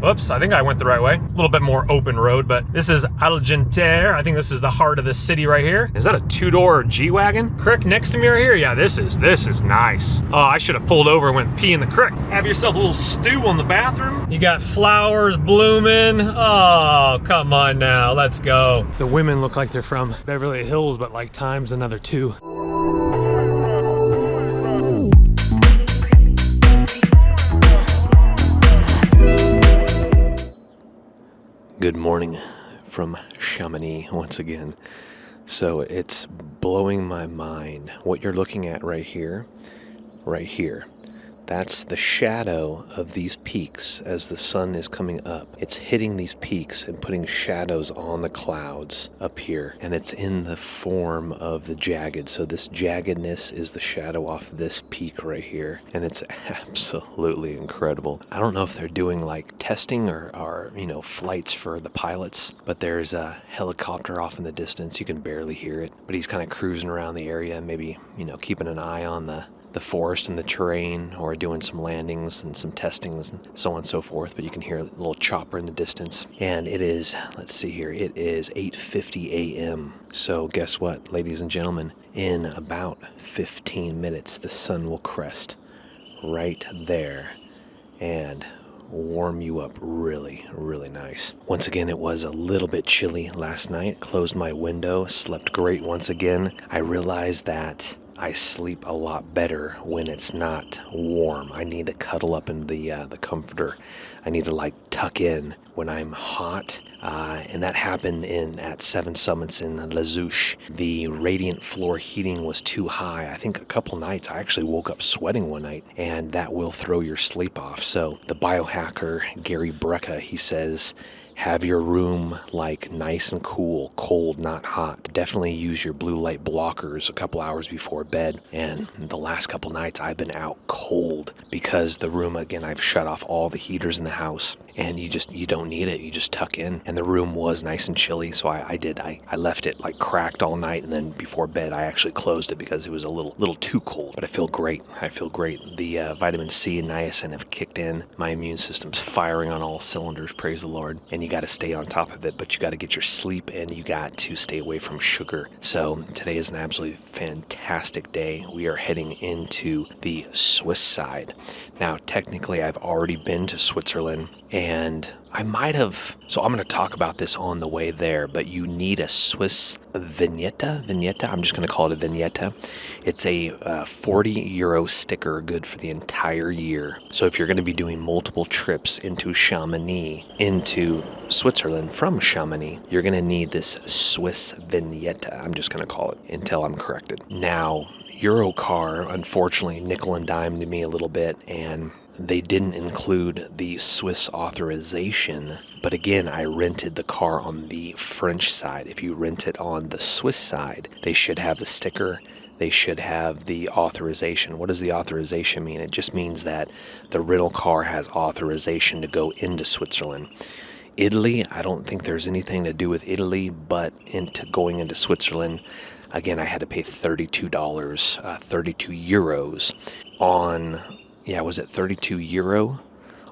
Whoops, I think I went the right way. A little bit more open road, but this is Argentière. I think this is the heart of the city right here. Is that a two-door G-Wagon? Creek next to me right here? Yeah, this is nice. Oh, I should have pulled over and went pee in the creek. Have yourself a little stew on the bathroom. You got flowers blooming. Oh, come on now, let's go. The women look like they're from Beverly Hills, but like times another 2. Good morning from Chamonix once again. So it's blowing my mind. What you're looking at right here, that's the shadow of these peaks as the sun is coming up. It's hitting these peaks and putting shadows on the clouds up here. And it's in the form of the jagged. So this jaggedness is the shadow off this peak right here. And it's absolutely incredible. I don't know if they're doing like testing or flights for the pilots, but there's a helicopter off in the distance. You can barely hear it, but he's kind of cruising around the area, maybe, keeping an eye on the forest and the terrain, or doing some landings and some testings and so on and so forth. But you can hear a little chopper in the distance. And it is, let's see here, it is 8:50 a.m. So guess what, ladies and gentlemen? In about 15 minutes, the sun will crest right there and warm you up really, really nice. Once again, it was a little bit chilly last night. Closed my window, slept great once again. I realized that I sleep a lot better when it's not warm. I need to cuddle up in the comforter. I need to tuck in when I'm hot. And that happened at Seven Summits in Les Ouches. The radiant floor heating was too high. I think a couple nights I actually woke up sweating one night, and that will throw your sleep off. So the biohacker Gary Brecka, he says, have your room nice and cool, cold, not hot. Definitely use your blue light blockers a couple hours before bed. And the last couple nights I've been out cold because the room, again, I've shut off all the heaters in the house, and you don't need it. You just tuck in. And the room was nice and chilly, so I left it cracked all night, and then before bed I actually closed it because it was a little too cold. But I feel great. The vitamin C and niacin have kicked in. My immune system's firing on all cylinders, praise the Lord. And you got to stay on top of it, but you got to get your sleep, and you got to stay away from sugar. So today is an absolutely fantastic day. We are heading into the Swiss side. Now, technically, I've already been to Switzerland, and I might have, so I'm going to talk about this on the way there, but you need a Swiss Vignetta, I'm just going to call it a Vignetta. It's a 40 euro sticker, good for the entire year. So if you're going to be doing multiple trips into Chamonix, into Switzerland from Chamonix, you're going to need this Swiss Vignetta, I'm just going to call it until I'm corrected. Now, Eurocar, unfortunately, nickel and dimed me a little bit, and they didn't include the Swiss authorization. But again, I rented the car on the French side. If you rent it on the Swiss side, they should have the sticker. They should have the authorization. What does the authorization mean? It just means that the rental car has authorization to go into Switzerland. Italy, I don't think there's anything to do with Italy, but going into Switzerland, again, I had to pay $32 euros on, was it 32 euro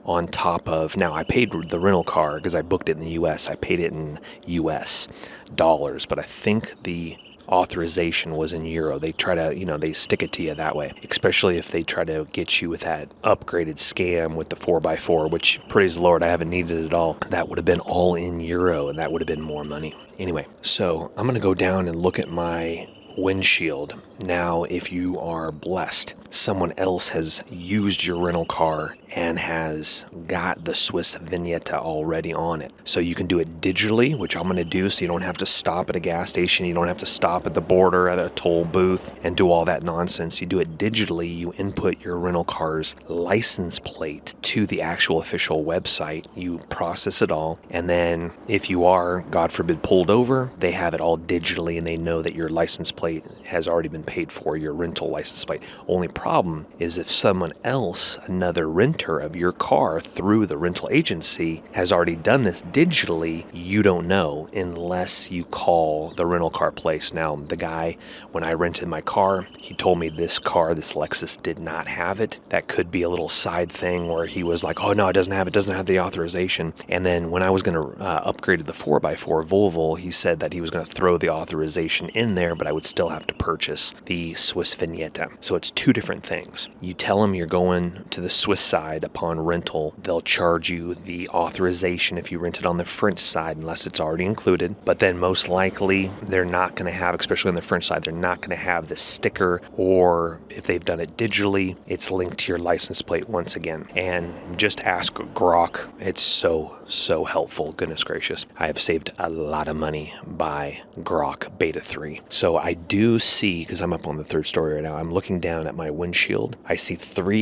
on top of, now I paid the rental car because I booked it in the US. I paid it in US dollars, but I think the authorization was in euro. They try to, they stick it to you that way, especially if they try to get you with that upgraded scam with the 4x4, which, praise the Lord, I haven't needed it at all. That would have been all in euro, and that would have been more money. Anyway, so I'm going to go down and look at my windshield. Now, if you are blessed, someone else has used your rental car and has got the Swiss Vignetta already on it. So you can do it digitally, which I'm going to do, so you don't have to stop at a gas station. You don't have to stop at the border at a toll booth and do all that nonsense. You do it digitally. You input your rental car's license plate to the actual official website. You process it all. And then if you are, God forbid, pulled over, they have it all digitally, and they know that your license plate plate has already been paid for, your rental license plate. Only problem is if someone else, another renter of your car through the rental agency, has already done this digitally, you don't know unless you call the rental car place. Now, the guy, when I rented my car, he told me this car, this Lexus, did not have it. That could be a little side thing where he was like, oh no, it doesn't have the authorization. And then when I was going to upgrade to the 4x4 Volvo, he said that he was going to throw the authorization in there, but I would still have to purchase the Swiss Vignetta. So it's two different things. You tell them you're going to the Swiss side upon rental. They'll charge you the authorization if you rent it on the French side, unless it's already included. But then most likely they're not going to have, especially on the French side, they're not going to have the sticker, or if they've done it digitally, it's linked to your license plate once again. And just ask Grok. It's so helpful. Goodness gracious. I have saved a lot of money by Grok Beta 3. So I do see, because I'm up on the third story right now, I'm looking down at my windshield. I see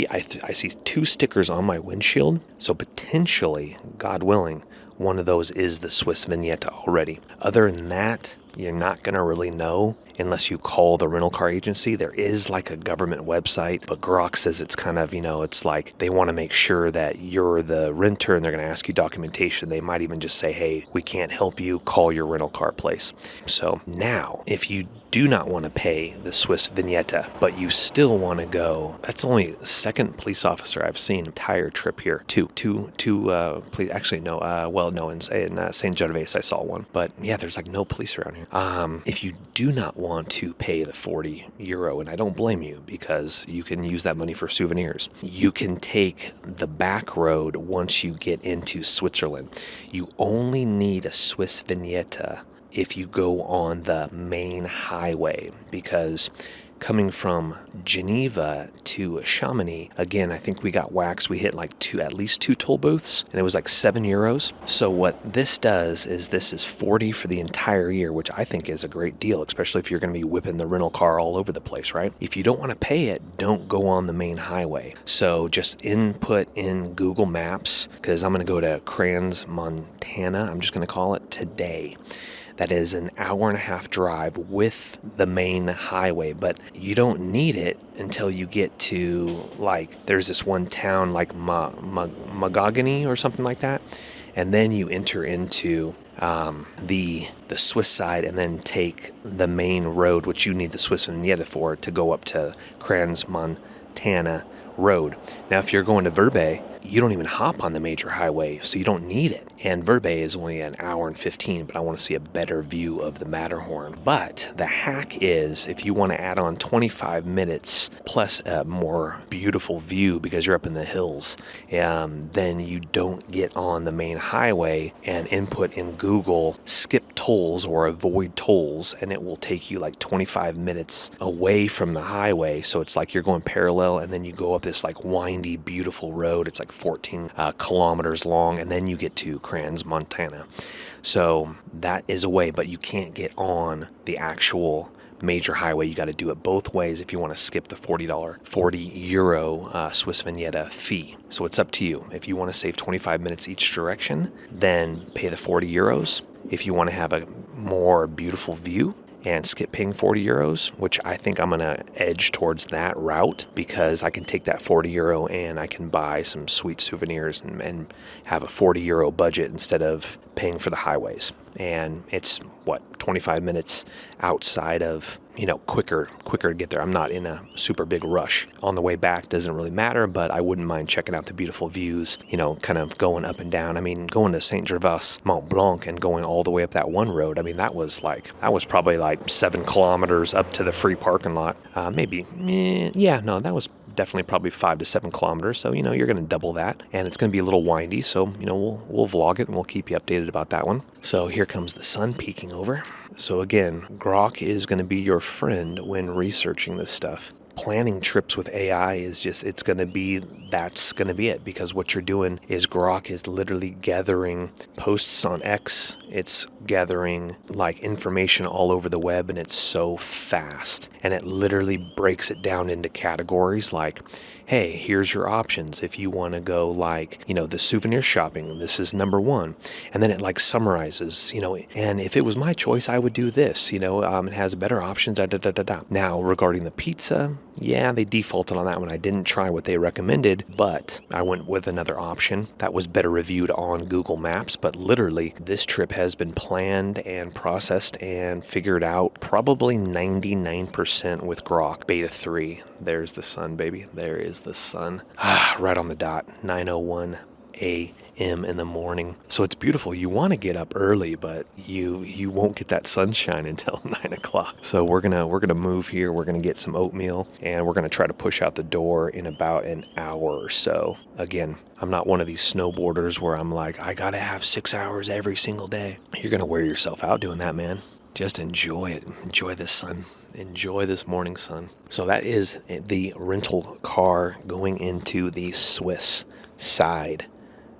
I see two stickers on my windshield. So potentially, God willing, one of those is the Swiss Vignetta already. Other than that, you're not going to really know unless you call the rental car agency. There is like a government website, but Grok says it's kind of, it's like they want to make sure that you're the renter and they're going to ask you documentation. They might even just say, hey, we can't help you, call your rental car place. So now, if you do not want to pay the Swiss Vignetta, but you still want to go, that's only the second police officer I've seen entire trip here. Two police, actually no, in St. Gervais I saw one, but yeah, there's like no police around here. If you do not want to pay the €40, and I don't blame you, because you can use that money for souvenirs, you can take the back road once you get into Switzerland. You only need a Swiss Vignetta if you go on the main highway, because coming from Geneva to Chamonix, again, I think we got waxed. We hit like at least two toll booths, and it was like €7. So what this does is this is 40 for the entire year, which I think is a great deal, especially if you're going to be whipping the rental car all over the place, right? If you don't want to pay it, don't go on the main highway. So just input in Google Maps, because I'm going to go to Crans, Montana. I'm just going to call it today. That is an hour and a half drive with the main highway, but you don't need it until you get to, like, there's this one town like Magogany or something like that, and then you enter into the Swiss side and then take the main road, which you need the Swiss Vignetta for, to go up to Crans, Montana road. Now, if you're going to Verbe, you don't even hop on the major highway, so you don't need it. And Verbe is only an hour and 15, but I want to see a better view of the Matterhorn. But the hack is, if you want to add on 25 minutes plus a more beautiful view because you're up in the hills, then you don't get on the main highway and input in Google skip tolls or avoid tolls, and it will take you like 25 minutes away from the highway. So it's like you're going parallel, and then you go up this like windy, beautiful road. It's like 14 kilometers long, and then you get to Crans, Montana. So that is a way, but you can't get on the actual major highway. You got to do it both ways if you want to skip the €40 Swiss Vignetta fee. So it's up to you. If you want to save 25 minutes each direction, then pay the €40. If you want to have a more beautiful view and skip paying €40, which I think I'm going to edge towards that route, because I can take that €40 and I can buy some sweet souvenirs and have a €40 budget instead of paying for the highways. And it's 25 minutes outside of, quicker to get there. I'm not in a super big rush. On the way back doesn't really matter, but I wouldn't mind checking out the beautiful views, kind of going up and down. I mean, going to St. Gervais, Mont Blanc, and going all the way up that one road, I mean, that was probably like 7 kilometers up to the free parking lot. That was definitely probably 5 to 7 kilometers. So, you're going to double that, and it's going to be a little windy. So, we'll vlog it and we'll keep you updated about that one. So here comes the sun peeking over. So again, Grok is going to be your friend when researching this stuff. Planning trips with AI is that's going to be it, because what you're doing is Grok is literally gathering posts on X. It's gathering like information all over the web, and it's so fast, and it literally breaks it down into categories. Like hey, here's your options. If you want to go like, the souvenir shopping, this is number 1. And then it like summarizes, and if it was my choice, I would do this, it has better options, Now, regarding the pizza, yeah, they defaulted on that one. I didn't try what they recommended, but I went with another option that was better reviewed on Google Maps. But literally, this trip has been planned and processed and figured out probably 99% with Grok Beta 3. There's the sun, baby. There is the sun. Right on the dot, 9:01 a.m. in the morning. So it's beautiful. You want to get up early, but you won't get that sunshine until 9 o'clock. So we're gonna move here. We're gonna get some oatmeal, and we're gonna try to push out the door in about an hour or so. Again, I'm not one of these snowboarders where I'm like, I gotta have 6 hours every single day. You're gonna wear yourself out doing that, man. Just enjoy it. Enjoy the sun. Enjoy this morning sun. So that is the rental car going into the Swiss side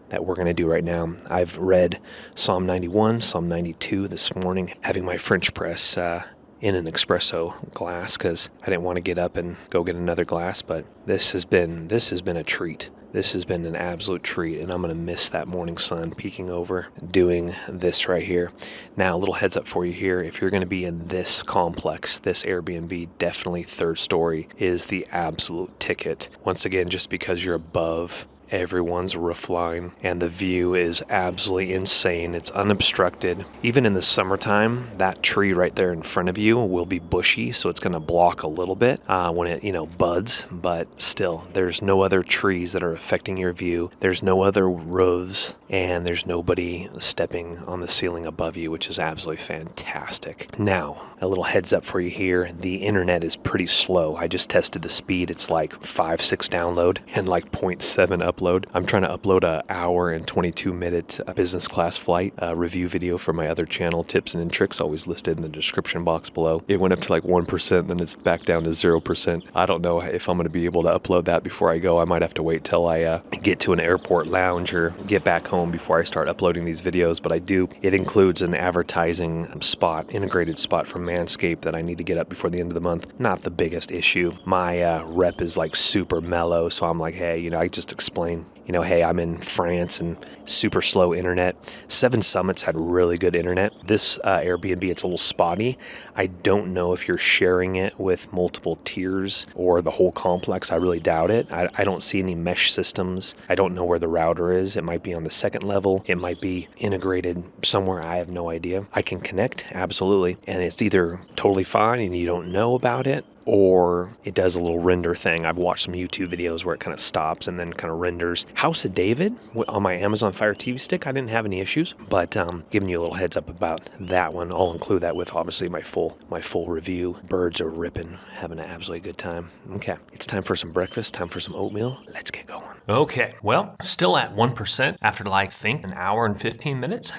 that we're going to do right now. I've read Psalm 91, Psalm 92 this morning, having my French press in an espresso glass because I didn't want to get up and go get another glass, but this has been a treat. This has been an absolute treat, and I'm going to miss that morning sun peeking over, doing this right here. Now, a little heads up for you here. If you're going to be in this complex, this Airbnb, definitely third story is the absolute ticket. Once again, just because you're above everyone's roof line, and the view is absolutely insane. It's unobstructed. Even in the summertime, that tree right there in front of you will be bushy, so it's going to block a little bit when it buds, but still, there's no other trees that are affecting your view. There's no other roofs, and there's nobody stepping on the ceiling above you, which is absolutely fantastic. Now, a little heads up for you here. The internet is pretty slow. I just tested the speed. It's like 5-6 download and like 0.7 upload. I'm trying to upload an hour and 22-minute business class flight review video for my other channel, TipsNNtricks, always listed in the description box below. It went up to like 1%, then it's back down to 0%. I don't know if I'm going to be able to upload that before I go. I might have to wait till I get to an airport lounge or get back home before I start uploading these videos, but I do. It includes an advertising spot, integrated spot from Manscaped that I need to get up before the end of the month. Not the biggest issue. My rep is like super mellow, so I'm like, hey, I just explain, hey, I'm in France and super slow internet. Seven Summits had really good internet. This Airbnb, it's a little spotty. I don't know if you're sharing it with multiple tiers or the whole complex. I really doubt it. I don't see any mesh systems. I don't know where the router is. It might be on the second level. It might be integrated somewhere. I have no idea. I can connect, absolutely. And it's either totally fine and you don't know about it, or it does a little render thing. I've watched some YouTube videos where it kind of stops and then kind of renders. House of David on my Amazon Fire TV stick, I didn't have any issues, but giving you a little heads up about that one. I'll include that with obviously my full review. Birds are ripping, having an absolutely good time. Okay, it's time for some breakfast, time for some oatmeal. Let's get going. Okay, well, still at 1% after an hour and 15 minutes.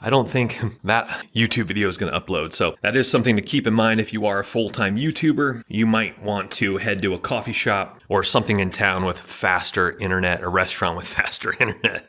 I don't think that YouTube video is going to upload, so that is something to keep in mind if you are a full-time YouTuber. You might want to head to a coffee shop or something in town with faster internet, a restaurant with faster internet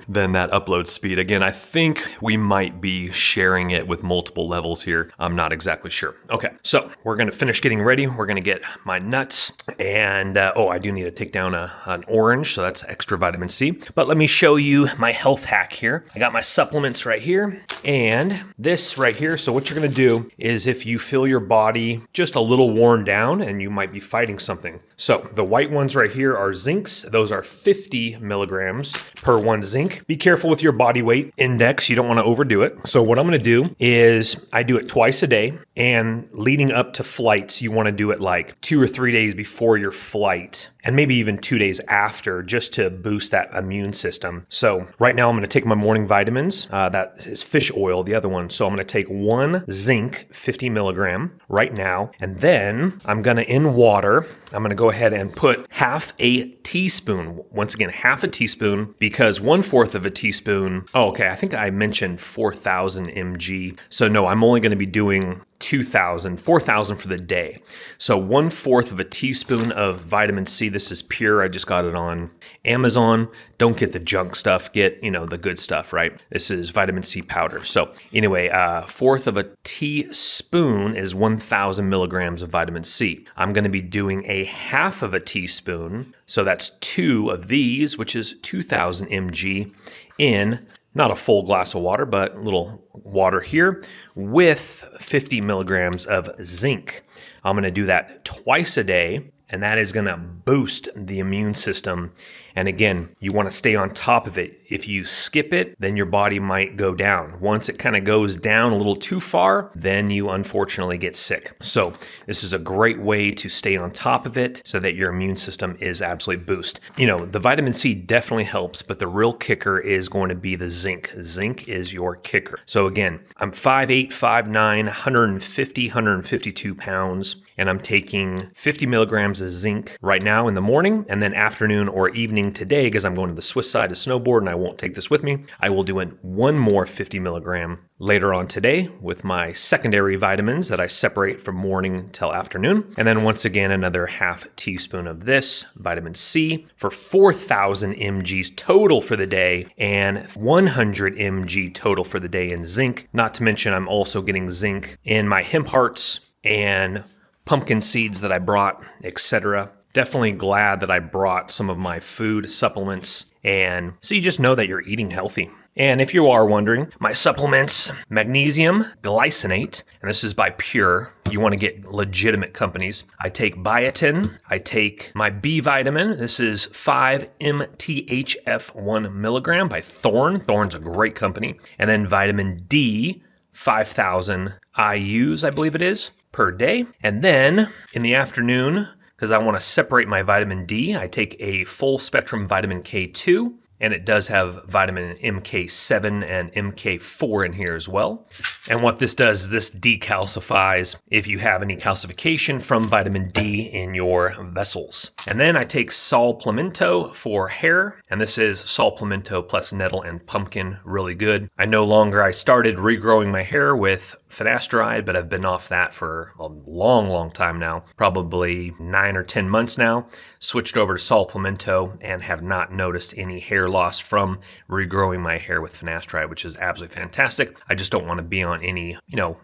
than that upload speed. Again, I think we might be sharing it with multiple levels here. I'm not exactly sure. Okay, so we're going to finish getting ready. We're going to get my nuts, and I do need to take down an orange, so that's extra vitamin C. But let me show you my health hack here. I got my supplements right here, and this right here. So what you're going to do is, if you feel your body just a little worn down and you might be fighting something. So the white ones right here are zincs. Those are 50 milligrams per one zinc. Be careful with your body weight index. You don't want to overdo it. So what I'm going to do is I do it twice a day, and leading up to flights, you want to do it like 2 or 3 days before your flight, and maybe even 2 days after, just to boost that immune system. So right now I'm going to take my morning vitamins. That is fish oil, the other one. So I'm going to take 1 zinc, 50 milligram right now. And then I'm going to, in water, I'm going to go ahead and put half a teaspoon. Once again, half a teaspoon, because 1/4 of a teaspoon. Oh, okay. I think I mentioned 4,000 mg. So no, I'm only going to be doing 4,000 for the day. So 1/4 of a teaspoon of vitamin C. This is pure. I just got it on Amazon. Don't get the junk stuff. Get, the good stuff, right? This is vitamin C powder. So anyway, 1/4 of a teaspoon is 1,000 milligrams of vitamin C. I'm going to be doing a 1/2 of a teaspoon. So that's 2 of these, which is 2,000 mg in not a full glass of water, but a little water here with 50 milligrams of zinc. I'm going to do that twice a day, and that is going to boost the immune system. And again, you want to stay on top of it. If you skip it, then your body might go down. Once it kind of goes down a little too far, then you unfortunately get sick. So this is a great way to stay on top of it so that your immune system is absolutely boost. The vitamin C definitely helps, but the real kicker is going to be the zinc. Zinc is your kicker. So again, I'm 5'8", 5'9", 152 pounds, and I'm taking 50 milligrams of zinc right now in the morning, and then afternoon or evening today, because I'm going to the Swiss side to snowboard and I won't take this with me, I will do one more 50 milligram later on today with my secondary vitamins that I separate from morning till afternoon. And then once again, another 1/2 teaspoon of this vitamin C for 4,000 mgs total for the day and 100 mg total for the day in zinc. Not to mention, I'm also getting zinc in my hemp hearts and pumpkin seeds that I brought, etc. Definitely glad that I brought some of my food supplements, and so you just know that you're eating healthy. And if you are wondering, my supplements, magnesium glycinate, and this is by Pure. You want to get legitimate companies. I take biotin. I take my B vitamin. This is 5 mthf 1 milligram by Thorne. Thorne's a great company. And then vitamin D, 5,000 IUs, I believe it is, per day. And then in the afternoon, because I want to separate my vitamin D, I take a full spectrum vitamin K2, and it does have vitamin MK7 and MK4 in here as well. And what this does is this decalcifies if you have any calcification from vitamin D in your vessels. And then I take Sol Pimento for hair, and this is Sol Pimento plus nettle and pumpkin, really good. I started regrowing my hair with finasteride, but I've been off that for a long time now, probably 9 or 10 months now. Switched over to Sol Pimento and have not noticed any hair loss from regrowing my hair with finasteride, which is absolutely fantastic. I just don't want to be on any,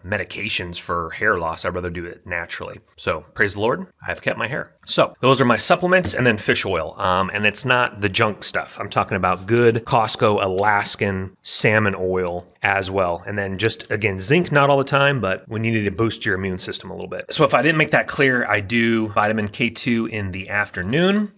medications for hair loss. I'd rather do it naturally. So praise the Lord, I've kept my hair. So those are my supplements, and then fish oil. And it's not the junk stuff. I'm talking about good Costco Alaskan salmon oil as well. And then just, again, zinc, not all the time, but when you need to boost your immune system a little bit. So if I didn't make that clear, I do vitamin K2 in the afternoon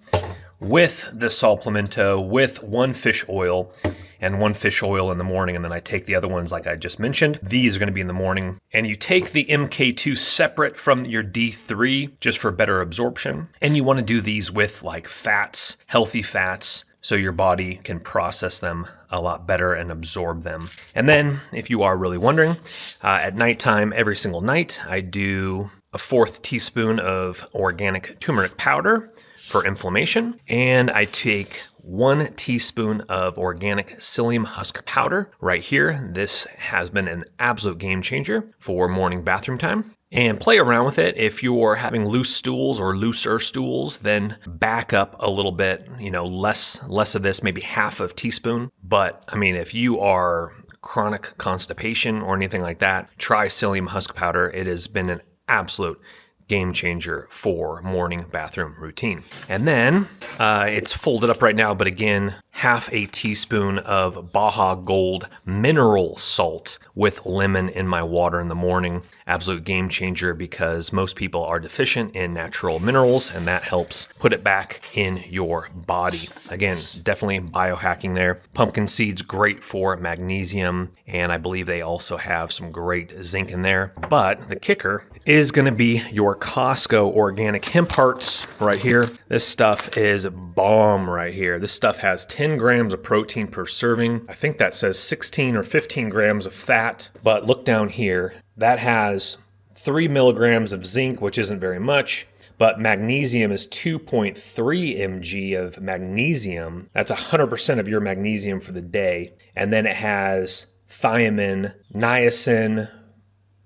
with the Sol Pimento, with 1 fish oil, and 1 fish oil in the morning, and then I take the other ones like I just mentioned. These are going to be in the morning. And you take the MK2 separate from your D3 just for better absorption. And you want to do these with like fats, healthy fats, so your body can process them a lot better and absorb them. And then, if you are really wondering, at nighttime, every single night, I do a 1/4 teaspoon of organic turmeric powder for inflammation, and I take 1 teaspoon of organic psyllium husk powder right here. This has been an absolute game changer for morning bathroom time. And play around with it. If you're having loose stools or looser stools, then back up a little bit, less of this, maybe 1/2 teaspoon. But if you are chronic constipation or anything like that, try psyllium husk powder. It has been an absolute game changer for morning bathroom routine. And then it's folded up right now, but again, 1/2 teaspoon of Baja Gold mineral salt with lemon in my water in the morning. Absolute game changer because most people are deficient in natural minerals, and that helps put it back in your body. Again, definitely biohacking there. Pumpkin seeds, great for magnesium, and I believe they also have some great zinc in there. But the kicker is going to be your Costco organic hemp hearts right here. This stuff is bomb right here. This stuff has 10 grams of protein per serving. I think that says 16 or 15 grams of fat, but look down here. That has 3 milligrams of zinc, which isn't very much, but magnesium is 2.3 mg of magnesium. That's 100% of your magnesium for the day. And then it has thiamine, niacin,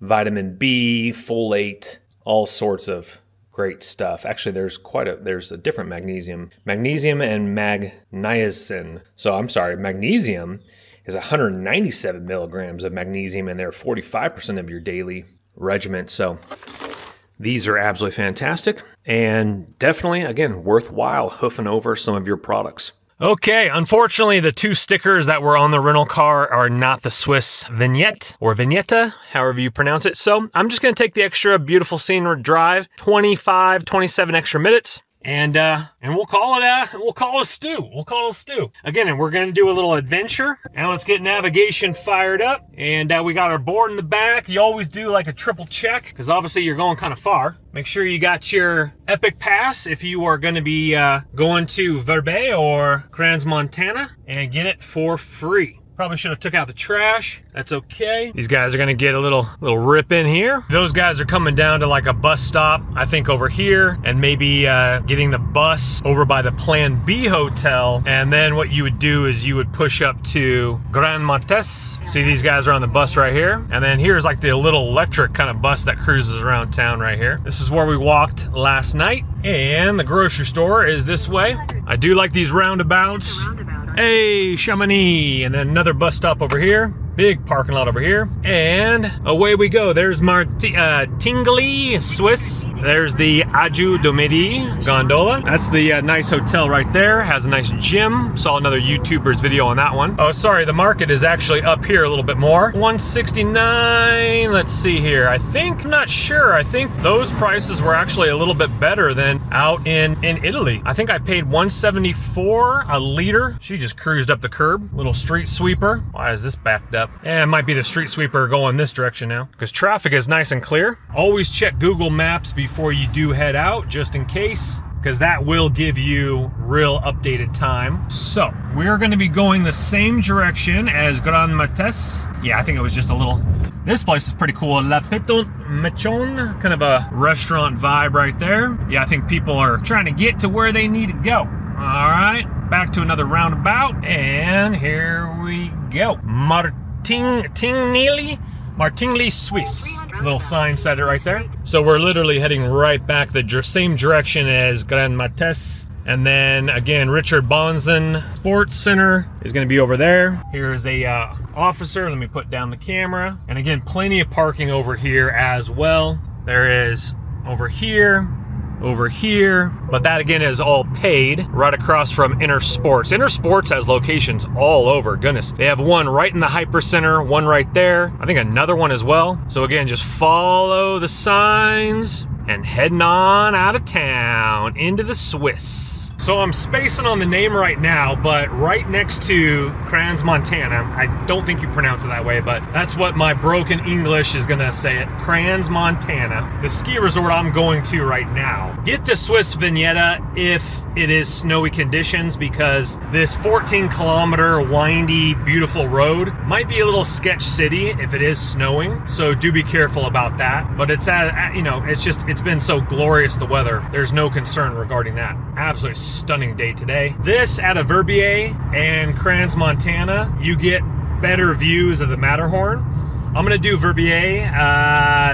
vitamin B, folate, all sorts of great stuff. Actually, there's a different magnesium and niacin. So I'm sorry, magnesium is 197 milligrams of magnesium, and they're 45% of your daily regimen. So these are absolutely fantastic, and definitely, again, worthwhile hoofing over some of your products. Okay, unfortunately, the 2 stickers that were on the rental car are not the Swiss Vignette, or Vignetta, however you pronounce it. So I'm just going to take the extra beautiful scenic drive, 25, 27 extra minutes. And we'll call it a stew. We'll call it a stew. Again, and we're going to do a little adventure. And let's get navigation fired up. And we got our board in the back. You always do like a triple check, because obviously you're going kind of far. Make sure you got your Epic Pass if you are going to be going to Verbe or Crans-Montana, and get it for free. Probably should have took out the trash. That's okay. These guys are gonna get a little rip in here. Those guys are coming down to like a bus stop, I think over here, and maybe getting the bus over by the Plan B hotel. And then what you would do is you would push up to Grand Montes. See, these guys are on the bus right here. And then here's like the little electric kind of bus that cruises around town right here. This is where we walked last night. And the grocery store is this way. I do like these roundabouts. Hey, Chamonix, and then another bus stop over here. Big parking lot over here, and away we go. There's Tingly, Swiss. There's the Aju do Midi gondola. That's the nice hotel right there. Has a nice gym. Saw another YouTuber's video on that one. Oh, sorry, the market is actually up here a little bit more. 169. Let's see here. I'm not sure. I think those prices were actually a little bit better than out in Italy. I think I paid 174 a liter. She just cruised up the curb. Little street sweeper. Why is this backed up? And it might be the street sweeper going this direction now, because traffic is nice and clear. Always check Google Maps before you do head out, just in case, because that will give you real updated time. So we're going to be going the same direction as Grand Montes. Yeah, I think it was just a little. This place is pretty cool. La Petit Machon, kind of a restaurant vibe right there. Yeah, I think people are trying to get to where they need to go. All right, back to another roundabout, and here we go. Martigny, Swiss. Little sign said it right there. So we're literally heading right back the same direction as Grand Montes. And then again, Richard Bonzen Sports Center is going to be over there. Here's a officer. Let me put down the camera. And again, plenty of parking over here as well. There is over here, but that again is all paid. Right across from Inner Sports. Inner Sports has locations all over. Goodness, they have one right in the Hyper Center, one right there, I think another one as well. So again, just follow the signs and heading on out of town into the Swiss. So I'm spacing on the name right now, but right next to Crans-Montana, I don't think you pronounce it that way, but that's what my broken English is gonna say it, Crans-Montana, the ski resort I'm going to right now. Get the Swiss Vignetta if it is snowy conditions, because this 14-kilometer windy, beautiful road might be a little sketch city if it is snowing, so do be careful about that. But it's it's been so glorious, the weather. There's no concern regarding that. Absolutely stunning day today. This at a Verbier and Crans-Montana, you get better views of the Matterhorn. I'm gonna do Verbier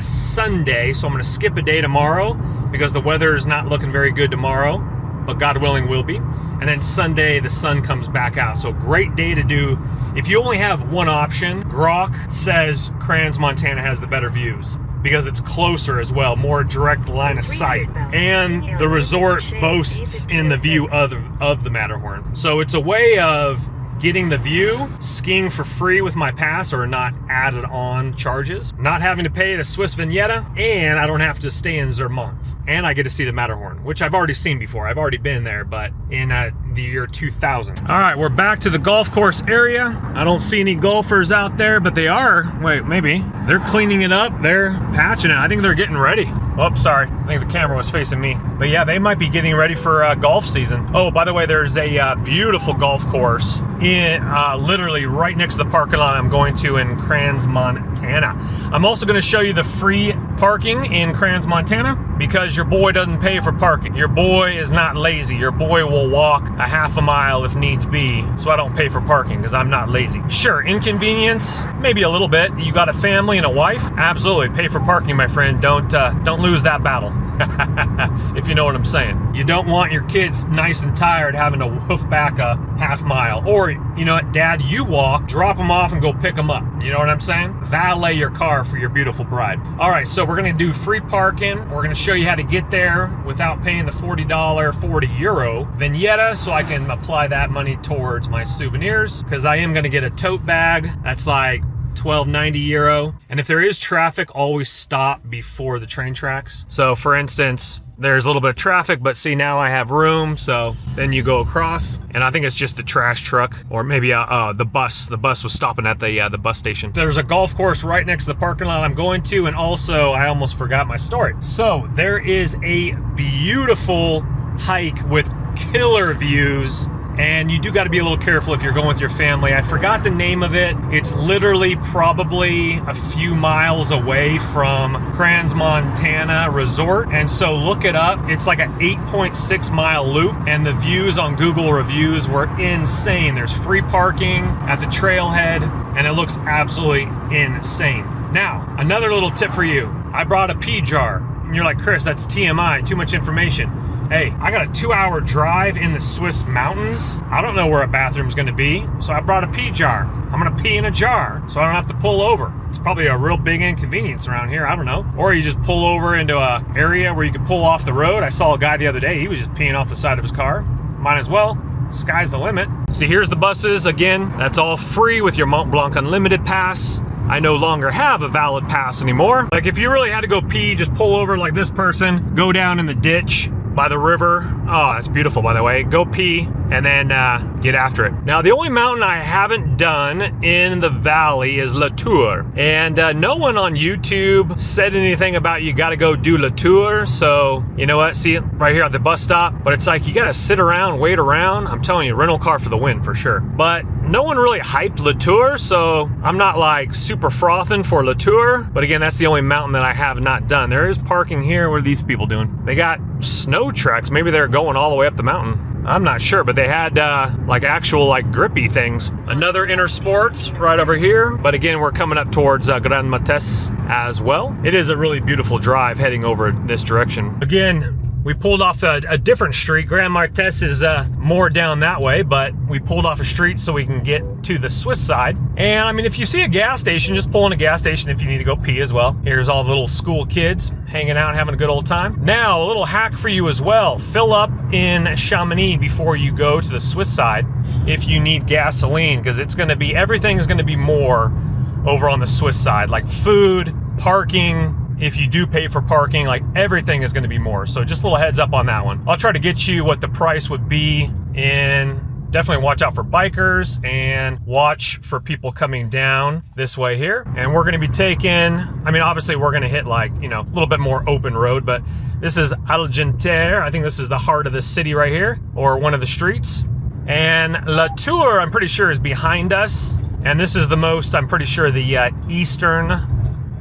Sunday, so I'm gonna skip a day tomorrow because the weather is not looking very good tomorrow, but God willing will be. And then Sunday the sun comes back out, so great day to do. If you only have one option, Grok says Crans-Montana has the better views, because it's closer as well, more direct line of sight. And the resort boasts in the view of the Matterhorn. So it's a way of getting the view, skiing for free with my pass or not added on charges, not having to pay the Swiss Vignetta, and I don't have to stay in Zermatt. And I get to see the Matterhorn, which I've already seen before. I've already been there, but in the year 2000. All right, we're back to the golf course area. I don't see any golfers out there, but they are. Wait, maybe. They're cleaning it up. They're patching it. I think they're getting ready. Oh, sorry. I think the camera was facing me. But yeah, they might be getting ready for golf season. Oh, by the way, there's a beautiful golf course in literally right next to the parking lot I'm going to in Crans-Montana. I'm also going to show you the free parking in Crans, Montana, because your boy doesn't pay for parking. Your boy is not lazy. Your boy will walk a half a mile if needs be, so I don't pay for parking because I'm not lazy. Sure, inconvenience, maybe a little bit. You got a family and a wife? Absolutely, pay for parking, my friend. Don't lose that battle. If you know what I'm saying. You don't want your kids nice and tired having to hoof back a half mile. Or, you know what, Dad, you walk, drop them off and go pick them up. You know what I'm saying? Valet your car for your beautiful bride. All right, so we're gonna do free parking. We're gonna show you how to get there without paying the $40, 40 euro Vignetta, so I can apply that money towards my souvenirs, because I am gonna get a tote bag. That's like 12.90 euro. And if there is traffic, always stop before the train tracks. So for instance, there's a little bit of traffic, but see, now I have room, so then you go across, and I think it's just the trash truck, or maybe the bus. The bus was stopping at the bus station. There's a golf course right next to the parking lot I'm going to, and also I almost forgot my story. So there is a beautiful hike with killer views, and you do got to be a little careful if you're going with your family. I forgot the name of it. It's literally probably a few miles away from Crans, Montana Resort. And so look it up. It's like an 8.6 mile loop, and the views on Google reviews were insane. There's free parking at the trailhead, and it looks absolutely insane. Now, another little tip for you. I brought a pee jar. And you're like, Chris, that's TMI, too much information. Hey, I got a 2-hour drive in the Swiss mountains. I don't know where a bathroom's gonna be, so I brought a pee jar. I'm gonna pee in a jar, so I don't have to pull over. It's probably a real big inconvenience around here, I don't know. Or you just pull over into a area where you can pull off the road. I saw a guy the other day, he was just peeing off the side of his car. Might as well. Sky's the limit. See, here's the buses. Again, that's all free with your Mont Blanc Unlimited pass. I no longer have a valid pass anymore. Like, if you really had to go pee, just pull over like this person, go down in the ditch by the river. Oh, it's beautiful, by the way. Go pee and then get after it. Now, the only mountain I haven't done in the valley is La Tour. And no one on YouTube said anything about you gotta go do La Tour. So, you know what? See it right here at the bus stop. But it's like, you gotta sit around, wait around. I'm telling you, rental car for the win, for sure. But no one really hyped La Tour, so I'm not like super frothing for La Tour. But again, that's the only mountain that I have not done. There is parking here. What are these people doing? They got snow treks. Maybe they're going all the way up the mountain. I'm not sure, but they had like actual like grippy things. Another Inner Sports right over here. But again, we're coming up towards Grand Mates as well. It is a really beautiful drive heading over this direction. Again, we pulled off a different street. Grand Martes is more down that way, but we pulled off a street so we can get to the Swiss side. And I mean, if you see a gas station, just pull in a gas station if you need to go pee as well. Here's all the little school kids hanging out, having a good old time. Now, a little hack for you as well. Fill up in Chamonix before you go to the Swiss side if you need gasoline, because it's gonna be, everything is gonna be more over on the Swiss side, like food, parking. If you do pay for parking, like everything is going to be more. So just a little heads up on that one. I'll try to get you what the price would be in. Definitely watch out for bikers and watch for people coming down this way here. And we're going to be taking, I mean, obviously we're going to hit like, you know, a little bit more open road, but this is Argentière. I think this is the heart of the city right here, or one of the streets. And La Tour, I'm pretty sure, is behind us. And this is the most, I'm pretty sure, the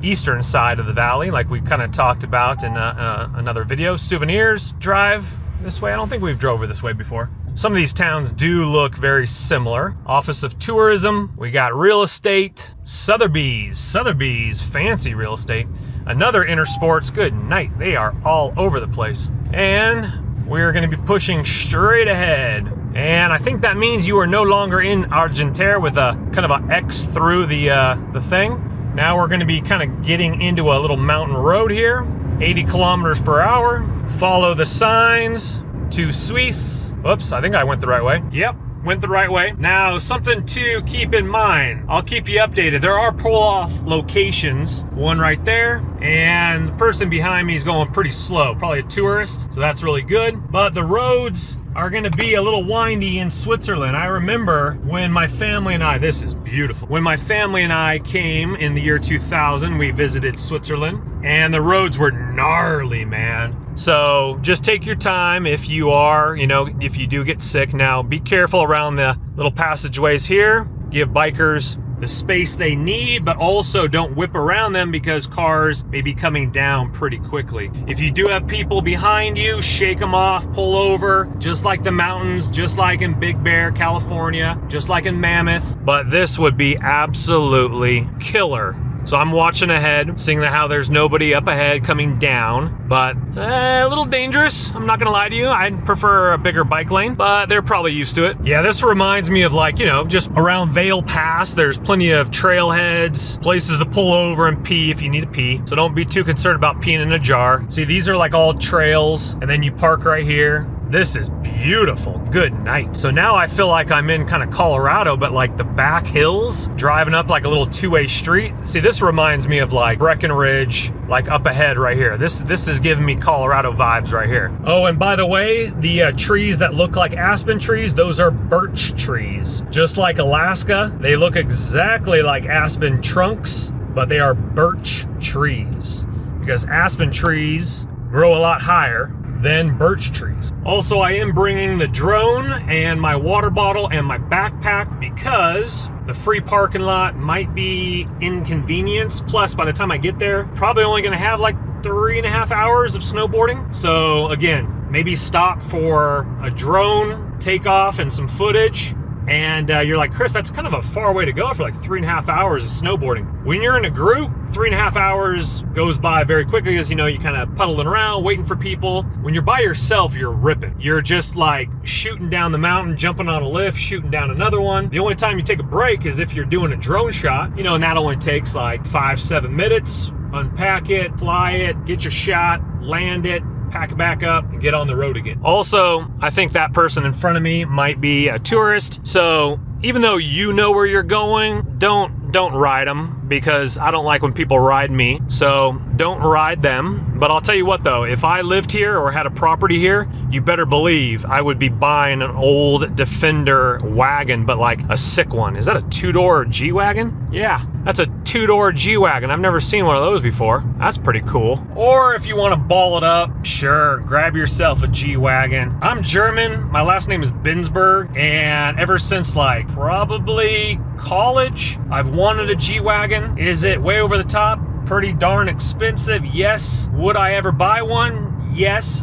eastern side of the valley, like we kind of talked about in another video. Souvenirs drive this way. I don't think we've drove over this way before. Some of these towns do look very similar. Office of Tourism. We got real estate. Sotheby's, fancy real estate. Another Inner Sports. Good night. They are all over the place. And we're going to be pushing straight ahead. And I think that means you are no longer in Argentière with a kind of an X through the thing. Now we're going to be kind of getting into a little mountain road here, 80 kilometers per hour. Follow the signs to Suisse. Oops, I think I went the right way. Yep, went the right way. Now, something to keep in mind. I'll keep you updated. There are pull-off locations, one right there, and the person behind me is going pretty slow, probably a tourist, so that's really good. But the roads are going to be a little windy in Switzerland. I remember when my family and I, this is beautiful. When my family and I came in the year 2000, we visited Switzerland, and the roads were gnarly, man. So just take your time if you are, you know, if you do get sick. Now, be careful around the little passageways here. Give bikers the space they need, but also don't whip around them because cars may be coming down pretty quickly. If you do have people behind you, shake them off, pull over, just like the mountains, just like in Big Bear, California, just like in Mammoth. But this would be absolutely killer. So I'm watching ahead, seeing how there's nobody up ahead coming down, but a little dangerous. I'm not gonna lie to you. I'd prefer a bigger bike lane, but they're probably used to it. Yeah, this reminds me of, like, you know, just around Vail Pass, there's plenty of trailheads, places to pull over and pee if you need to pee. So don't be too concerned about peeing in a jar. See, these are like all trails, and then you park right here. This is beautiful. Good night. So now I feel like I'm in kind of Colorado, but like the back hills, driving up like a little two-way street. See, this reminds me of like Breckenridge, like up ahead right here. This is giving me Colorado vibes right here. Oh, and by the way, the trees that look like aspen trees, those are birch trees. Just like Alaska, they look exactly like aspen trunks, but they are birch trees because aspen trees grow a lot higher than birch trees. Also, I am bringing the drone and my water bottle and my backpack because the free parking lot might be inconvenience. Plus, by the time I get there, probably only gonna have like 3.5 hours of snowboarding. So again, maybe stop for a drone takeoff and some footage. And you're like, Chris, that's kind of a far way to go for like 3.5 hours of snowboarding. When you're in a group, 3.5 hours goes by very quickly because, you know, you kind of puddling around, waiting for people. When you're by yourself, you're ripping. You're just like shooting down the mountain, jumping on a lift, shooting down another one. The only time you take a break is if you're doing a drone shot, you know, and that only takes like 5-7 minutes. Unpack it, fly it, get your shot, land it, pack it back up, and get on the road again. Also, I think that person in front of me might be a tourist. So even though you know where you're going, don't ride them, because I don't like when people ride me. So don't ride them. But I'll tell you what though, if I lived here or had a property here, you better believe I would be buying an old Defender wagon, but like a sick one. Is that a 2-door G-Wagon? Yeah, that's a 2-door G-Wagon. I've never seen one of those before. That's pretty cool. Or if you want to ball it up, sure, grab yourself a G-Wagon. I'm German, my last name is Bensberg, and ever since like probably college, I've wanted a G-Wagon. Is it way over the top? Pretty darn expensive, yes. Would I ever buy one? Yes.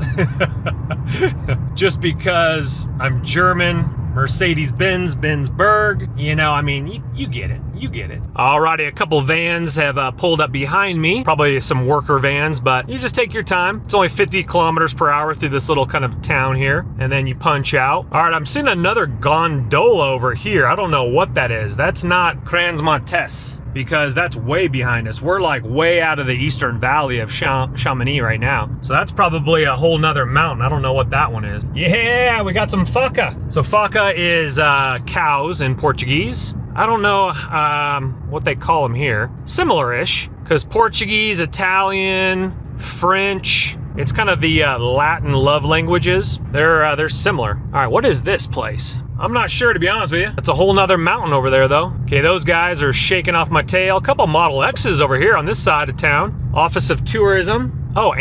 Just because I'm German, Mercedes-Benz, Bensberg, you know, I mean, you get it, you get it. Alrighty, a couple vans have pulled up behind me, probably some worker vans, but you just take your time. It's only 50 kilometers per hour through this little kind of town here, and then you punch out. All right, I'm seeing another gondola over here. I don't know what that is. That's not Crans Montes, because that's way behind us. We're like way out of the eastern valley of Chamonix right now. So that's probably a whole nother mountain. I don't know what that one is. Yeah, we got some faca. So faca is cows in Portuguese. I don't know what they call them here. Similar-ish, because Portuguese, Italian, French, it's kind of the Latin love languages. They're similar. All right, what is this place? I'm not sure, to be honest with you. It's a whole nother mountain over there, though. Okay, those guys are shaking off my tail. A couple Model X's over here on this side of town. Office of Tourism. Oh,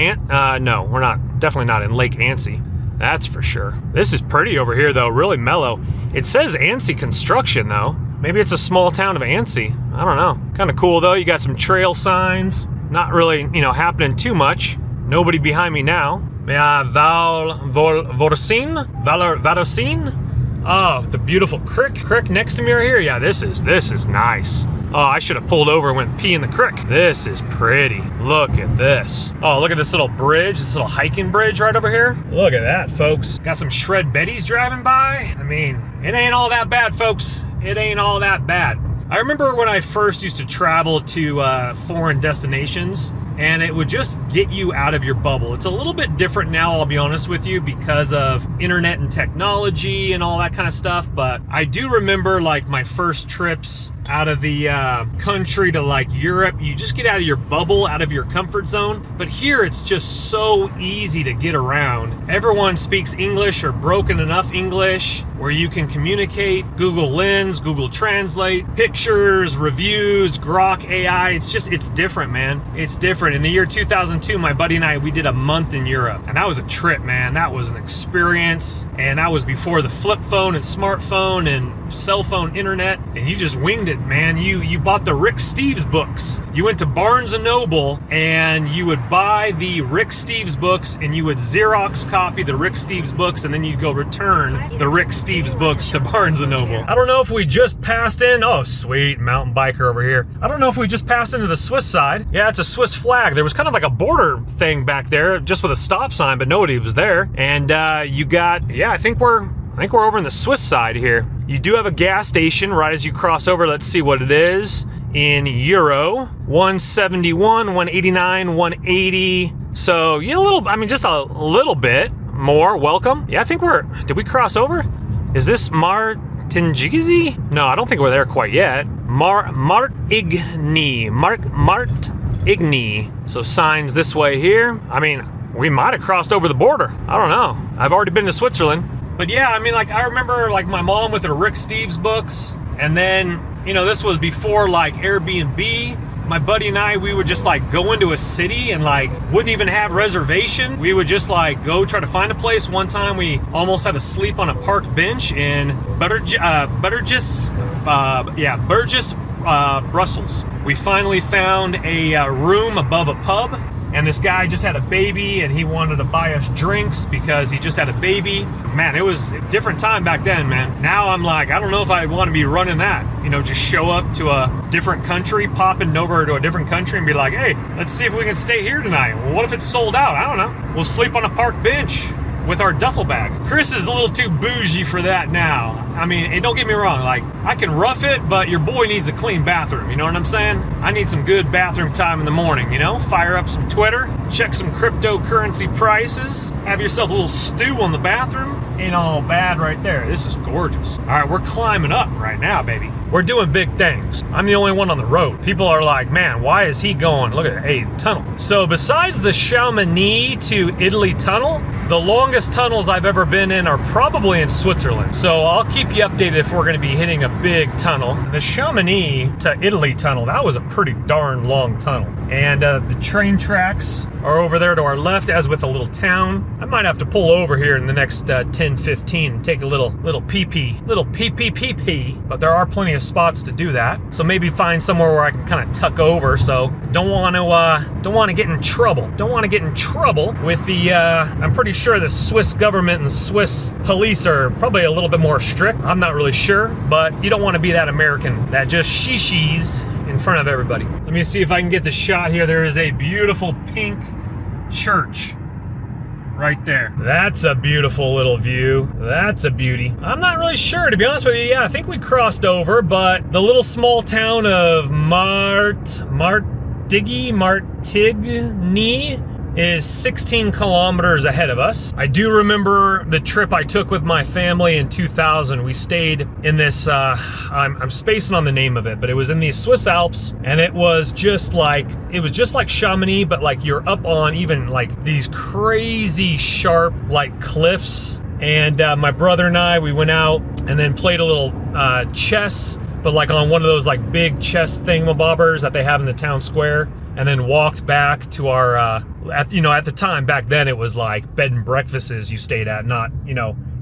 no, we're not. Definitely not in Lake Annecy. That's for sure. This is pretty over here, though. Really mellow. It says Annecy Construction, though. Maybe it's a small town of Annecy. I don't know. Kind of cool, though. You got some trail signs. Not really, you know, happening too much. Nobody behind me now. Vadocin? Oh, the beautiful creek next to me right here. Yeah, this is nice. Oh, I should have pulled over and went pee in the creek. This is pretty. Look at this. Oh, look at this little bridge, this little hiking bridge right over here. Look at that, folks. Got some shred Bettys driving by. I mean, it ain't all that bad, folks. It ain't all that bad. I remember when I first used to travel to foreign destinations, and it would just get you out of your bubble. It's a little bit different now, I'll be honest with you, because of internet and technology and all that kind of stuff. But I do remember like my first trips out of the country to like Europe. You just get out of your bubble, out of your comfort zone. But here it's just so easy to get around. Everyone speaks English or broken enough English where you can communicate. Google Lens, Google Translate, pictures, reviews, Grok AI. It's different, man. It's different. In the year 2002, my buddy and I, we did a month in Europe, and that was a trip, man. That was an experience, and that was before the flip phone and smartphone, and cell phone internet, and you just winged it, man. You bought the Rick Steves books. You went to Barnes & Noble, and you would buy the Rick Steves books, and you would Xerox copy the Rick Steves books, and then you'd go return the Rick Steves books to Barnes & Noble. I don't know if we just passed in, oh sweet, mountain biker over here. I don't know if we just passed into the Swiss side. Yeah, it's a Swiss flag. There was kind of like a border thing back there, just with a stop sign, but nobody was there. And you got, yeah, I think we're over in the Swiss side here. You do have a gas station right as you cross over. Let's see what it is in euro. 171, 189, 180. So, yeah, just a little bit more. Welcome. Yeah, I think did we cross over? Is this Martingizzi? No, I don't think we're there quite yet. Martigny. So signs this way here. I mean, we might have crossed over the border. I don't know. I've already been to Switzerland. But yeah, I mean, like, I remember, like, my mom with her Rick Steves books. And then, you know, this was before, like, Airbnb. My buddy and I, we would just, like, go into a city and, like, wouldn't even have reservation. We would just, like, go try to find a place. One time we almost had to sleep on a park bench in Burgess, Brussels. We finally found a room above a pub. And this guy just had a baby, and he wanted to buy us drinks because he just had a baby. Man, it was a different time back then, man. Now I'm like, I don't know if I want to be running that. You know, just show up to a different country, popping over to a different country and be like, hey, let's see if we can stay here tonight. Well, what if it's sold out? I don't know. We'll sleep on a park bench with our duffel bag. Chris is a little too bougie for that now. I mean, and don't get me wrong, like, I can rough it, but your boy needs a clean bathroom, you know what I'm saying? I need some good bathroom time in the morning, you know? Fire up some Twitter, check some cryptocurrency prices, have yourself a little stew on the bathroom. Ain't all bad right there. This is gorgeous. All right, we're climbing up right now, baby. We're doing big things. I'm the only one on the road. People are like, man, why is he going? Look at the tunnel. So besides the Chamonix to Italy tunnel, the longest tunnels I've ever been in are probably in Switzerland. So I'll keep you updated if we're gonna be hitting a big tunnel. The Chamonix to Italy tunnel, that was a pretty darn long tunnel. And the train tracks are over there to our left, as with a little town. I might have to pull over here in the next 10, 15 and take a little pee-pee, but there are plenty of spots to do that. So maybe find somewhere where I can kind of tuck over. So don't want to get in trouble. Don't want to get in trouble with the, I'm pretty sure the Swiss government and the Swiss police are probably a little bit more strict. I'm not really sure, but you don't want to be that American that just shishis in front of everybody. Let me see if I can get the shot here. There is a beautiful pink church right there. That's a beautiful little view. That's a beauty. I'm not really sure, to be honest with you. Yeah, I think we crossed over, but the little small town of Martigny is 16 kilometers ahead of us. I do remember the trip I took with my family in 2000. We stayed in this, I'm spacing on the name of it, but it was in the Swiss Alps, and it was just like Chamonix, but like you're up on even like these crazy sharp like cliffs. And my brother and I, we went out and then played a little chess, but like on one of those like big chess thingamabobbers that they have in the town square, and then walked back to our, at the time back then it was like bed and breakfasts you stayed at, not,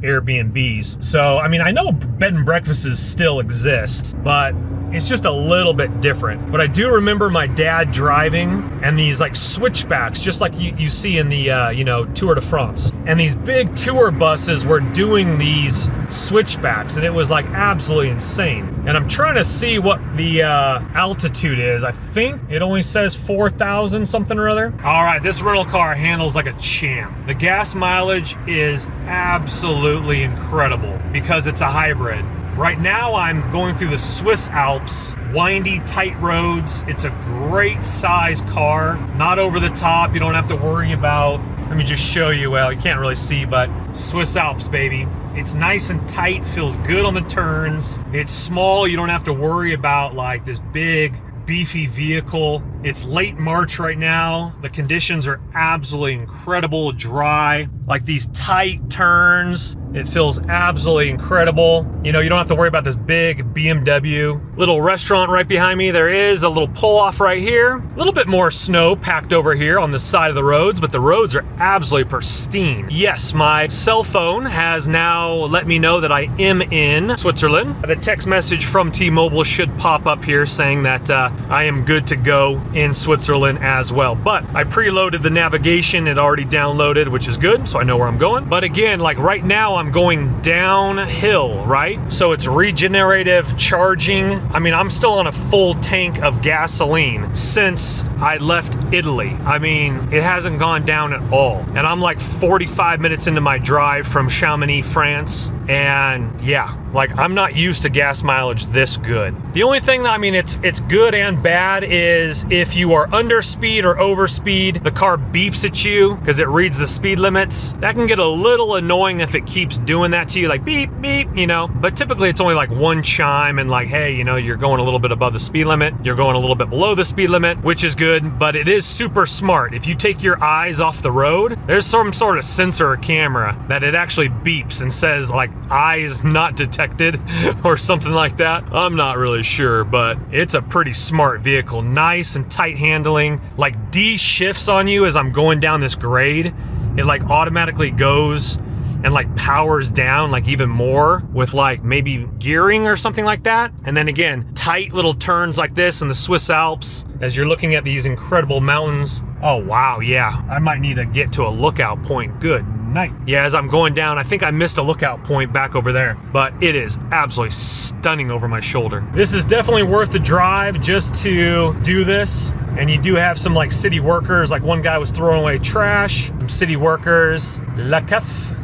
Airbnbs. So, I mean, I know bed and breakfasts still exist, but it's just a little bit different. But I do remember my dad driving and these like switchbacks, just like you see in the, Tour de France. And these big tour buses were doing these switchbacks, and it was like absolutely insane. And I'm trying to see what the altitude is. I think it only says 4,000 something or other. All right, this rental car handles like a champ. The gas mileage is absolutely incredible because it's a hybrid. Right now I'm going through the Swiss Alps, windy, tight roads. It's a great size car, not over the top. You don't have to worry about, let me just show you, well, you can't really see, but Swiss Alps, baby. It's nice and tight, feels good on the turns. It's small, you don't have to worry about like this big, beefy vehicle. It's late March right now. The conditions are absolutely incredible, dry, like these tight turns. It feels absolutely incredible. You don't have to worry about this big BMW little restaurant right behind me. There is a little pull-off right here. A little bit more snow packed over here on the side of the roads, but the roads are absolutely pristine. Yes, my cell phone has now let me know that I am in Switzerland. The text message from T-Mobile should pop up here saying that I am good to go in Switzerland as well. But I preloaded the navigation, it already downloaded, which is good, so I know where I'm going. But again, like right now I'm going downhill, right? So it's regenerative charging. I mean, I'm still on a full tank of gasoline since I left Italy. I mean, it hasn't gone down at all. And I'm like 45 minutes into my drive from Chamonix, France. And yeah, like I'm not used to gas mileage this good. The only thing that, I mean, it's good and bad is if you are under speed or over speed, the car beeps at you because it reads the speed limits. That can get a little annoying if it keeps doing that to you, like beep, beep, you know, but typically it's only like one chime and like, hey, you know, you're going a little bit above the speed limit, you're going a little bit below the speed limit, which is good, but it is super smart. If you take your eyes off the road, there's some sort of sensor or camera that it actually beeps and says like eyes not detected or something like that. I'm not really sure, but it's a pretty smart vehicle. Nice and tight handling. Like D shifts on you as I'm going down this grade. It like automatically goes and like powers down like even more with like maybe gearing or something like that. And then again, tight little turns like this in the Swiss Alps as you're looking at these incredible mountains. Oh wow, yeah, I might need to get to a lookout point. Good night. Yeah, as I'm going down, I think I missed a lookout point back over there, but it is absolutely stunning over my shoulder. This is definitely worth the drive just to do this. And you do have some like city workers, like one guy was throwing away trash, some city workers, la cuff.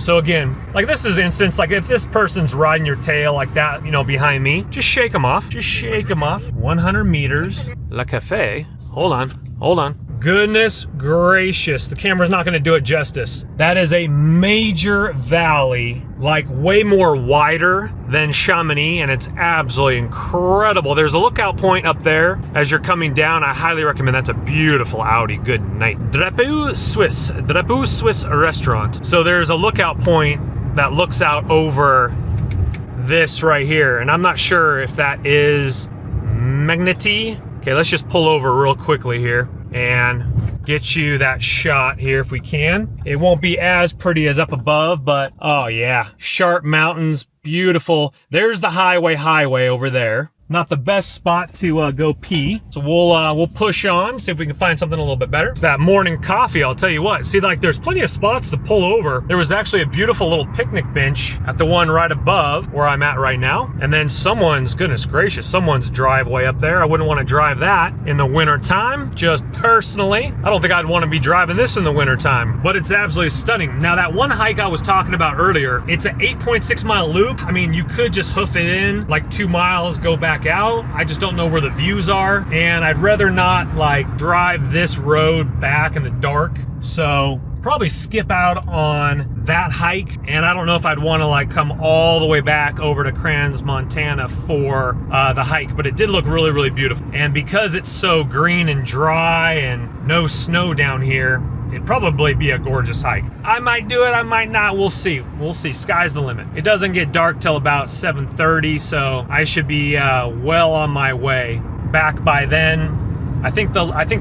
So again, like this is instance, like if this person's riding your tail like that, you know, behind me, just shake them off, 100 meters, la cafe, hold on. Goodness gracious, the camera's not gonna do it justice. That is a major valley, like way more wider than Chamonix, and it's absolutely incredible. There's a lookout point up there as you're coming down. I highly recommend. That's a beautiful Audi. Good night. Drapeau Swiss restaurant. So there's a lookout point that looks out over this right here, and I'm not sure if that is Vignetta. Okay, let's just pull over real quickly here and get you that shot here if we can. It won't be as pretty as up above, but oh yeah, sharp mountains, beautiful. There's the highway over there. Not the best spot to go pee. So we'll push on, see if we can find something a little bit better. It's that morning coffee, I'll tell you what. See, like there's plenty of spots to pull over. There was actually a beautiful little picnic bench at the one right above where I'm at right now. And then goodness gracious, someone's driveway up there. I wouldn't want to drive that in the winter time, just personally. I don't think I'd want to be driving this in the winter time, but it's absolutely stunning. Now that one hike I was talking about earlier, it's an 8.6 mile loop. I mean, you could just hoof it in like 2 miles, go back out. I just don't know where the views are, and I'd rather not like drive this road back in the dark, so probably skip out on that hike. And I don't know if I'd want to like come all the way back over to Crans, Montana for the hike, but it did look really, really beautiful. And because it's so green and dry and no snow down here, it'd probably be a gorgeous hike. I might do it, I might not, we'll see. Sky's the limit. It doesn't get dark till about 7:30, so I should be well on my way back by then. I think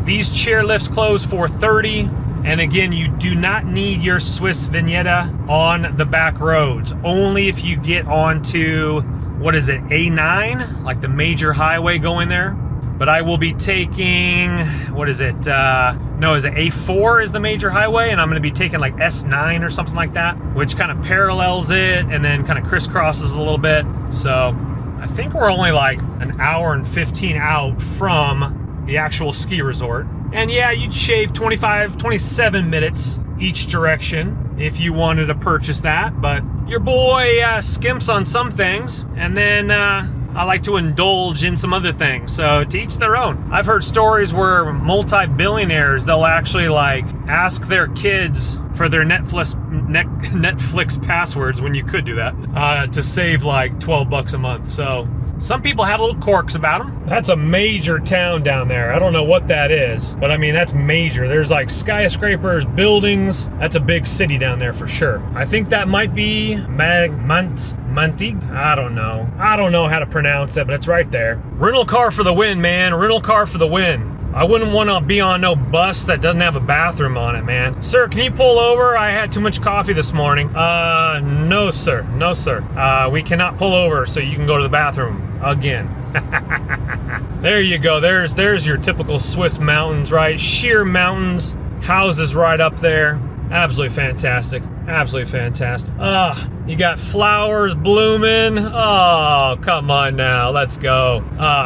these chairlifts close 4:30. And again, you do not need your Swiss Vignetta on the back roads. Only if you get onto, what is it, A9? Like the major highway going there. But I will be taking, what is it? No, is it A4 is the major highway? And I'm gonna be taking like S9 or something like that, which kind of parallels it and then kind of crisscrosses a little bit. So I think we're only like an hour and 15 out from the actual ski resort. And yeah, you'd shave 27 minutes each direction if you wanted to purchase that. But your boy skimps on some things, and then I like to indulge in some other things, so to each their own. I've heard stories where multi-billionaires, they'll actually like ask their kids for their Netflix passwords when you could do that to save like $12 a month. So some people have little quirks about them. That's a major town down there. I don't know what that is, but I mean, that's major. There's like skyscrapers, buildings. That's a big city down there for sure. I think that might be Muntig? I don't know. I don't know how to pronounce it, but it's right there. Rental car for the win, man. Rental car for the win. I wouldn't want to be on no bus that doesn't have a bathroom on it, man. Sir, can you pull over? I had too much coffee this morning. No, sir. No, sir. We cannot pull over, so you can go to the bathroom again. There you go. There's your typical Swiss mountains, right? Sheer mountains, houses right up there. Absolutely fantastic. Absolutely fantastic. You got flowers blooming. Oh, come on now. Let's go.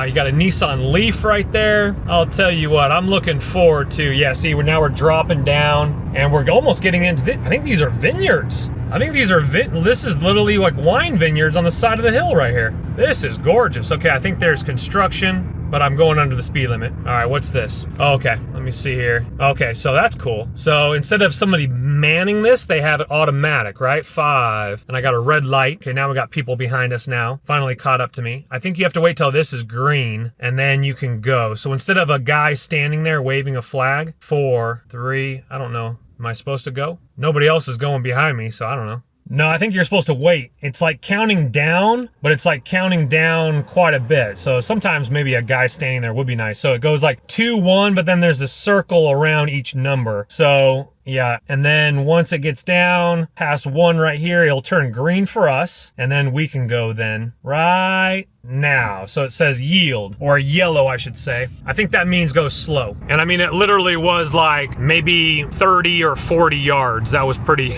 You got a Nissan Leaf right there. I'll tell you what, I'm looking forward to, yeah, see, now we're dropping down and we're almost getting into I think these are vineyards. I think these are, this is literally like wine vineyards on the side of the hill right here. This is gorgeous. Okay, I think there's construction, but I'm going under the speed limit. All right, what's this? Okay, let me see here. Okay, so that's cool. So instead of somebody manning this, they have it automatic, right? 5, and I got a red light. Okay, now we got people behind us now. Finally caught up to me. I think you have to wait till this is green, and then you can go. So instead of a guy standing there waving a flag, 4, 3, I don't know. Am I supposed to go? Nobody else is going behind me, so I don't know. No, I think you're supposed to wait. It's like counting down, but it's like counting down quite a bit. So sometimes maybe a guy standing there would be nice. So it goes like 2, 1, but then there's a circle around each number. So yeah, and then once it gets down past 1 right here, it'll turn green for us, and then we can go then right now. So it says yield, or yellow, I should say. I think that means go slow. And I mean, it literally was like maybe 30 or 40 yards. That was pretty...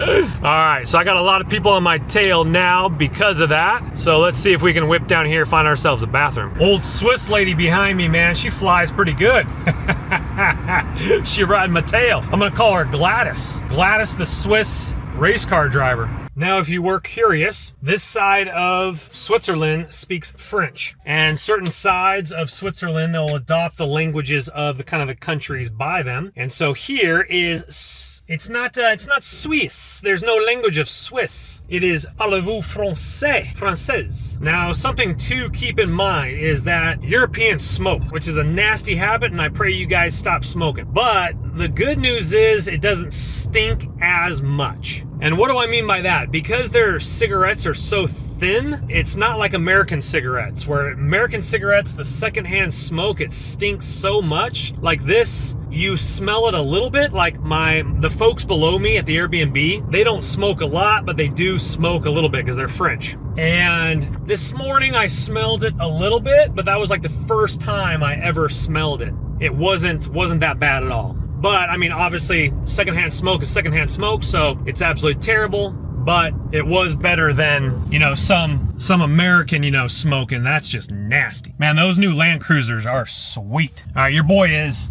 All right, so I got a lot of people on my tail now because of that. So let's see if we can whip down here, find ourselves a bathroom. Old Swiss lady behind me, man, she flies pretty good. She riding my tail. I'm gonna call her Gladys. Gladys, the Swiss race car driver. Now, if you were curious, this side of Switzerland speaks French, and certain sides of Switzerland, they'll adopt the languages of the kind of the countries by them. And so here is it's not Swiss. There's no language of Swiss. It is parlez-vous français, française. Now, something to keep in mind is that Europeans smoke, which is a nasty habit, and I pray you guys stop smoking. But the good news is it doesn't stink as much. And what do I mean by that? Because their cigarettes are so thin, it's not like American cigarettes, where American cigarettes, the secondhand smoke, it stinks so much. Like this, you smell it a little bit. Like the folks below me at the Airbnb, they don't smoke a lot, but they do smoke a little bit because they're French. And this morning I smelled it a little bit, but that was like the first time I ever smelled it. It wasn't that bad at all. But I mean, obviously secondhand smoke is secondhand smoke, so it's absolutely terrible. But it was better than, you know, some American, you know, smoking. That's just nasty. Man, those new Land Cruisers are sweet. All right, your boy is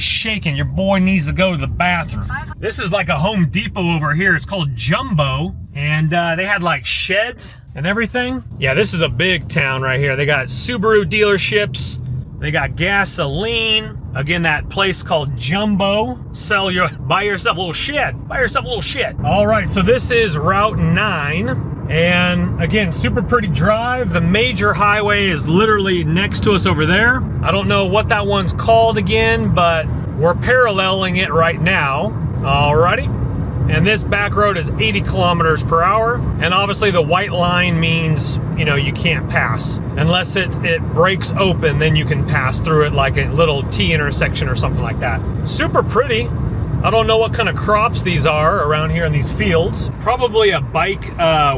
shaking. Your boy needs to go to the bathroom. This is like a Home Depot over here. It's called Jumbo, and they had like sheds and everything. Yeah, this is a big town right here. They got Subaru dealerships. They got gasoline. Again, that place called Jumbo. Buy yourself a little shed. Buy yourself a little shed. All right, so this is Route 9. And again, super pretty drive. The major highway is literally next to us over there. I don't know what that one's called again, but we're paralleling it right now. Alrighty. And this back road is 80 kilometers per hour. And obviously the white line means, you know, you can't pass. Unless it breaks open, then you can pass through it like a little T intersection or something like that. Super pretty. I don't know what kind of crops these are around here in these fields. Probably a bike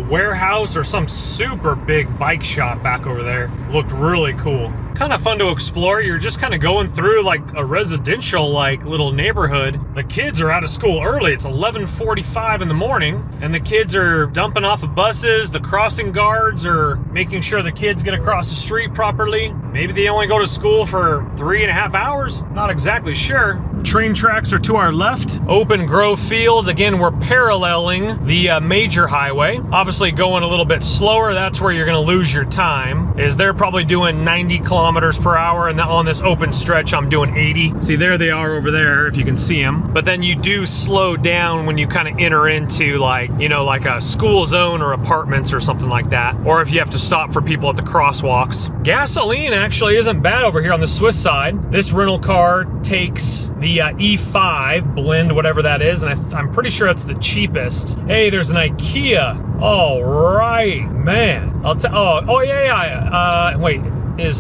warehouse or some super big bike shop back over there. Looked really cool. Kind of fun to explore. You're just kind of going through like a residential like little neighborhood. The kids are out of school early. It's 11:45 in the morning, and the kids are dumping off the buses. The crossing guards are making sure the kids get across the street properly. Maybe they only go to school for 3.5 hours. Not exactly sure. Train tracks are to our left. Open grove field. Again, we're paralleling the major highway. Obviously going a little bit slower. That's where you're going to lose your time. Is they're probably doing 90 kilometers per hour, and on this open stretch I'm doing 80. See, there they are over there if you can see them. But then you do slow down when you kind of enter into like, you know, like a school zone or apartments or something like that. Or if you have to stop for people at the crosswalks. Gasoline actually isn't bad over here on the Swiss side. This rental car takes the the E5 blend, whatever that is, and I'm pretty sure it's the cheapest. Hey, there's an IKEA. All right, man. Wait,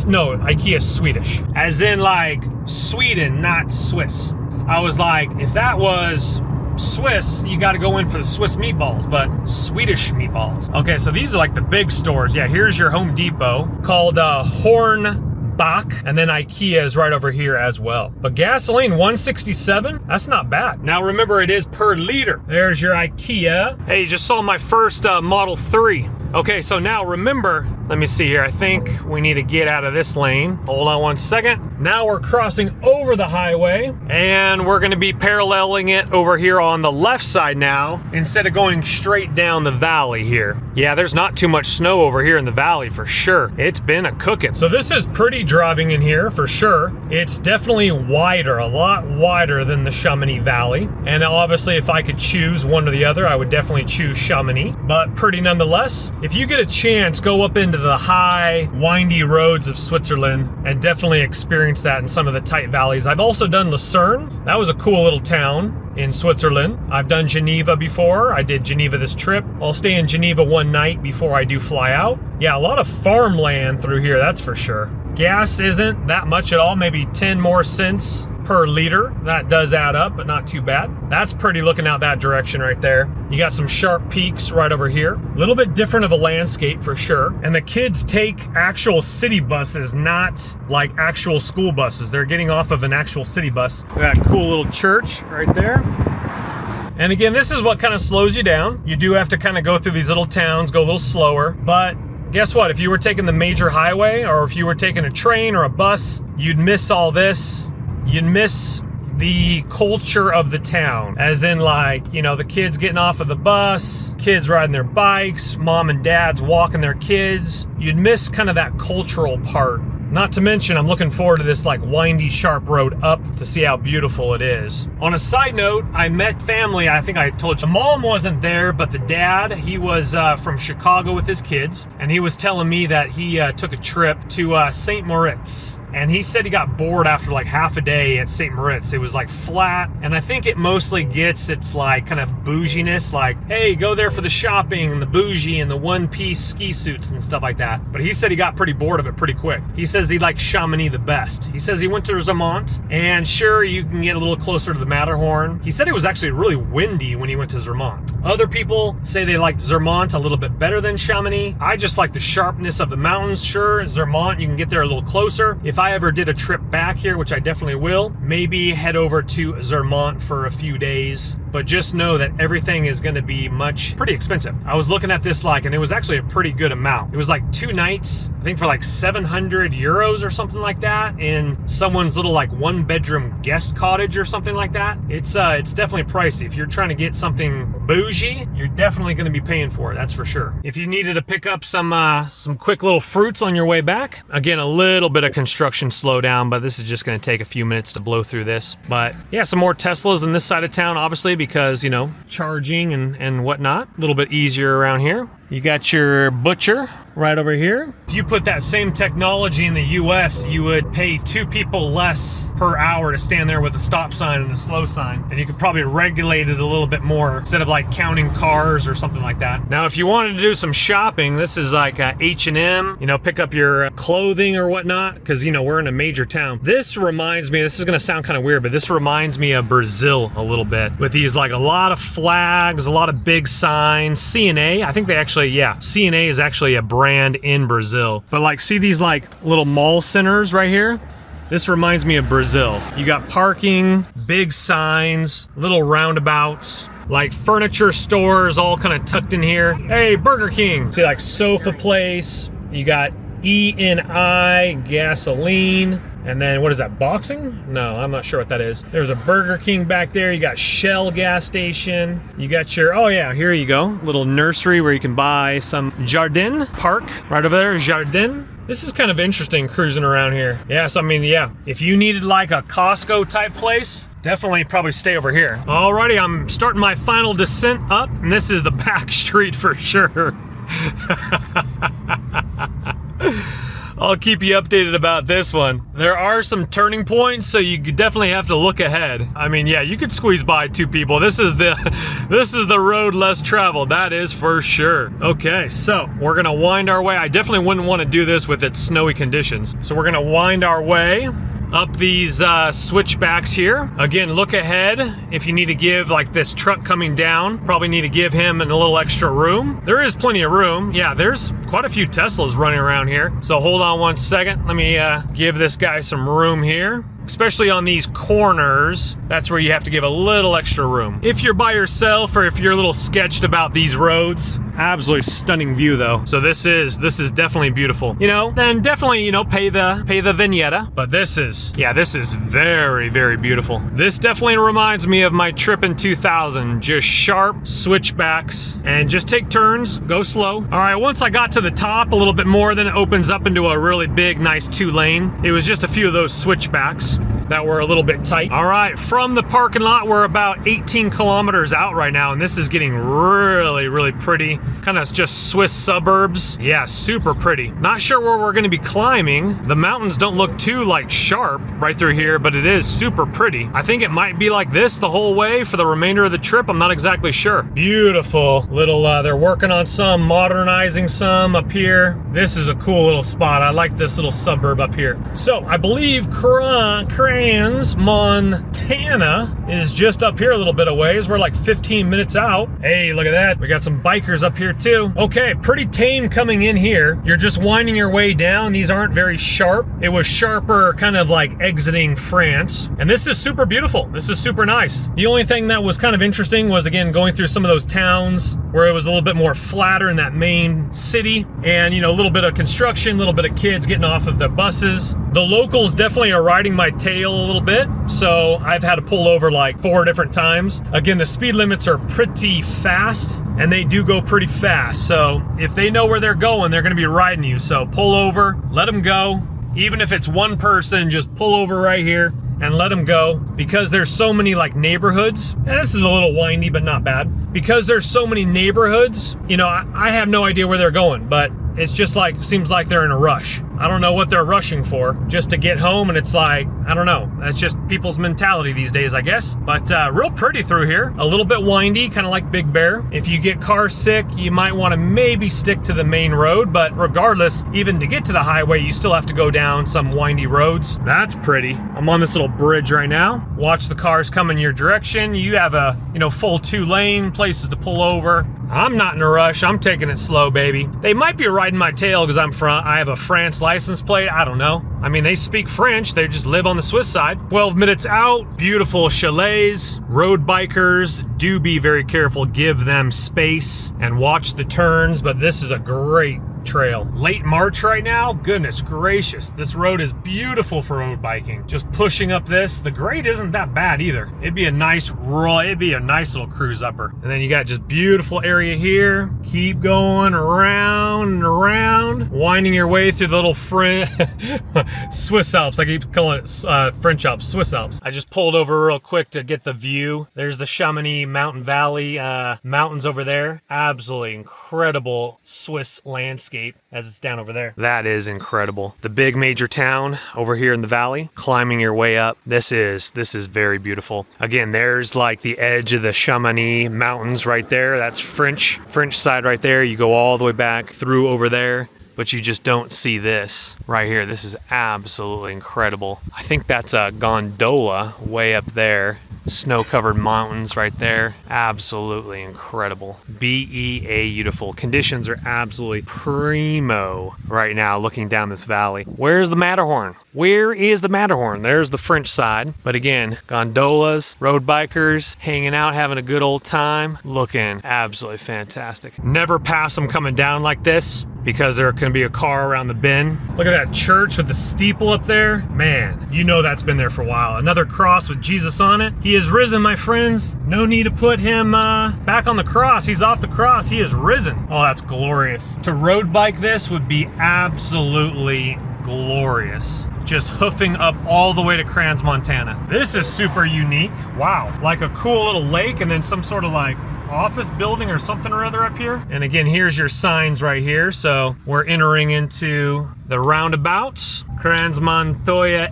no, IKEA's Swedish. As in like Sweden, not Swiss. I was like, if that was Swiss, you got to go in for the Swiss meatballs, but Swedish meatballs. Okay, so these are like the big stores. Yeah, here's your Home Depot called Hornbach, and then IKEA is right over here as well. But gasoline, 167, that's not bad. Now remember, it is per liter. There's your IKEA. Hey, you just saw my first Model 3. Okay, so now remember, let me see here. I think we need to get out of this lane. Hold on one second. Now we're crossing over the highway, and we're gonna be paralleling it over here on the left side now, instead of going straight down the valley here. Yeah, there's not too much snow over here in the valley for sure. It's been a cooking. So this is pretty driving in here for sure. It's definitely wider, a lot wider than the Chamonix Valley. And obviously if I could choose one or the other, I would definitely choose Chamonix, but pretty nonetheless. If you get a chance, go up into the high, windy roads of Switzerland and definitely experience that in some of the tight valleys. I've also done Lucerne. That was a cool little town in Switzerland. I've done Geneva before. I did Geneva this trip. I'll stay in Geneva one night before I do fly out. Yeah, a lot of farmland through here, that's for sure. Gas isn't that much at all, maybe 10 more cents per liter. That does add up, but not too bad. That's pretty looking out that direction right there. You got some sharp peaks right over here. A little bit different of a landscape for sure. And the kids take actual city buses, not like actual school buses. They're getting off of an actual city bus. We got a cool little church right there. And again, this is what kind of slows you down. You do have to kind of go through these little towns, go a little slower, but guess what? If you were taking the major highway, or if you were taking a train or a bus, you'd miss all this. You'd miss the culture of the town, as in like, you know, the kids getting off of the bus, kids riding their bikes, mom and dads walking their kids. You'd miss kind of that cultural part. Not to mention, I'm looking forward to this like windy, sharp road up to see how beautiful it is. On a side note, I met family. I think I told you. The mom wasn't there, but the dad, he was from Chicago with his kids, and he was telling me that he took a trip to St. Moritz. And he said he got bored after like half a day at St. Moritz. It was like flat, and I think it mostly gets its like kind of bouginess, like, hey, go there for the shopping and the bougie and the one-piece ski suits and stuff like that. But he said he got pretty bored of it pretty quick. He says he likes Chamonix the best. He says he went to Zermatt, and sure, you can get a little closer to the Matterhorn. He said it was actually really windy when he went to Zermatt. Other people say they liked Zermatt a little bit better than Chamonix. I just like the sharpness of the mountains. Sure, Zermatt, you can get there a little closer. If I ever did a trip back here, which I definitely will, maybe head over to Zermatt for a few days, but just know that everything is going to be pretty expensive. I was looking at this and it was actually a pretty good amount. It was like 2 nights, I think for like 700 euros or something like that, in someone's little like 1-bedroom guest cottage or something like that. It's definitely pricey. If you're trying to get something bougie, you're definitely going to be paying for it, that's for sure. If you needed to pick up some quick little fruits on your way back, again, a little bit of construction slowdown, but this is just going to take a few minutes to blow through this. But yeah, some more Teslas in this side of town, obviously, because, you know, charging and whatnot. A little bit easier around here. You got your butcher right over here. If you put that same technology in the US, you would pay 2 people less per hour to stand there with a stop sign and a slow sign. And you could probably regulate it a little bit more instead of like counting cars or something like that. Now, if you wanted to do some shopping, this is like H&M, you know, pick up your clothing or whatnot, because, you know, we're in a major town. This reminds me, this is gonna sound kind of weird, but this reminds me of Brazil a little bit, with these like a lot of flags, a lot of big signs. C&A, I think they actually, yeah, C&A is actually a brand in Brazil. But like, see these like little mall centers right here? This reminds me of Brazil. You got parking, big signs, little roundabouts, like furniture stores all kind of tucked in here. Hey, Burger King. See, like Sofa Place. You got ENI, gasoline. And then what is that, boxing? No, I'm not sure what that is. There's a Burger King back there. You got Shell gas station. You got your, oh yeah, here you go. Little nursery where you can buy some Jardin park. Right over there, Jardin. This is kind of interesting cruising around here. Yeah, so I mean, yeah, if you needed like a Costco type place, definitely probably stay over here. Alrighty, I'm starting my final descent up, and this is the back street for sure. I'll keep you updated about this one. There are some turning points, so you definitely have to look ahead. I mean, yeah, you could squeeze by 2 people. This is the road less traveled, that is for sure. Okay, so we're gonna wind our way. I definitely wouldn't want to do this with its snowy conditions. So we're gonna wind our way up these switchbacks here. Again, look ahead. If you need to give, like this truck coming down, probably need to give him a little extra room. There is plenty of room. Yeah, there's quite a few Teslas running around here. So hold on one second. Let me give this guy some room here. Especially on these corners, that's where you have to give a little extra room. If you're by yourself or if you're a little sketched about these roads, absolutely stunning view though. So this is definitely beautiful. You know, then definitely, you know, pay the Vignetta. But this is very, very beautiful. This definitely reminds me of my trip in 2000. Just sharp switchbacks and just take turns, go slow. All right, once I got to the top a little bit more, then it opens up into a really big, nice 2-lane. It was just a few of those switchbacks that were a little bit tight. All right, from the parking lot, we're about 18 kilometers out right now, and this is getting really, really pretty. Kind of just Swiss suburbs. Yeah, super pretty. Not sure where we're gonna be climbing. The mountains don't look too like sharp right through here, but it is super pretty. I think it might be like this the whole way for the remainder of the trip. I'm not exactly sure. Beautiful little, they're working on some, modernizing some up here. This is a cool little spot. I like this little suburb up here. So I believe Crans, Montana is just up here a little bit of ways. We're like 15 minutes out. Hey, look at that. We got some bikers up here too. Okay, pretty tame coming in here. You're just winding your way down. These aren't very sharp. It was sharper kind of like exiting France. And this is super beautiful. This is super nice. The only thing that was kind of interesting was, again, going through some of those towns where it was a little bit more flatter in that main city. And, you know, a little bit of construction, a little bit of kids getting off of the buses. The locals definitely are riding my tail a little bit, so I've had to pull over like 4 different times. Again, the speed limits are pretty fast, and they do go pretty fast. So if they know where they're going, they're gonna be riding you. So pull over, let them go. Even if it's one person, just pull over right here and let them go, because there's so many like neighborhoods. And this is a little windy, but not bad. Because there's so many neighborhoods, you know, I have no idea where they're going, but it's just like, seems like they're in a rush. I don't know what they're rushing for, just to get home, and it's like, I don't know. That's just people's mentality these days, I guess. But real pretty through here. A little bit windy, kind of like Big Bear. If you get car sick, you might want to maybe stick to the main road, but regardless, even to get to the highway, you still have to go down some windy roads. That's pretty. I'm on this little bridge right now. Watch the cars come in your direction. You have a, you know, full 2-lane, places to pull over. I'm not in a rush. I'm taking it slow, baby. They might be riding my tail because I have a France license plate. I don't know. I mean, they speak French. They just live on the Swiss side. 12 minutes out, beautiful chalets. Road bikers, do be very careful. Give them space and watch the turns, but this is a great trail. Late March right now, goodness gracious, this road is beautiful for road biking. Just pushing up this, the grade isn't that bad either. It'd be a nice little cruise upper. And then you got just beautiful area here. Keep going around and around, winding your way through the little Swiss Alps. I keep calling it French Alps, Swiss Alps. I just pulled over real quick to get the view. There's the Chamonix Mountain Valley mountains over there. Absolutely incredible Swiss landscape as it's down over there. That is incredible. The big major town over here in the valley, climbing your way up. This is very beautiful. Again, there's like the edge of the Chamonix mountains right there. That's French side right there. You go all the way back through over there, but you just don't see this right here. This is absolutely incredible. I think that's a gondola way up there. Snow-covered mountains right there. Absolutely incredible. Beautiful. Conditions are absolutely primo right now looking down this valley. Where's the Matterhorn? Where is the Matterhorn? There's the French side. But again, gondolas, road bikers, hanging out, having a good old time. Looking absolutely fantastic. Never pass them coming down like this, because there can be a car around the bend. Look at that church with the steeple up there. Man, you know that's been there for a while. Another cross with Jesus on it. He is risen, my friends. No need to put him back on the cross. He's off the cross. He is risen. Oh, that's glorious. To road bike this would be absolutely glorious. Just hoofing up all the way to Crans, Montana. This is super unique. Wow, like a cool little lake and then some sort of like office building or something or other up here. And again, here's your signs right here. So we're entering into the roundabouts. Crans Montoya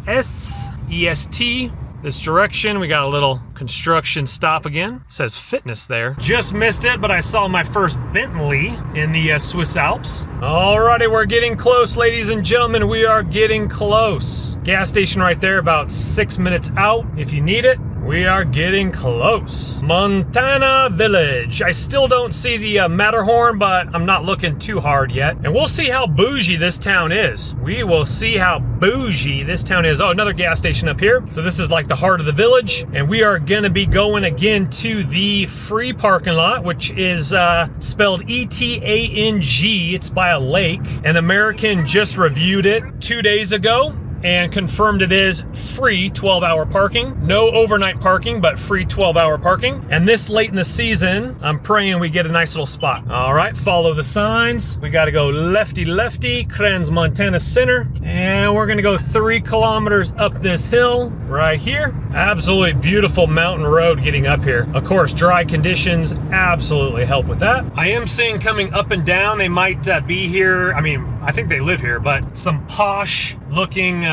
EST. This direction, we got a little construction stop again. It says fitness there. Just missed it, but I saw my first Bentley in the Swiss Alps. Alrighty, we're getting close, ladies and gentlemen. We are getting close. Gas station right there, about 6 minutes out if you need it. We are getting close. Montana Village. I still don't see the Matterhorn, but I'm not looking too hard yet. And we'll see how bougie this town is. We will see how bougie this town is. Oh, another gas station up here. So this is like the heart of the village. And we are gonna be going again to the free parking lot, which is spelled ETANG. It's by a lake. An American just reviewed it 2 days ago and confirmed it is free 12-hour parking. No overnight parking, but free 12-hour parking. And this late in the season, I'm praying we get a nice little spot. All right, follow the signs. We gotta go lefty, Crans, Montana Center. And we're gonna go 3 kilometers up this hill right here. Absolutely beautiful mountain road getting up here. Of course, dry conditions absolutely help with that. I am seeing coming up and down, they might be here. I mean, I think they live here, but some posh looking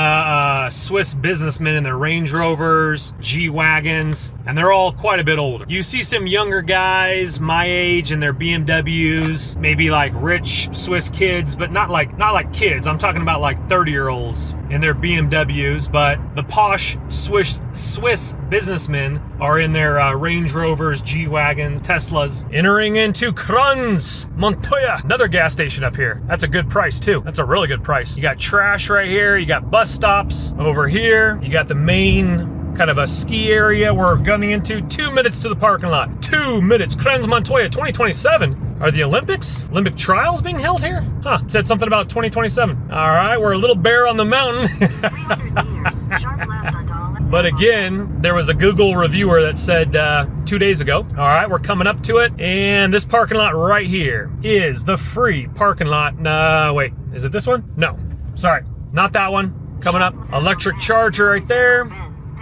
Swiss businessmen in their Range Rovers, G-Wagons, and they're all quite a bit older. You see some younger guys my age in their BMWs, maybe like rich Swiss kids, but not like kids. I'm talking about like 30-year-olds in their BMWs, but the posh Swiss businessmen are in their Range Rovers, G-Wagons, Teslas. Entering into Crans Montoya, another gas station up here. That's a good price too. That's a really good price. You got trash right here. You got bus stops over here. You got the main kind of a ski area we're gunning into. 2 minutes to the parking lot. 2 minutes. Crans Montoya 2027. Are the Olympic trials being held here? Huh, it said something about 2027. All right, we're a little bare on the mountain. But again, there was a Google reviewer that said 2 days ago. All right, we're coming up to it. And this parking lot right here is the free parking lot. Wait, is it this one? No, sorry, not that one. Coming up, electric charger right there.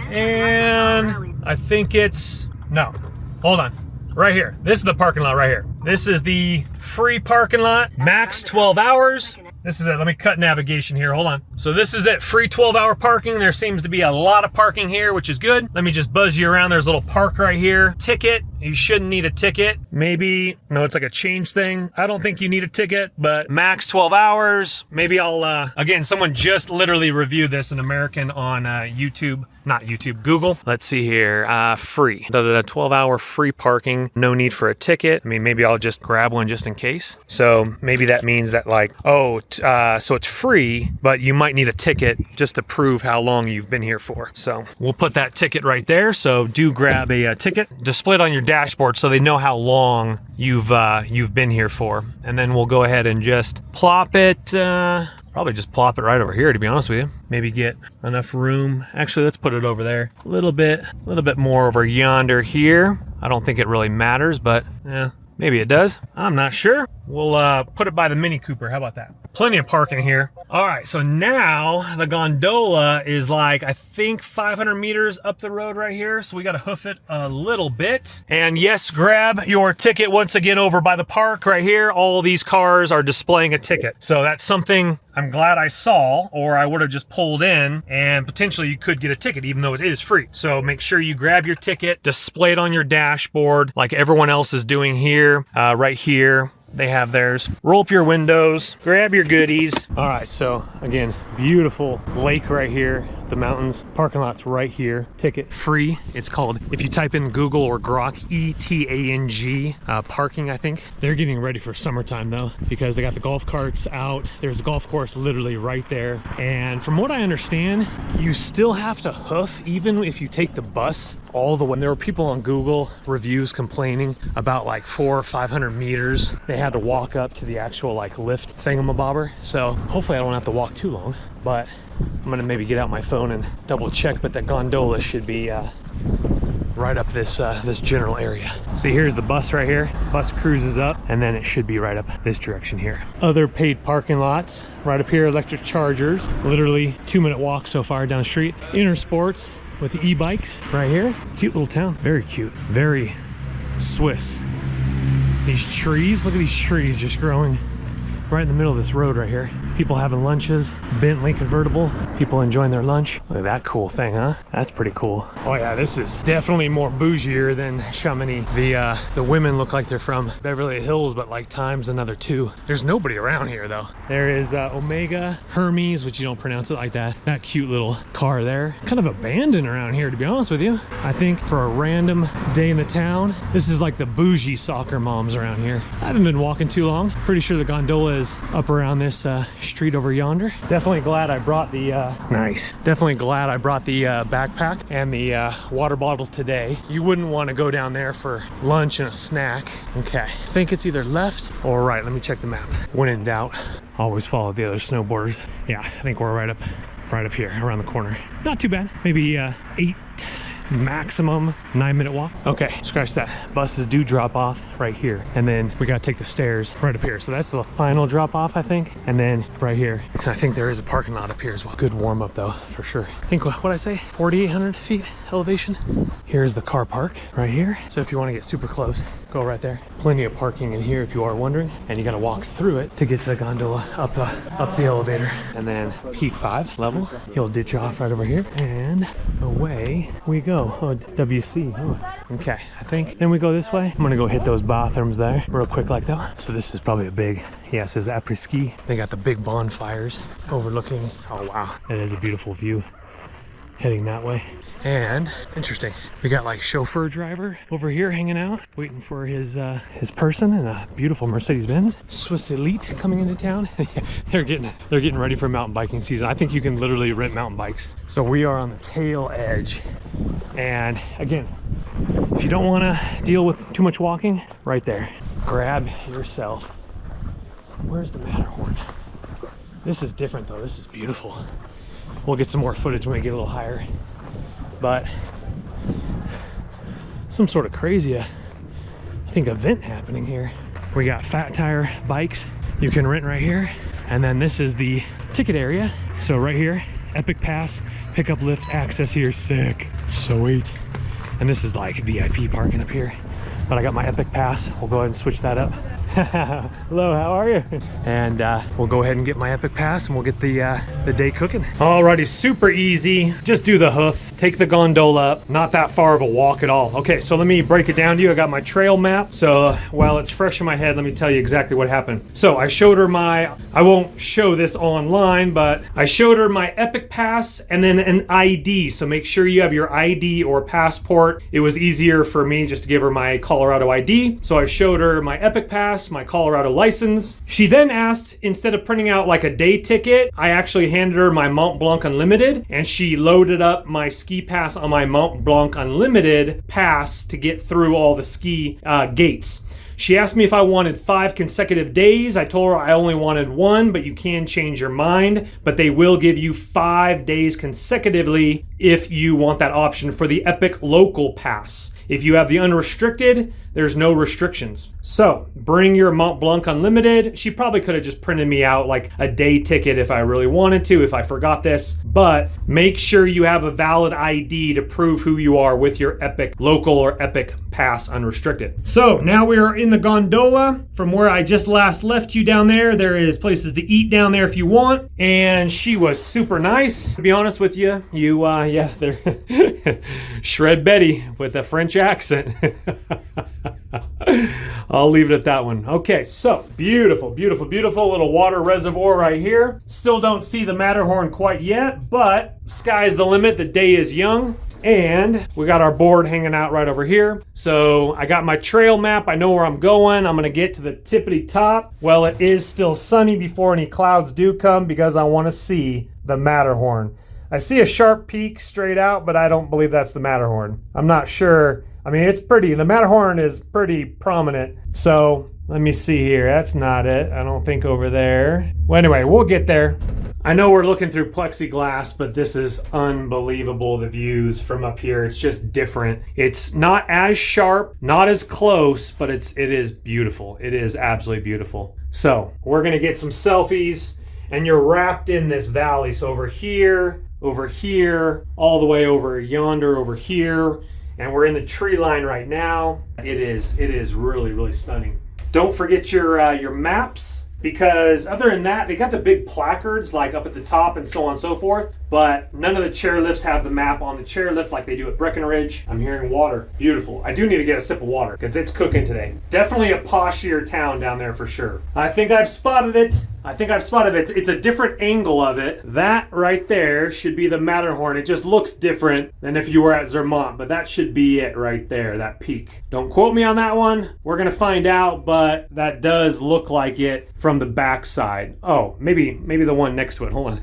And I think it's, no, hold on. Right here, this is the parking lot right here. This is the free parking lot, max 12 hours. This is it, let me cut navigation here, hold on. So this is it, free 12-hour parking. There seems to be a lot of parking here, which is good. Let me just buzz you around. There's a little park right here. Ticket, you shouldn't need a ticket. Maybe, no, it's like a change thing. I don't think you need a ticket, but max 12 hours. Maybe I'll, again, someone just literally reviewed this, an American on YouTube. Not YouTube, Google. Let's see here, free. 12-hour free parking, no need for a ticket. I mean, maybe I'll just grab one just in case. So maybe that means that like, oh, so it's free, but you might need a ticket just to prove how long you've been here for. So we'll put that ticket right there. So do grab a ticket, display it on your dashboard so they know how long you've been here for. And then we'll go ahead and just plop it, probably just plop it right over here, to be honest with you. Maybe get enough room. Actually, let's put it over there. A little bit more over yonder here. I don't think it really matters, but yeah, maybe it does. I'm not sure. We'll put it by the Mini Cooper. How about that? Plenty of parking here. All right, so now the gondola is like, I think 500 meters up the road right here. So we got to hoof it a little bit. And yes, grab your ticket once again over by the park right here. All these cars are displaying a ticket. So that's something I'm glad I saw, or I would have just pulled in and potentially you could get a ticket even though it is free. So make sure you grab your ticket, display it on your dashboard like everyone else is doing here, right here. They have theirs. Roll up your windows, grab your goodies. All right, so again, beautiful lake right here. The mountains, parking lot's right here. Ticket free. It's called, if you type in Google or Grok, ETANG parking, I think. They're getting ready for summertime though, because they got the golf carts out. There's a golf course literally right there. And from what I understand, you still have to hoof even if you take the bus all the way. There were people on Google reviews complaining about like 400 or 500 meters. They had to walk up to the actual like lift thingamabobber. So hopefully I don't have to walk too long, but I'm gonna maybe get out my phone and double check, but the gondola should be right up this this general area. See, here's the bus right here. Bus cruises up, and then it should be right up this direction here. Other paid parking lots right up here, electric chargers, literally 2-minute walk so far down the street. Intersports with the e-bikes right here. Cute little town, very cute, very Swiss. These trees, look at these trees just growing right in the middle of this road right here. People having lunches, Bentley convertible, people enjoying their lunch. Look at that cool thing, huh? That's pretty cool. Oh yeah, this is definitely more bougier than Chamonix. The women look like they're from Beverly Hills, but like times another 2. There's nobody around here though. There is Omega Hermes, which you don't pronounce it like that. That cute little car there. Kind of abandoned around here, to be honest with you. I think for a random day in the town, this is like the bougie soccer moms around here. I haven't been walking too long. Pretty sure the gondola is up around this street over yonder. Definitely glad I brought the Definitely glad I brought the backpack and the water bottle today. You wouldn't want to go down there for lunch and a snack. Okay, I think it's either left or right. Let me check the map. When in doubt, always follow the other snowboarders. Yeah, I think we're right up here around the corner. Not too bad. Maybe 8 maximum 9-minute walk. Okay, scratch that. Buses do drop off right here, and then we gotta take the stairs right up here. So that's the final drop off, I think, and then right here. And I think there is a parking lot up here as well. Good warm up though, for sure. I think, what I say, 4,800 feet elevation. Here's the car park right here. So if you want to get super close, go right there. Plenty of parking in here if you are wondering, and you got to walk through it to get to the gondola up the elevator. And then P5 level, he'll ditch off right over here, and away we go. Oh, WC. Oh. Okay, I think then we go this way. I'm gonna go hit those bathrooms there real quick like that. So this is probably a big, yeah, it says après-ski. They got the big bonfires overlooking. Oh wow, it is a beautiful view heading that way. And interesting, we got like chauffeur driver over here hanging out, waiting for his person in a beautiful Mercedes-Benz. Swiss Elite coming into town. they're getting ready for mountain biking season. I think you can literally rent mountain bikes. So we are on the tail edge, and again, if you don't want to deal with too much walking, right there, grab yourself. Where's the Matterhorn? This is different though. This is beautiful. We'll get some more footage when we get a little higher. But some sort of crazy, I think, event happening here. We got fat tire bikes you can rent right here. And then this is the ticket area. So right here, Epic Pass, pickup lift access here, sick, sweet. And this is like VIP parking up here. But I got my Epic Pass. We'll go ahead and switch that up. Hello, how are you? And we'll go ahead and get my Epic Pass, and we'll get the day cooking. Alrighty, super easy. Just do the hoof, take the gondola up. Not that far of a walk at all. Okay, so let me break it down to you. I got my trail map. So while it's fresh in my head, let me tell you exactly what happened. So I showed her I won't show this online, but I showed her my Epic Pass and then an ID. So make sure you have your ID or passport. It was easier for me just to give her my Colorado ID. So I showed her my Epic Pass, my Colorado license. She then asked, instead of printing out like a day ticket, I actually handed her my Mont Blanc Unlimited, and she loaded up my ski pass on my Mont Blanc Unlimited pass to get through all the ski gates. She asked me if I wanted 5 consecutive days. I told her I only wanted 1, but you can change your mind. But they will give you 5 days consecutively if you want that option for the Epic Local Pass. If you have the unrestricted, there's no restrictions. So bring your Mont Blanc Unlimited. She probably could have just printed me out like a day ticket if I really wanted to, if I forgot this, but make sure you have a valid ID to prove who you are with your Epic Local or Epic Pass Unrestricted. So now we are in the gondola. From where I just last left you down there, there is places to eat down there if you want. And she was super nice. To be honest with you, yeah, they're Shred Betty with a French accent. I'll leave it at that one. Okay, so beautiful, beautiful, beautiful little water reservoir right here. Still don't see the Matterhorn quite yet, but sky's the limit. The day is young. And we got our board hanging out right over here. So I got my trail map. I know where I'm going. I'm going to get to the tippity top. Well, it is still sunny before any clouds do come because I want to see the Matterhorn. I see a sharp peak straight out, but I don't believe that's the Matterhorn. I'm not sure. I mean, it's pretty. The Matterhorn is pretty prominent. So Let me see here. That's not it. I don't think over there. Well, anyway, we'll get there. I know we're looking through plexiglass, but this is unbelievable, the views from up here. It's just different. It's not as sharp, not as close, but it is beautiful. It is absolutely beautiful. So we're gonna get some selfies, and you're wrapped in this valley. So over here, all the way over yonder, over here, and we're in the tree line right now. It is really, really stunning. Don't forget your maps, because other than that, they got the big placards like up at the top and so on and so forth, but none of the chairlifts have the map on the chairlift like they do at Breckenridge. I'm hearing water. Beautiful. I do need to get a sip of water because it's cooking today. Definitely a poshier town down there for sure. I think I've spotted it. It's a different angle of it. That right there should be the Matterhorn. It just looks different than if you were at Zermatt, but that should be it right there, that peak. Don't quote me on that one. We're gonna find out, but that does look like it from the back side. Oh, maybe the one next to it. Hold on.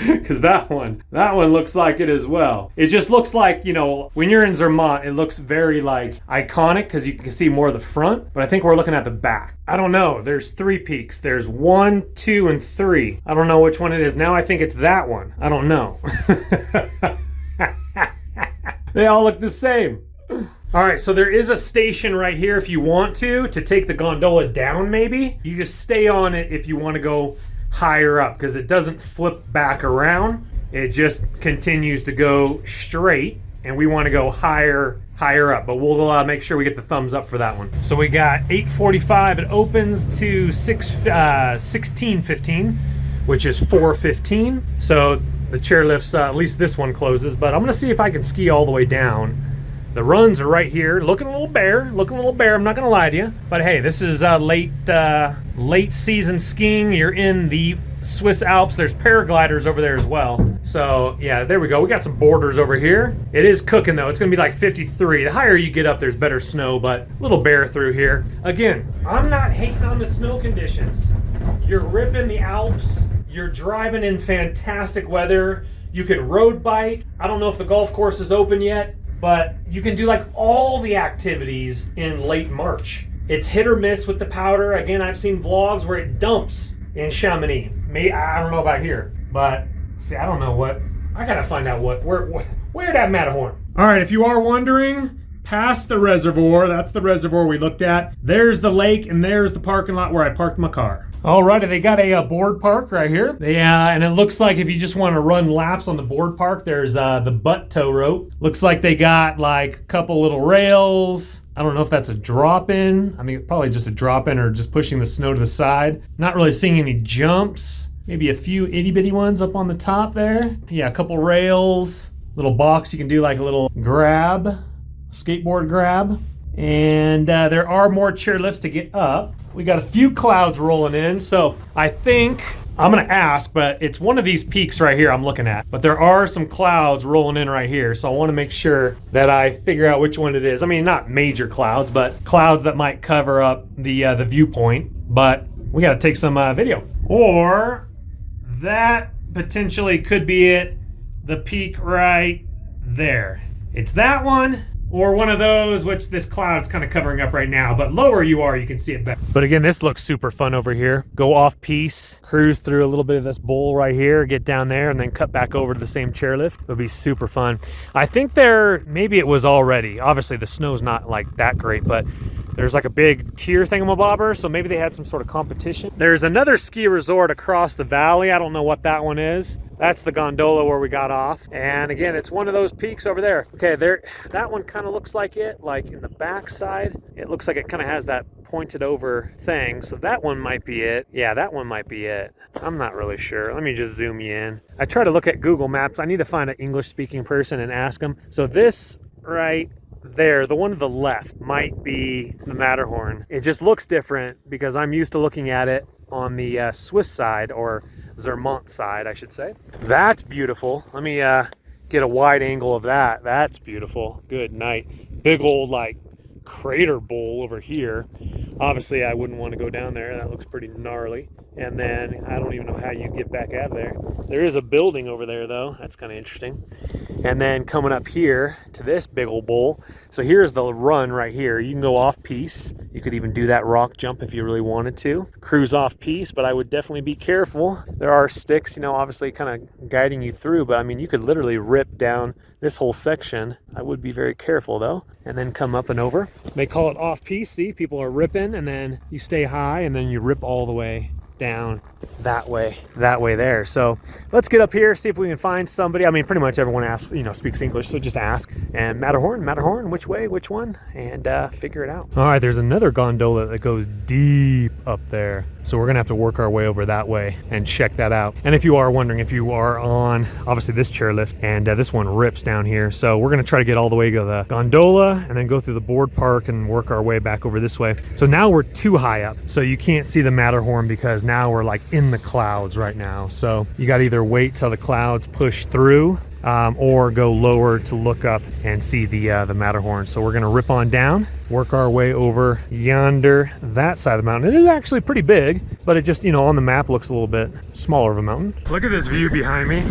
Because that one looks like it as well. It just looks like, you know, when you're in Zermatt, it looks very like iconic because you can see more of the front, but I think we're looking at the back. I don't know. There's 3 peaks. There's 1, 2, and 3. I don't know which one it is. Now I think it's that one. I don't know. They all look the same. All right, so there is a station right here if you want to take the gondola down maybe. You just stay on it if you want to go higher up because it doesn't flip back around. It just continues to go straight, and we want to go higher up, but we'll make sure we get the thumbs up for that one. So we got 8:45. It opens to 16:15, which is 4:15. So the chairlifts, at least this one closes, but I'm gonna see if I can ski all the way down. The runs are right here, looking a little bare. I'm not gonna lie to you, but hey, this is late season skiing. You're in the Swiss Alps. There's paragliders over there as well. So yeah, there we go. We got some borders over here. It is cooking though. It's gonna be like 53. The higher you get up, there's better snow, but a little bare through here. Again, I'm not hating on the snow conditions. You're ripping the Alps. You're driving in fantastic weather. You can road bike. I don't know if the golf course is open yet, but you can do like all the activities in late March. It's hit or miss with the powder. Again, I've seen vlogs where it dumps in Chamonix. I don't know about here, but see, I don't know what. I gotta find out where that Matterhorn. All right, if you are wondering, past the reservoir, that's the reservoir we looked at. There's the lake, and there's the parking lot where I parked my car. Alrighty, they got a board park right here. And it looks like if you just want to run laps on the board park, there's the butt tow rope. Looks like they got like a couple little rails. I don't know if that's a drop-in. I mean, probably just a drop-in or just pushing the snow to the side. Not really seeing any jumps. Maybe a few itty-bitty ones up on the top there. Yeah, a couple rails. Little box you can do like a little grab, skateboard grab. And there are more chairlifts to get up. We got a few clouds rolling in, so I think I'm gonna ask, but it's one of these peaks right here I'm looking at. But there are some clouds rolling in right here, so I wanna make sure that I figure out which one it is. I mean, not major clouds, but clouds that might cover up the viewpoint. But we gotta take some video. Or that potentially could be it, the peak right there. It's that one, or one of those, which this cloud's kind of covering up right now, but lower you are, you can see it better. But again, this looks super fun over here. Go off piste, cruise through a little bit of this bowl right here, get down there, and then cut back over to the same chairlift. It'll be super fun. I think maybe it was already. Obviously, the snow's not like that great, but there's like a big tier thingamabobber, so maybe they had some sort of competition. There's another ski resort across the valley. I don't know what that one is. That's the gondola where we got off. And again, it's one of those peaks over there. Okay, that one kind of looks like it, like in the back side. It looks like it kind of has that pointed over thing. So that one might be it. Yeah, that one might be it. I'm not really sure. Let me just zoom you in. I try to look at Google Maps. I need to find an English speaking person and ask them. So this right there, the one to the left, might be the Matterhorn. It just looks different because I'm used to looking at it on the Swiss side, or Zermatt side, I should say. That's beautiful. Let me get a wide angle of that. That's beautiful. Good night. Big old like crater bowl over here. Obviously, I wouldn't want to go down there. That looks pretty gnarly. And then I don't even know how you'd get back out of there. There is a building over there though. That's kind of interesting. And then coming up here to this big old bowl. So here's the run right here. You can go off piste. You could even do that rock jump if you really wanted to. Cruise off piste, but I would definitely be careful. There are sticks, you know, obviously kind of guiding you through, but I mean, you could literally rip down this whole section. I would be very careful though. And then come up and over. They call it off piste. See, people are ripping and then you stay high and then you rip all the way down that way there. So let's get up here, see if we can find somebody. I mean, pretty much everyone asks, you know, speaks English, so just ask. And Matterhorn, which way, which one, and figure it out. All right, there's another gondola that goes deep up there, so we're gonna have to work our way over that way and check that out. And if you are wondering, if you are on obviously this chairlift, and this one rips down here, so we're gonna try to get all the way to the gondola and then go through the board park and work our way back over this way. So now we're too high up, so you can't see the Matterhorn because now we're like in the clouds right now. So you got to either wait till the clouds push through or go lower to look up and see the Matterhorn. So we're going to rip on down, work our way over yonder, that side of the mountain. It is actually pretty big, but it just, you know, on the map looks a little bit smaller of a mountain. Look at this view behind me.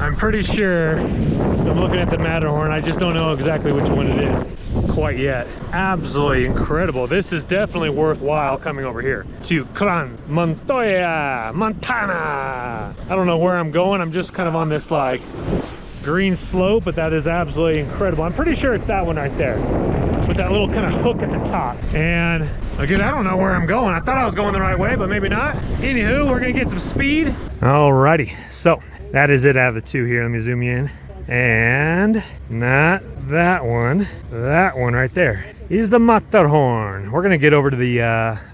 I'm pretty sure I'm looking at the Matterhorn. I just don't know exactly which one it is quite yet. Absolutely incredible. This is definitely worthwhile coming over here to Gran Montoya, Montana. I don't know where I'm going. I'm just kind of on this like green slope, but that is absolutely incredible. I'm pretty sure it's that one right there with that little kind of hook at the top. And again, I don't know where I'm going. I thought I was going the right way, but maybe not. Anywho, we're gonna get some speed. Alrighty, so that is it out of the two here. Let me zoom you in. And not that one right there is the Matterhorn. We're gonna get over to the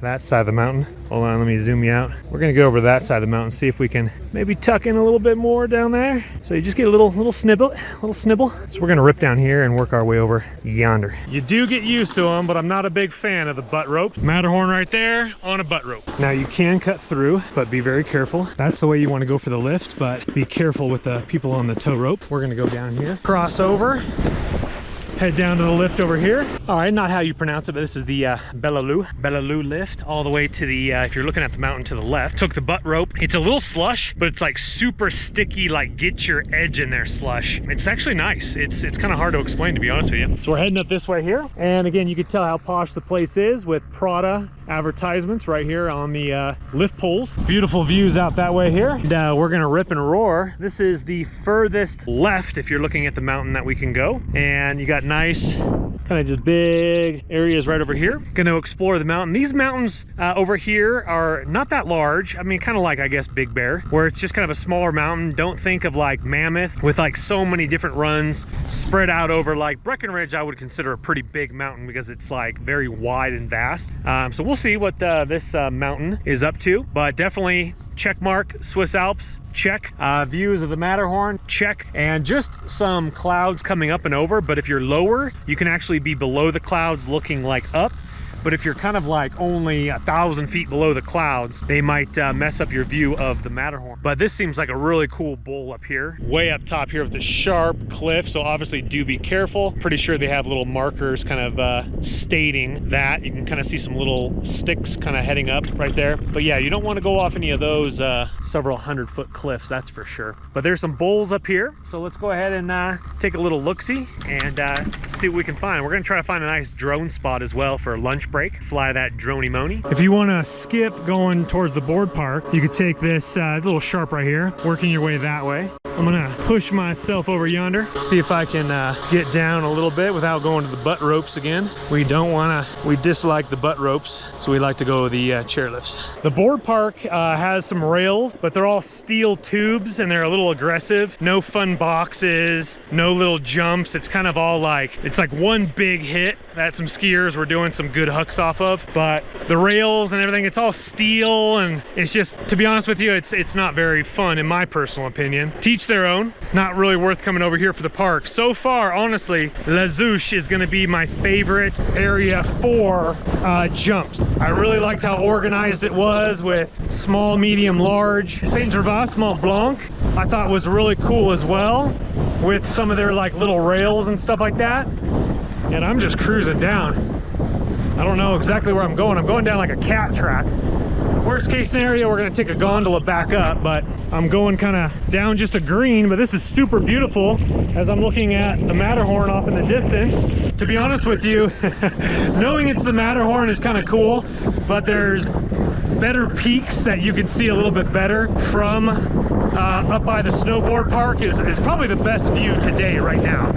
that side of the mountain. Hold on, let me zoom you out. We're gonna get over to that side of the mountain, see if we can maybe tuck in a little bit more down there. So you just get a little snibble. So we're gonna rip down here and work our way over yonder. You do get used to them, but I'm not a big fan of the butt rope. Matterhorn right there on a butt rope. Now you can cut through, but be very careful. That's the way you want to go for the lift, but be careful with the people on the tow rope. We're gonna go down here, cross over, head down to the lift over here. All right, not how you pronounce it, but this is the Bellaloo lift, all the way to the, if you're looking at the mountain to the left. Took the butt rope. It's a little slush, but it's like super sticky, like get your edge in there slush. It's actually nice. It's kind of hard to explain, to be honest with you. So we're heading up this way here. And again, you can tell how posh the place is with Prada advertisements right here on the lift poles. Beautiful views out that way here. And, we're gonna rip and roar. This is the furthest left if you're looking at the mountain that we can go. And you got nice kind of just big areas right over here. Gonna explore the mountain. These mountains over here are not that large. I mean, kind of like, I guess, Big Bear, where it's just kind of a smaller mountain. Don't think of like Mammoth with like so many different runs spread out over. Like Breckenridge, I would consider a pretty big mountain because it's like very wide and vast. So we'll see what this mountain is up to, but definitely check mark Swiss Alps, check. Views of the Matterhorn, check. And just some clouds coming up and over, but if you're lower, you can actually be below the clouds looking like up. But if you're kind of like only 1,000 feet below the clouds, they might mess up your view of the Matterhorn. But this seems like a really cool bowl up here, way up top here with the sharp cliff. So obviously do be careful. Pretty sure they have little markers kind of stating that. You can kind of see some little sticks kind of heading up right there. But yeah, you don't want to go off any of those several 100-foot cliffs, that's for sure. But there's some bowls up here. So let's go ahead and take a little look-see and see what we can find. We're gonna try to find a nice drone spot as well for a lunch break. Fly that droney mony. If you want to skip going towards the board park, you could take this little sharp right here, working your way that way. I'm gonna push myself over yonder, see if I can get down a little bit without going to the butt ropes again. We dislike the butt ropes, so we like to go with the chairlifts. The board park has some rails, but they're all steel tubes and they're a little aggressive. No fun boxes, no little jumps. It's kind of all like, it's like one big hit that some skiers were doing some good hucks off of. But the rails and everything, it's all steel, and it's just, to be honest with you, it's not very fun in my personal opinion. Teach their own. Not really worth coming over here for the park. So far, honestly, La Zouche is gonna be my favorite area for jumps. I really liked how organized it was with small, medium, large. Saint Gervais Mont Blanc, I thought was really cool as well, with some of their like little rails and stuff like that. And I'm just cruising down. I don't know exactly where I'm going. I'm going down like a cat track. Worst case scenario, we're gonna take a gondola back up, but I'm going kind of down just a green, but this is super beautiful as I'm looking at the Matterhorn off in the distance. To be honest with you, knowing it's the Matterhorn is kind of cool, but there's better peaks that you can see a little bit better from up by the snowboard park is probably the best view today right now.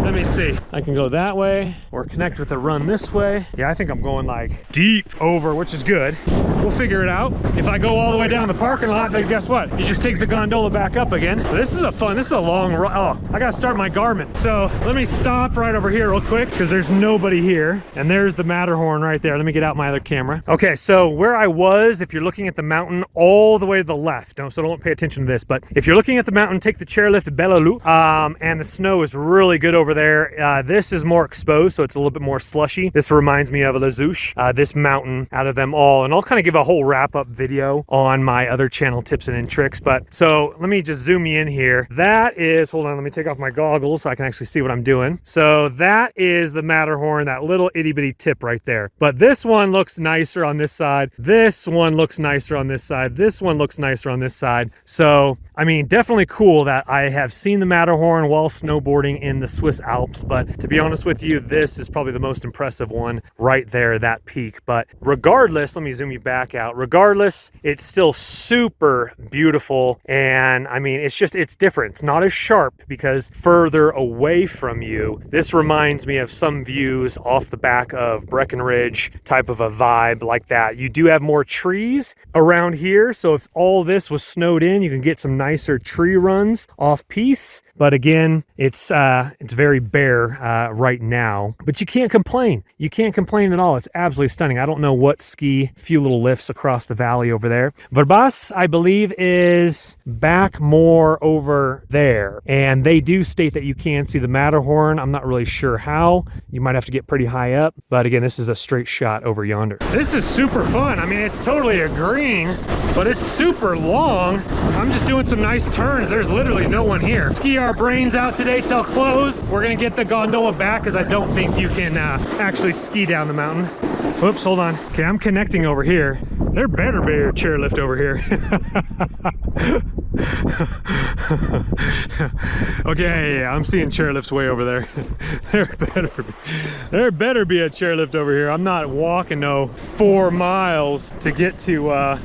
Let me see. I can go that way or connect with a run this way. Yeah, I think I'm going like deep over, which is good. We'll figure it out. If I go all the way down the parking lot, then guess what? You just take the gondola back up again. This is a long run. Oh, I gotta start my Garmin. So let me stop right over here real quick because there's nobody here. And there's the Matterhorn right there. Let me get out my other camera. Okay, so where I was, if you're looking at the mountain all the way to the left, so don't pay attention to this, but if you're looking at the mountain, take the chairlift to Bellalou, and the snow is really good over there. This is more exposed, so it's a little bit more slushy. This reminds me of Les Ouches, this mountain out of them all, and I'll kind of give a whole wrap-up video on my other channel, Tips and Tricks. But so let me just zoom you in here. That is, hold on, let me take off my goggles so I can actually see what I'm doing. So that is the Matterhorn, that little itty-bitty tip right there. But this one looks nicer on this side. This one looks nicer on this side. This one looks nicer on this side. So, I mean, definitely cool that I have seen the Matterhorn while snowboarding in the Swiss Alps. But to be honest with you, this is probably the most impressive one right there, that peak. But regardless, let me zoom you back out. Regardless, it's still super beautiful. And I mean, it's different. It's not as sharp because further away from you. This reminds me of some views off the back of Breckenridge, type of a vibe like that. You do have more trees around here. So if all this was snowed in, you can get some nicer tree runs off piece. But again, it's very bare right now, but you can't complain. You can't complain at all. It's absolutely stunning. I don't know what ski, few little lifts across the valley over there. Verbas, I believe, is back more over there, and they do state that you can see the Matterhorn. I'm not really sure how. You might have to get pretty high up, but again, this is a straight shot over yonder. This is super fun. I mean, it's totally a green, but it's super long. I'm just doing some nice turns. There's literally no one here. Ski our brains out today till close. We're gonna get the gondola back because I don't think you can actually ski down the mountain. Whoops, hold on. Okay, I'm connecting over here. There better be a chairlift over here. Okay, yeah, I'm seeing chairlifts way over there. There better be a chairlift over here. I'm not walking no 4 miles to get to a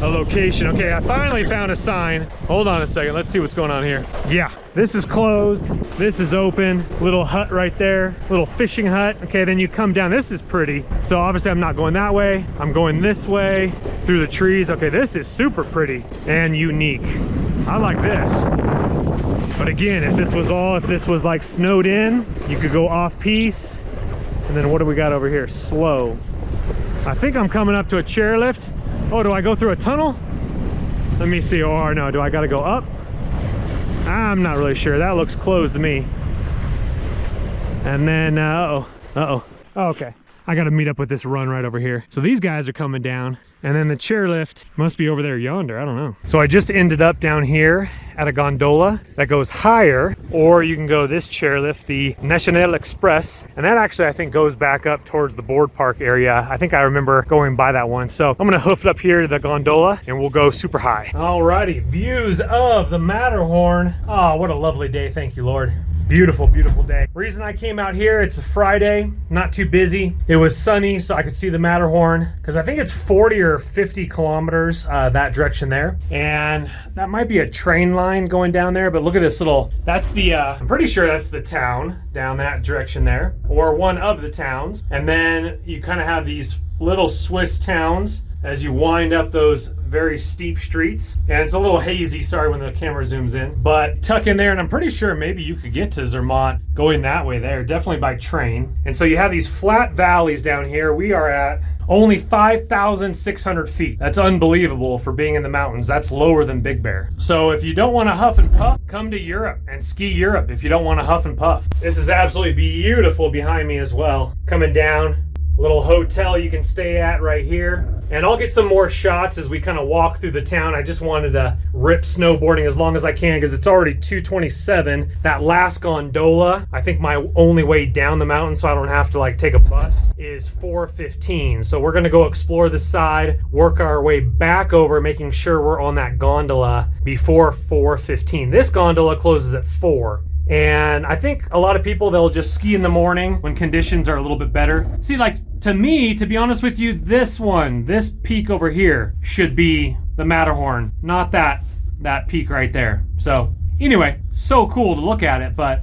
location. Okay, I finally found a sign. Hold on a second, let's see what's going on here. Yeah, this is closed, this is open. Little hut right there, little fishing hut. Okay, then you come down. This is pretty. So obviously I'm not going that way, I'm going this way through the trees. Okay, this is super pretty and unique. I like this. But again, if this was like snowed in, you could go off piece. And then what do we got over here? Slow. I think I'm coming up to a chairlift. Oh, do I go through a tunnel? Let me see. Or no, do I gotta go up? I'm not really sure. That looks closed to me. And then, oh, okay. I gotta meet up with this run right over here. So these guys are coming down, and then the chairlift must be over there yonder. I don't know. So I just ended up down here at a gondola that goes higher, or you can go this chairlift, the National Express, and that actually I think goes back up towards the board park area. I think I remember going by that one. So I'm gonna hoof it up here to the gondola and we'll go super high. Alrighty, views of the Matterhorn. Oh, what a lovely day. Thank you, Lord. Beautiful, beautiful day. Reason I came out here, it's a Friday, not too busy. It was sunny, so I could see the Matterhorn, because I think it's 40 or 50 kilometers that direction there. And that might be a train line going down there, but look at this little, that's the, I'm pretty sure that's the town down that direction there, or one of the towns. And then you kind of have these little Swiss towns as you wind up those very steep streets. And it's a little hazy, sorry when the camera zooms in, but tuck in there, and I'm pretty sure maybe you could get to Zermatt going that way there, definitely by train. And so you have these flat valleys down here. We are at only 5,600 feet. That's unbelievable for being in the mountains. That's lower than Big Bear. So if you don't want to huff and puff, come to Europe and ski Europe if you don't want to huff and puff. This is absolutely beautiful behind me as well. Coming down little hotel you can stay at right here. And I'll get some more shots as we kind of walk through the town. I just wanted to rip snowboarding as long as I can because it's already 2:27. That last gondola, I think my only way down the mountain so I don't have to like take a bus, is 4:15. So we're gonna go explore the side, work our way back over, making sure we're on that gondola before 4:15. This gondola closes at 4. And I think a lot of people, they'll just ski in the morning when conditions are a little bit better. See, like, to me, to be honest with you, this peak over here should be the Matterhorn, not that peak right there. So anyway, so cool to look at it, but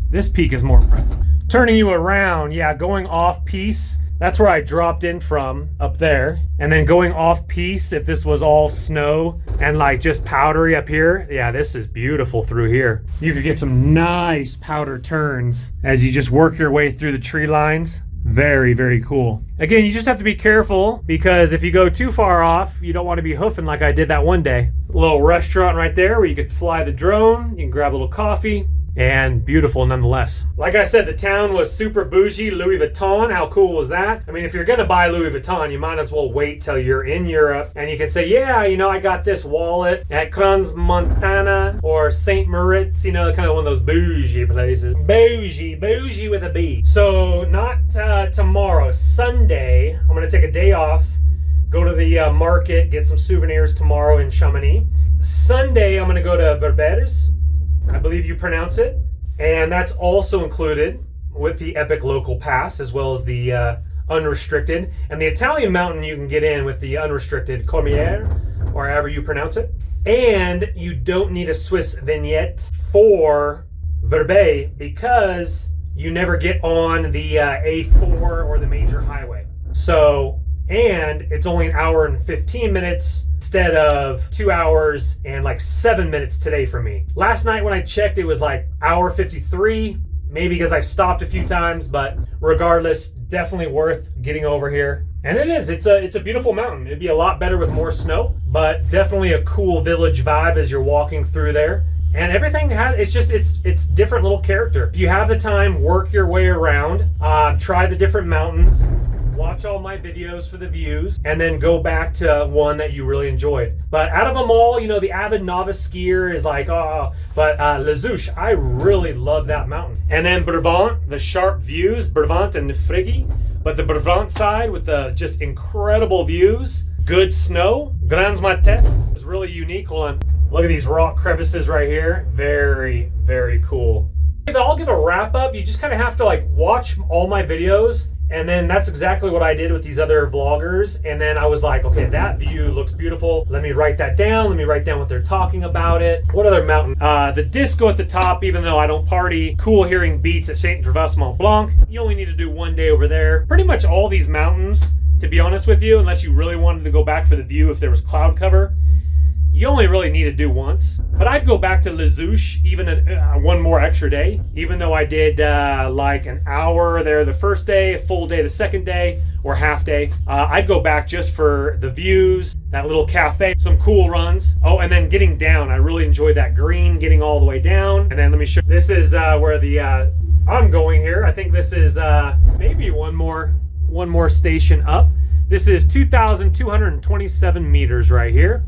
this peak is more impressive. Turning you around, yeah, going off piste, that's where I dropped in from, up there. And then going off piste, if this was all snow and like just powdery up here, yeah, this is beautiful through here. You could get some nice powder turns as you just work your way through the tree lines. Very, very cool. Again, you just have to be careful because if you go too far off, you don't want to be hoofing like I did that one day. A little restaurant right there where you could fly the drone, you can grab a little coffee, and beautiful nonetheless. Like I said, the town was super bougie, Louis Vuitton. How cool was that? I mean, if you're gonna buy Louis Vuitton, you might as well wait till you're in Europe and you can say, yeah, you know, I got this wallet at Crans Montana or St. Moritz, you know, kind of one of those bougie places. Bougie with a B. So not tomorrow, Sunday, I'm gonna take a day off, go to the market, get some souvenirs tomorrow in Chamonix. Sunday, I'm gonna go to Verbeers, I believe you pronounce it, and that's also included with the Epic Local Pass as well as the unrestricted. And the Italian mountain you can get in with the unrestricted Cormier, or however you pronounce it. And you don't need a Swiss vignette for Verbe because you never get on the A4 or the major highway. So, and it's only an hour and 15 minutes instead of 2 hours and like 7 minutes today for me. Last night when I checked, it was like hour 53, maybe because I stopped a few times, but regardless, definitely worth getting over here. And it is, it's a beautiful mountain. It'd be a lot better with more snow, but definitely a cool village vibe as you're walking through there. And everything has, it's different little character. If you have the time, work your way around, try the different mountains, watch all my videos for the views, and then go back to one that you really enjoyed. But out of them all, you know, the avid novice skier is like, oh, but Les Ouches, I really love that mountain. And then Brevant, the sharp views, Brevant and Friggy, but the Brevant side with the just incredible views, good snow, Grands Mates is really unique. Hold on, look at these rock crevices right here. Very, very cool. I'll give a wrap up. You just kind of have to like watch all my videos. And then that's exactly what I did with these other vloggers. And then I was like, okay, that view looks beautiful. Let me write that down. Let me write down what they're talking about it. What other mountain? The disco at the top, even though I don't party. Cool hearing beats at Saint Gervais Mont Blanc. You only need to do one day over there. Pretty much all these mountains, to be honest with you, unless you really wanted to go back for the view if there was cloud cover, you only really need to do once. But I'd go back to Les Ouches even one more extra day, even though I did like an hour there the first day, a full day the second day, or half day. I'd go back just for the views, that little cafe, some cool runs. Oh, and then getting down. I really enjoyed that green, getting all the way down. And then let me show, this is where the I'm going here. I think this is maybe one more station up. This is 2,227 meters right here.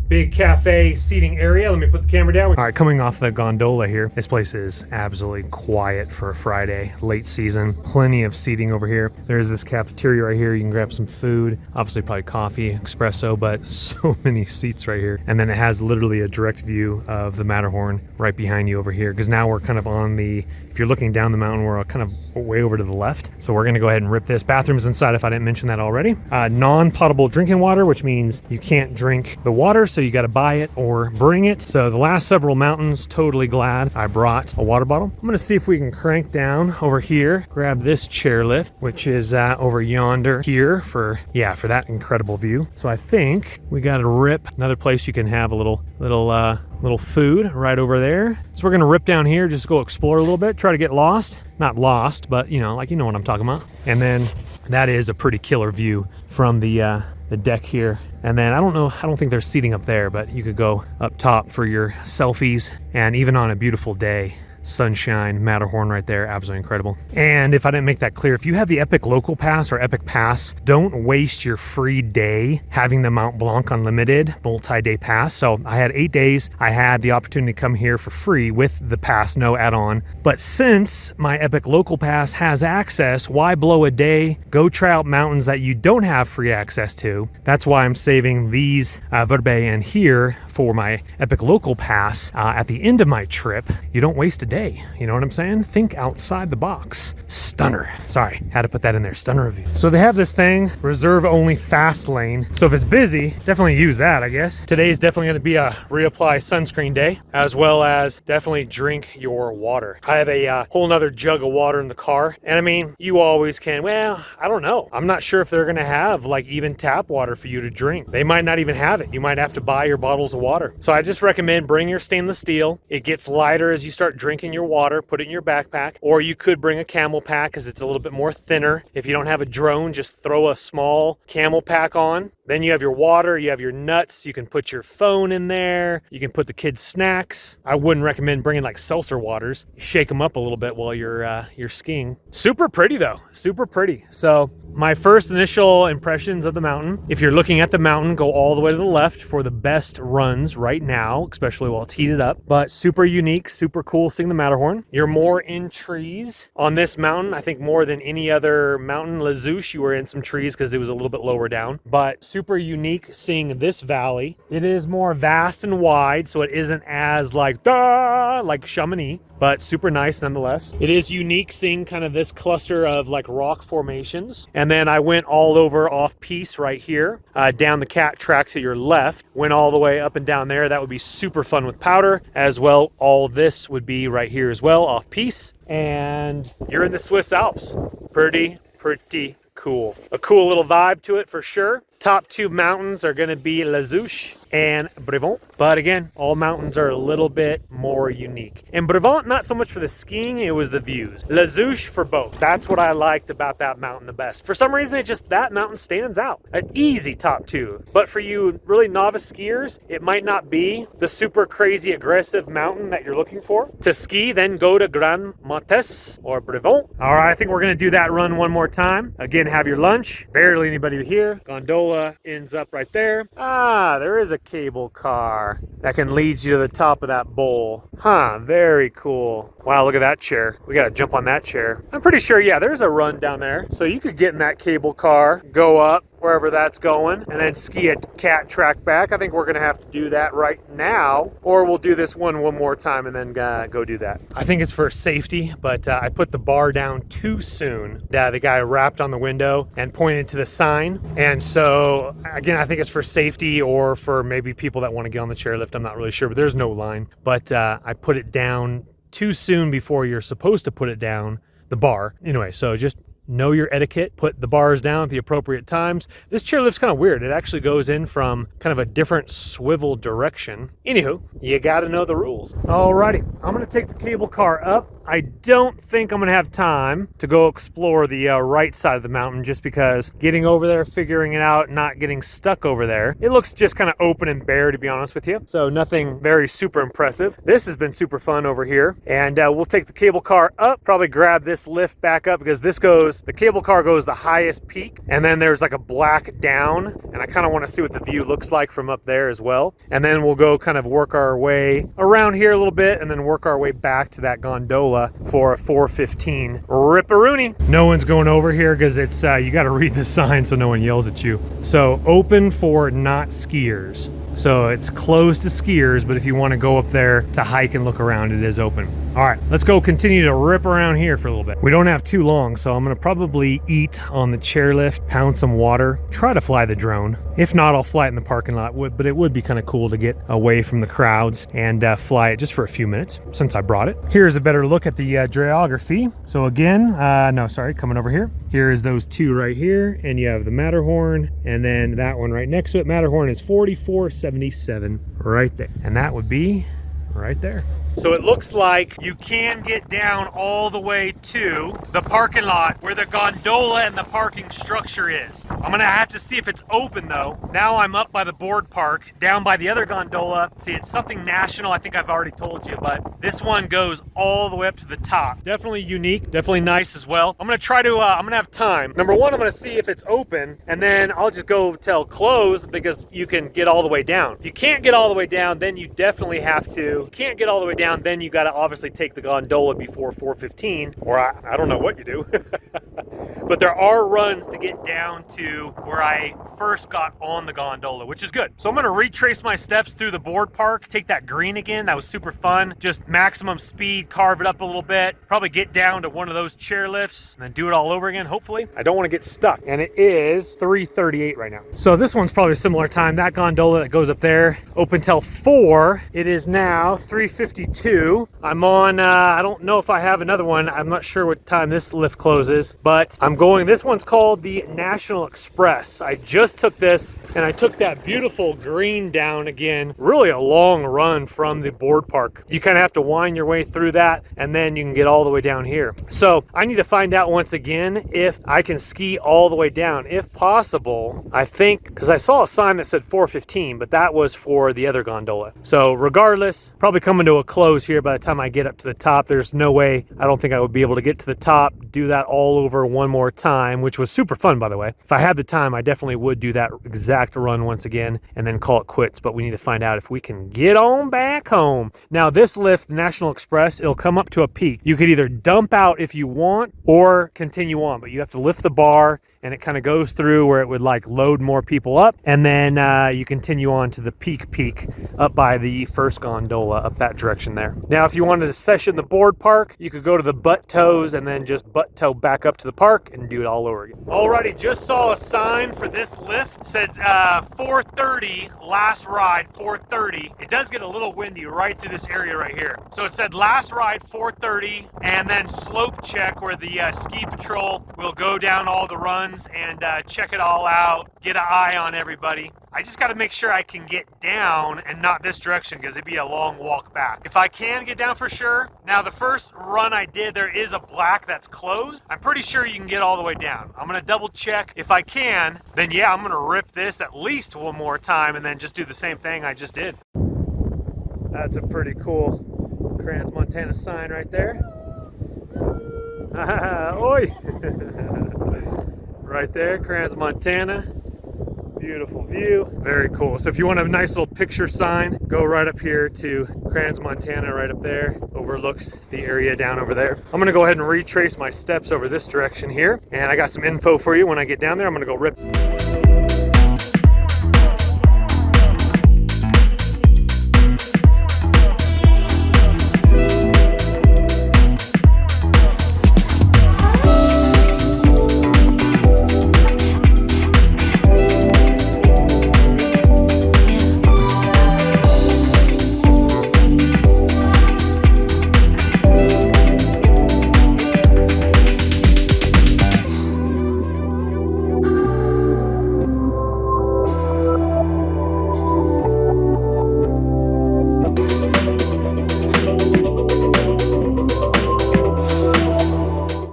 Big cafe seating area. Let me put the camera down. All right, coming off the gondola here. This place is absolutely quiet for a Friday, late season. Plenty of seating over here. There's this cafeteria right here. You can grab some food, obviously probably coffee, espresso, but so many seats right here. And then it has literally a direct view of the Matterhorn right behind you over here. Because now we're kind of on the, if you're looking down the mountain, we're kind of way over to the left. So we're gonna go ahead and rip this. Bathrooms inside if I didn't mention that already. Non-potable drinking water, which means you can't drink the water, so you got to buy it or bring it. So the last several mountains, totally glad I brought a water bottle. I'm gonna see if we can crank down over here, grab this chairlift, which is over yonder here for that incredible view. So I think we got to rip another place you can have a little food right over there. So we're gonna rip down here, just go explore a little bit, try to get lost. Not lost, but you know what I'm talking about. And then that is a pretty killer view from the deck here. And then I don't think there's seating up there, but you could go up top for your selfies. And even on a beautiful day, sunshine, Matterhorn right there, absolutely incredible. And if I didn't make that clear, if you have the Epic Local Pass or Epic Pass, don't waste your free day having the Mont Blanc Unlimited multi-day pass. So I had 8 days. I had the opportunity to come here for free with the pass, no add-on. But since my Epic Local Pass has access, why blow a day? Go try out mountains that you don't have free access to. That's why I'm saving these Verbe and here for my Epic Local Pass at the end of my trip. You don't waste a day. You know what I'm saying? Think outside the box. Stunner. Sorry, had to put that in there. Stunner review. So they have this thing, reserve only fast lane. So if it's busy, definitely use that, I guess. Today is definitely going to be a reapply sunscreen day, as well as definitely drink your water. I have a whole nother jug of water in the car. And I mean, you always can, well, I don't know. I'm not sure if they're going to have like even tap water for you to drink. They might not even have it. You might have to buy your bottles of water. So I just recommend bring your stainless steel. It gets lighter as you start drinking your water. Put it in your backpack, or you could bring a camel pack because it's a little bit more thinner. If you don't have a drone, just throw a small camel pack on. Then you have your water, you have your nuts, you can put your phone in there, you can put the kids' snacks. I wouldn't recommend bringing like seltzer waters. Shake them up a little bit while you're skiing. Super pretty though, super pretty. So my first initial impressions of the mountain, if you're looking at the mountain, go all the way to the left for the best runs right now, especially while it's heated up. But super unique, super cool seeing the Matterhorn. You're more in trees on this mountain, I think more than any other mountain. La Zouche, you were in some trees because it was a little bit lower down, but super unique seeing this valley. It is more vast and wide, so it isn't as like Chamonix, but super nice nonetheless. It is unique seeing kind of this cluster of like rock formations. And then I went all over off piste right here, down the cat track to your left, went all the way up and down there. That would be super fun with powder as well. All of this would be right here as well off piste. And you're in the Swiss Alps. Pretty cool. A cool little vibe to it for sure. Top two mountains are going to be La Zouche and Brevant. But again, all mountains are a little bit more unique. And Brevant, not so much for the skiing, it was the views. La Zouche for both. That's what I liked about that mountain the best. For some reason, that mountain stands out. An easy top two. But for you really novice skiers, it might not be the super crazy aggressive mountain that you're looking for. To ski, then go to Grand Montes or Brevant. All right, I think we're going to do that run one more time. Again, have your lunch. Barely anybody here. Gondola ends up right there. Ah, there is a cable car that can lead you to the top of that bowl. Huh, very cool. Wow, look at that chair. We gotta jump on that chair. I'm pretty sure, yeah, there's a run down there. So you could get in that cable car, go up wherever that's going, and then ski a cat track back. I think we're gonna have to do that right now, or we'll do this one more time and then go do that. I think it's for safety, but I put the bar down too soon. The guy rapped on the window and pointed to the sign. And so, again, I think it's for safety or for maybe people that want to get on the chairlift. I'm not really sure, but there's no line. But I put it down too soon before you're supposed to put it down, the bar. Anyway, so just know your etiquette, put the bars down at the appropriate times. This chairlift's kind of weird. It actually goes in from kind of a different swivel direction. Anywho, you got to know the rules. Alrighty, I'm going to take the cable car up. I don't think I'm going to have time to go explore the right side of the mountain just because getting over there, figuring it out, not getting stuck over there. It looks just kind of open and bare, to be honest with you. So nothing very super impressive. This has been super fun over here. And we'll take the cable car up, probably grab this lift back up because the cable car goes the highest peak. And then there's like a black down. And I kind of want to see what the view looks like from up there as well. And then we'll go kind of work our way around here a little bit and then work our way back to that gondola for a 4:15 ripperoonie. No one's going over here because it's you got to read the sign so no one yells at you. So open for not skiers. So it's closed to skiers, but if you want to go up there to hike and look around, it is open. All right, let's go continue to rip around here for a little bit. We don't have too long, so I'm going to probably eat on the chairlift, pound some water, try to fly the drone. If not, I'll fly it in the parking lot, but it would be kind of cool to get away from the crowds and fly it just for a few minutes since I brought it. Here's a better look at the geography. So again, coming over here. Here's those two right here, and you have the Matterhorn, and then that one right next to it. Matterhorn is 4477 right there, and that would be right there. So it looks like you can get down all the way to the parking lot where the gondola and the parking structure is. I'm gonna have to see if it's open though. Now I'm up by the board park, down by the other gondola. See, it's something national, I think I've already told you, but this one goes all the way up to the top. Definitely unique, definitely nice as well. I'm gonna try to, I'm gonna have time. Number one, I'm gonna see if it's open, and then I'll just go tell close because you can get all the way down. If you can't get all the way down, then you definitely have to, can't get all the way down, then you gotta obviously take the gondola before 4:15, or I don't know what you do. But there are runs to get down to where I first got on the gondola, which is good. So I'm gonna retrace my steps through the board park, take that green again, that was super fun. Just maximum speed, carve it up a little bit, probably get down to one of those chair lifts, and then do it all over again, hopefully. I don't wanna get stuck, and it is 3:38 right now. So this one's probably a similar time. That gondola that goes up there, open till 4. It is now 3:52. I'm on, I don't know if I have another one. I'm not sure what time this lift closes, but I'm going, this one's called the National Express. I just took this, and I took that beautiful green down again. Really a long run from the board park. You kind of have to wind your way through that, and then you can get all the way down here. So I need to find out once again if I can ski all the way down. If possible, I think, because I saw a sign that said 4:15, but that was for the other gondola. So regardless, probably coming to a close here by the time I get up to the top. There's no way, I don't think I would be able to get to the top, do that all over one more time, which was super fun, by the way. If I had the time, I definitely would do that exact run once again and then call it quits, but we need to find out if we can get on back home. Now this lift, National Express, it'll come up to a peak. You could either dump out if you want or continue on, but you have to lift the bar, and it kind of goes through where it would like load more people up, and then you continue on to the peak up by the first gondola up that direction there. Now if you wanted to session the board park, you could go to the butt toes and then just butt toe back up to the park and do it all over again. Alrighty, just saw a sign for this lift. It said 4:30 last ride, 4:30. It does get a little windy right through this area right here. So it said last ride 4:30, and then slope check where the ski patrol will go down all the runs and check it all out, get an eye on everybody. I just got to make sure I can get down and not this direction because it'd be a long walk back. If I can get down for sure. Now the first run I did, there is a black that's closed. I'm pretty sure you can get all the way down. I'm gonna double check. If I can, then yeah, I'm gonna rip this at least one more time and then just do the same thing I just did. That's a pretty cool Crans Montana sign right there. Oi! Right there, Crans Montana. Beautiful view, very cool. So if you want a nice little picture sign, go right up here to Crans, Montana, right up there. Overlooks the area down over there. I'm gonna go ahead and retrace my steps over this direction here. And I got some info for you when I get down there. I'm gonna go rip.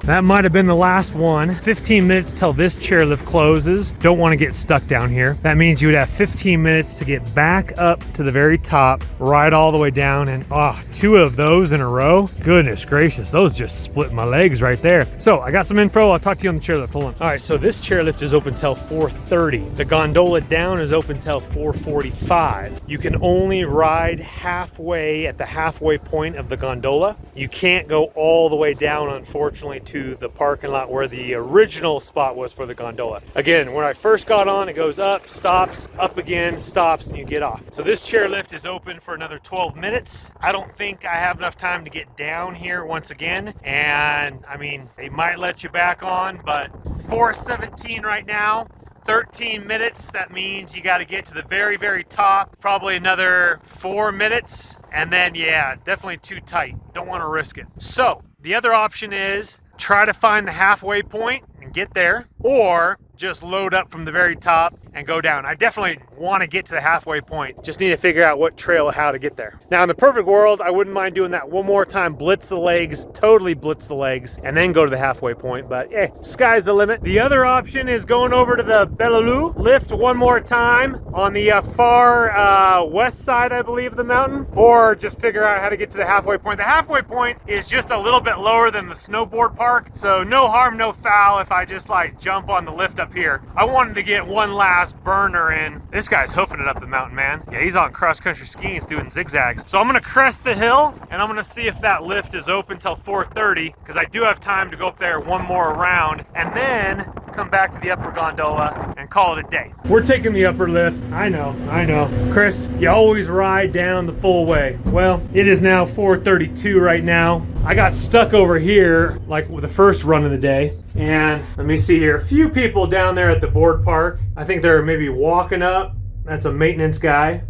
That might have been the last one. 15 minutes till this chairlift closes. Don't want to get stuck down here. That means you would have 15 minutes to get back up to the very top, ride all the way down, and two of those in a row. Goodness gracious, those just split my legs right there. So I got some info. I'll talk to you on the chairlift. Hold on. All right, so this chairlift is open till 4:30. The gondola down is open till 4:45. You can only ride halfway at the halfway point of the gondola. You can't go all the way down, unfortunately, to the parking lot where the original spot was for the gondola. Again, when I first got on, it goes up, stops, up again, stops, and you get off. So this chairlift is open for another 12 minutes. I don't think I have enough time to get down here once again. And I mean, they might let you back on, but 4:17 right now. 13 minutes, that means you got to get to the very, very top. Probably another 4 minutes. And then, yeah, definitely too tight. Don't want to risk it. So the other option is try to find the halfway point and and get there, or just load up from the very top and go down. I definitely want to get to the halfway point. Just need to figure out what trail, how to get there. Now, in the perfect world, I wouldn't mind doing that one more time, blitz the legs, totally blitz the legs, and then go to the halfway point. But yeah, sky's the limit. The other option is going over to the Bellaloo, lift one more time on the far west side, I believe, of the mountain, or just figure out how to get to the halfway point. The halfway point is just a little bit lower than the snowboard park, so no harm, no foul if I just like jump on the lift up here. I wanted to get one last burner in. This guy's hoofing it up the mountain, man. Yeah, he's on cross-country skiing. He's doing zigzags. So I'm gonna crest the hill, and I'm gonna see if that lift is open till 4:30, because I do have time to go up there one more round, and then come back to the upper gondola and call it a day. We're taking the upper lift. I know. Chris, you always ride down the full way. Well, it is now 4:32 right now. I got stuck over here, like with the first run of the day. And let me see here, a few people down there at the board park. I think they're maybe walking up. That's a maintenance guy.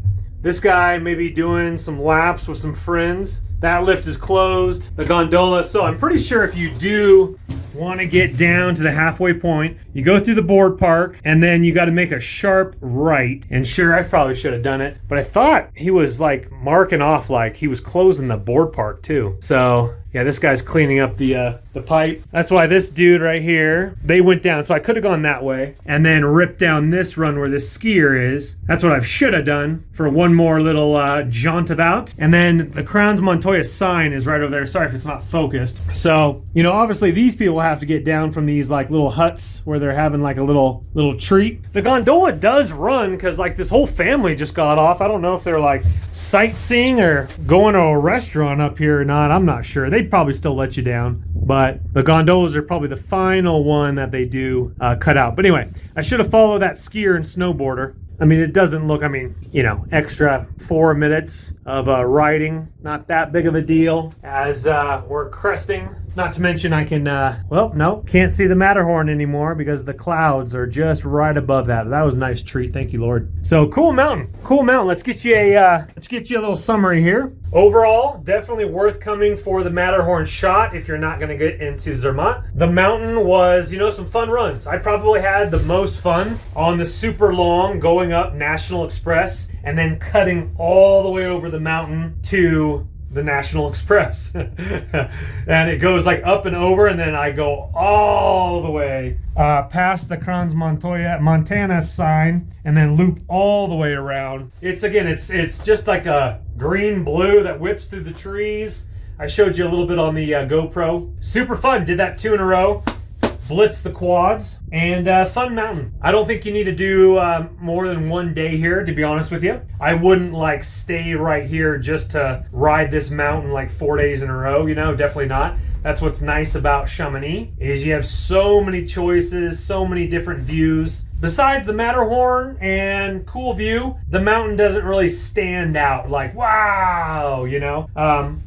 This guy may be doing some laps with some friends. That lift is closed, the gondola. So I'm pretty sure if you do want to get down to the halfway point, you go through the board park, and then you got to make a sharp right. And sure, I probably should have done it, but I thought he was like marking off like he was closing the board park too. So yeah, this guy's cleaning up the pipe. That's why this dude right here, they went down. So I could have gone that way and then ripped down this run where this skier is. That's what I should have done for one more little jaunt about. And then the Crowns Montoya sign is right over there. Sorry if it's not focused. So, you know, obviously these people have to get down from these like little huts where they're having like a little treat. The gondola does run because like this whole family just got off. I don't know if they're like sightseeing or going to a restaurant up here or not. I'm not sure. They'd probably still let you down, but the gondolas are probably the final one that they do cut out. But anyway, I should have followed that skier and snowboarder. I mean, it doesn't look, I mean, you know, extra 4 minutes of riding, not that big of a deal as we're cresting. Not to mention I can, well, no, can't see the Matterhorn anymore because the clouds are just right above that. That was a nice treat. Thank you, Lord. So cool mountain, cool mountain. Let's get you a little summary here. Overall, definitely worth coming for the Matterhorn shot if you're not going to get into Zermatt. The mountain was, you know, some fun runs. I probably had the most fun on the super long going up National Express and then cutting all the way over the mountain to the National Express. And it goes like up and over, and then I go all the way past the Crans Montoya Montana sign and then loop all the way around. It's just like a green blue that whips through the trees. I showed you a little bit on the GoPro. Super fun. Did that 2 in a row. Blitz the quads, and fun mountain. I don't think you need to do more than 1 day here, to be honest with you. I wouldn't like stay right here just to ride this mountain like 4 days in a row, you know, definitely not. That's what's nice about Chamonix, is you have so many choices, so many different views. Besides the Matterhorn and cool view, the mountain doesn't really stand out like, wow, you know.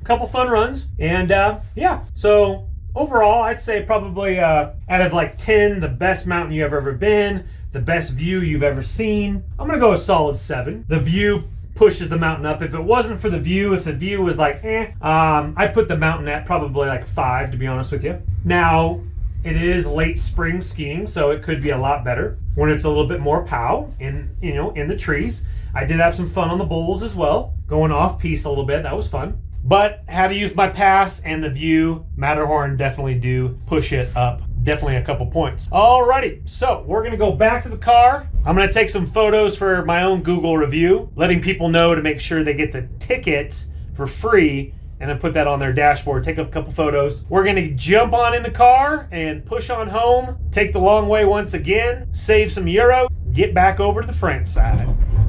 Couple fun runs, and yeah, so overall, I'd say probably out of like 10, the best mountain you've ever been, the best view you've ever seen. I'm gonna go a solid 7. The view pushes the mountain up. If it wasn't for the view, if the view was like I'd put the mountain at probably like a 5, to be honest with you. Now, it is late spring skiing, so it could be a lot better when it's a little bit more pow in the trees. I did have some fun on the bowls as well, going off piste a little bit. That was fun. But had to use my pass, and the view, Matterhorn definitely do push it up. Definitely a couple points. Alrighty, so we're gonna go back to the car. I'm gonna take some photos for my own Google review, letting people know to make sure they get the ticket for free, and then put that on their dashboard. Take a couple photos. We're gonna jump on in the car and push on home, take the long way once again, save some euro, get back over to the France side.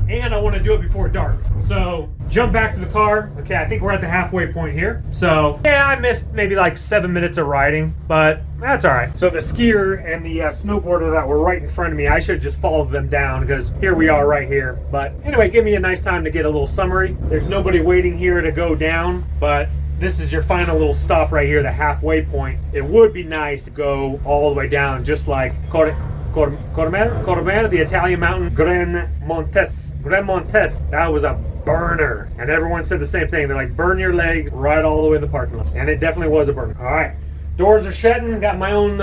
And I want to do it before dark. So jump back to the car. Okay, I think we're at the halfway point here. So yeah, I missed maybe like 7 minutes of riding, but that's all right. So the skier and the snowboarder that were right in front of me, I should have just followed them down because here we are right here. But anyway, give me a nice time to get a little summary. There's nobody waiting here to go down, but this is your final little stop right here, the halfway point. It would be nice to go all the way down, just like Cormera, the Italian mountain, Gran Montes. That was a burner. And everyone said the same thing. They're like, burn your legs right all the way to the parking lot. And it definitely was a burner. All right. Doors are shutting. Got my own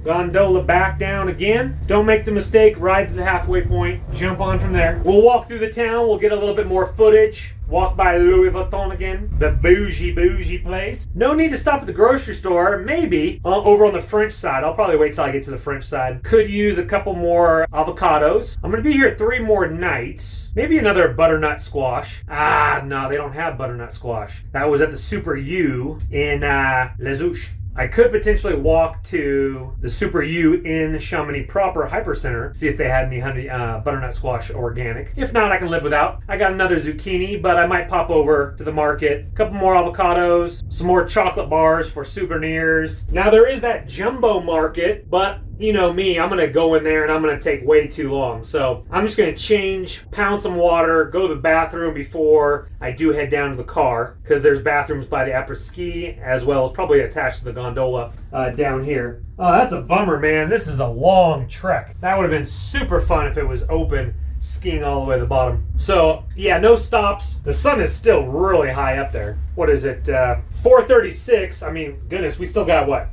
gondola back down again. Don't make the mistake, ride to the halfway point, jump on from there. We'll walk through the town, we'll get a little bit more footage. Walk by Louis Vuitton again, the bougie place. No need to stop at the grocery store. Maybe over on the French side. I'll probably wait till I get to the French side. Could use a couple more avocados. I'm gonna be here 3 more nights. Maybe another butternut squash. No, they don't have butternut squash. That was at the Super U in Les Ouches. I could potentially walk to the Super U in Chamonix proper Hypercenter, see if they had any butternut squash organic. If not, I can live without. I got another zucchini, but I might pop over to the market. A couple more avocados, some more chocolate bars for souvenirs. Now there is that jumbo market, but you know me, I'm gonna go in there and I'm gonna take way too long. So I'm just gonna change, pound some water, go to the bathroom before I do head down to the car, because there's bathrooms by the après ski as well as probably attached to the gondola down here. Oh, that's a bummer, man. This is a long trek. That would have been super fun if it was open, skiing all the way to the bottom. So yeah, no stops. The sun is still really high up there. What is it? 4:36. I mean, goodness, we still got what?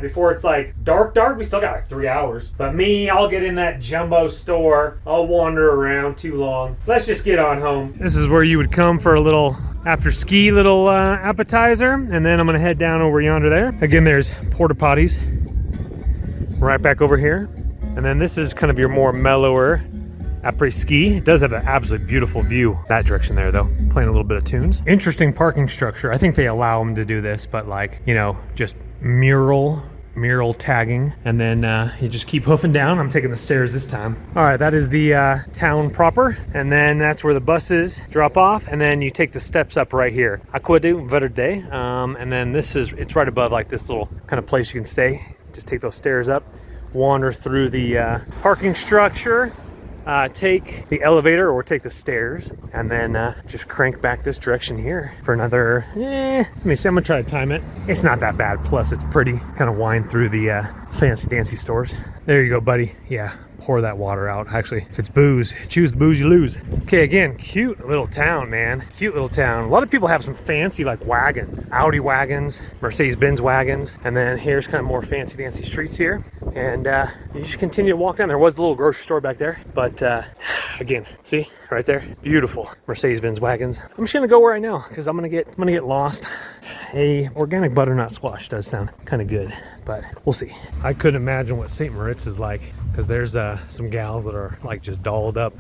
Before it's like dark, we still got like 3 hours. But me, I'll get in that jumbo store. I'll wander around too long. Let's just get on home. This is where you would come for a little after ski little appetizer, and then I'm gonna head down over yonder there. Again, there's porta potties right back over here. And then this is kind of your more mellower après-ski. It does have an absolutely beautiful view that direction there though, playing a little bit of tunes. Interesting parking structure. I think they allow them to do this, but like, you know, just mural tagging, and then you just keep hoofing down. I'm taking the stairs this time. All right, that is the town proper, and then that's where the buses drop off, and then you take the steps up right here. Aqueduct Verde, and then it's right above like this little kind of place you can stay. Just take those stairs up, wander through the parking structure, take the elevator or take the stairs, and then just crank back this direction here for another, let me see, I'm gonna try to time it. It's not that bad, plus it's pretty. Kind of wind through the fancy dancy stores. There you go, buddy. Yeah, pour that water out. Actually, if it's booze, choose the booze you lose. Okay, again, cute little town, man. Cute little town. A lot of people have some fancy like wagons, Audi wagons, Mercedes-Benz wagons, and then here's kind of more fancy dancy streets here. And you just continue to walk down. There was a little grocery store back there, but again, see right there, beautiful Mercedes-Benz wagons. I'm just gonna go where I know, because I'm gonna get lost. A organic butternut squash does sound kind of good, but we'll see. I couldn't imagine what St. Moritz is like, because there's some gals that are like just dolled up.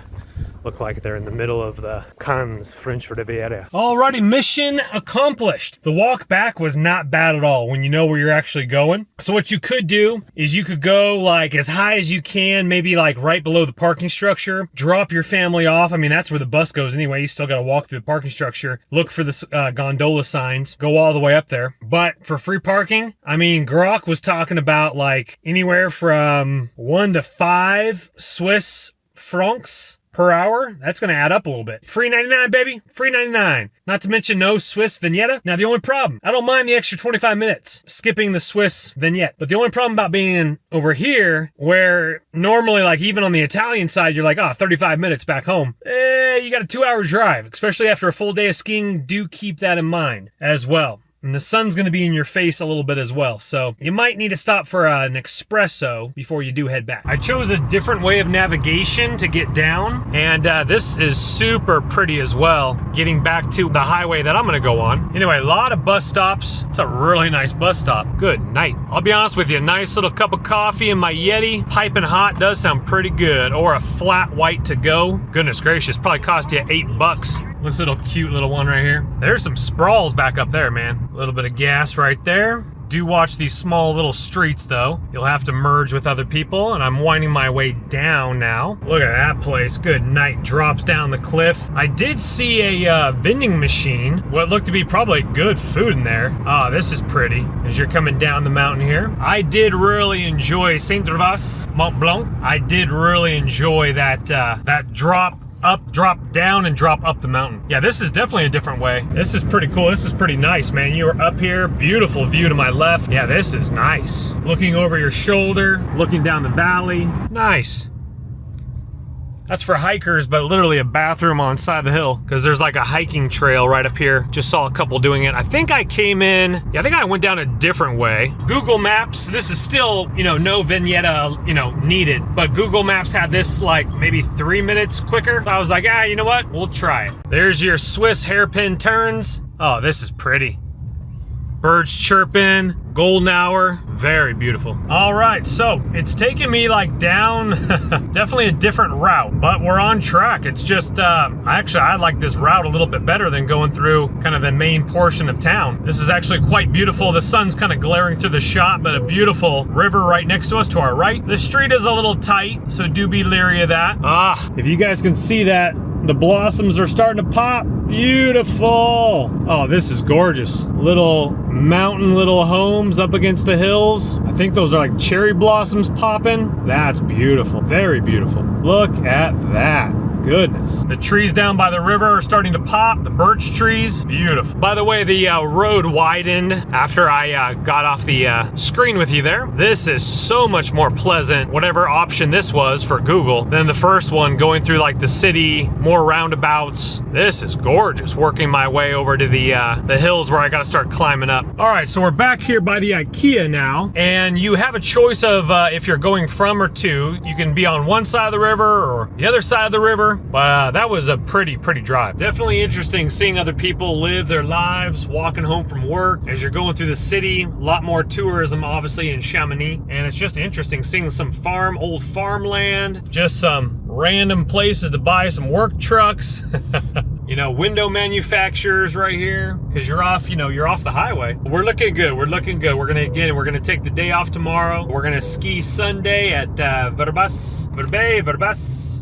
Look like they're in the middle of the Cannes French Riviera. Alrighty, mission accomplished. The walk back was not bad at all when you know where you're actually going. So what you could do is you could go like as high as you can, maybe like right below the parking structure, drop your family off. I mean, that's where the bus goes anyway. You still got to walk through the parking structure, look for the gondola signs, go all the way up there. But for free parking, I mean, Grok was talking about like anywhere from 1 to 5 Swiss francs per hour. That's going to add up a little bit. Free 99, baby. Free 99. Not to mention no Swiss vignetta. Now, the only problem, I don't mind the extra 25 minutes skipping the Swiss vignette. But the only problem about being over here, where normally, like even on the Italian side, you're like, 35 minutes back home. You got a 2-hour drive, especially after a full day of skiing. Do keep that in mind as well. And the sun's going to be in your face a little bit as well. So you might need to stop for an espresso before you do head back. I chose a different way of navigation to get down. And this is super pretty as well, getting back to the highway that I'm going to go on. Anyway, a lot of bus stops. It's a really nice bus stop. Good night. I'll be honest with you, a nice little cup of coffee in my Yeti, piping hot, does sound pretty good. Or a flat white to go. Goodness gracious, probably cost you $8. This little cute little one right here. There's some sprawls back up there, man. A little bit of gas right there. Do watch these small little streets though. You'll have to merge with other people, and I'm winding my way down now. Look at that place. Good night. Drops down the cliff. I did see a vending machine. What looked to be probably good food in there. This is pretty as you're coming down the mountain here. I did really enjoy Saint-Tropez, Mont Blanc. I did really enjoy that drop up, drop down, and drop up the mountain. Yeah, this is definitely a different way. This is pretty cool. This is pretty nice, man. You are up here, beautiful view to my left. Yeah, this is nice. Looking over your shoulder, looking down the valley. Nice. That's for hikers, but literally a bathroom on side of the hill because there's like a hiking trail right up here. Just saw a couple doing it. I think I came in, yeah, I think I went down a different way. Google Maps, this is still, you know, no Vignetta, you know, needed, but Google Maps had this like maybe 3 minutes quicker. So I was like, ah, you know what? We'll try it. There's your Swiss hairpin turns. Oh, this is pretty. Birds chirping, golden hour, very beautiful. All right, so it's taken me like down, definitely a different route, but we're on track. It's just, I like this route a little bit better than going through kind of the main portion of town. This is actually quite beautiful. The sun's kind of glaring through the shot, but a beautiful river right next to us to our right. The street is a little tight, so do be leery of that. Ah, if you guys can see that, the blossoms are starting to pop. Beautiful. Oh, this is gorgeous. Little mountain, little homes up against the hills. I think those are like cherry blossoms popping. That's beautiful. Very beautiful. Look at that. Goodness. The trees down by the river are starting to pop. The birch trees, beautiful. By the way, the road widened after I got off the screen with you there. This is so much more pleasant, whatever option this was for Google, than the first one going through like the city, more roundabouts. This is gorgeous, working my way over to the hills where I gotta start climbing up. All right, so we're back here by the IKEA now, and you have a choice of if you're going from or to. You can be on one side of the river or the other side of the river. But that was a pretty drive. Definitely interesting seeing other people live their lives, walking home from work as you're going through the city. A lot more tourism, obviously, in Chamonix. And it's just interesting seeing some old farmland, just some random places to buy some work trucks. You know, window manufacturers right here, because you're off the highway. We're looking good. We're looking good. We're gonna take the day off tomorrow. We're gonna ski Sunday at Verbas.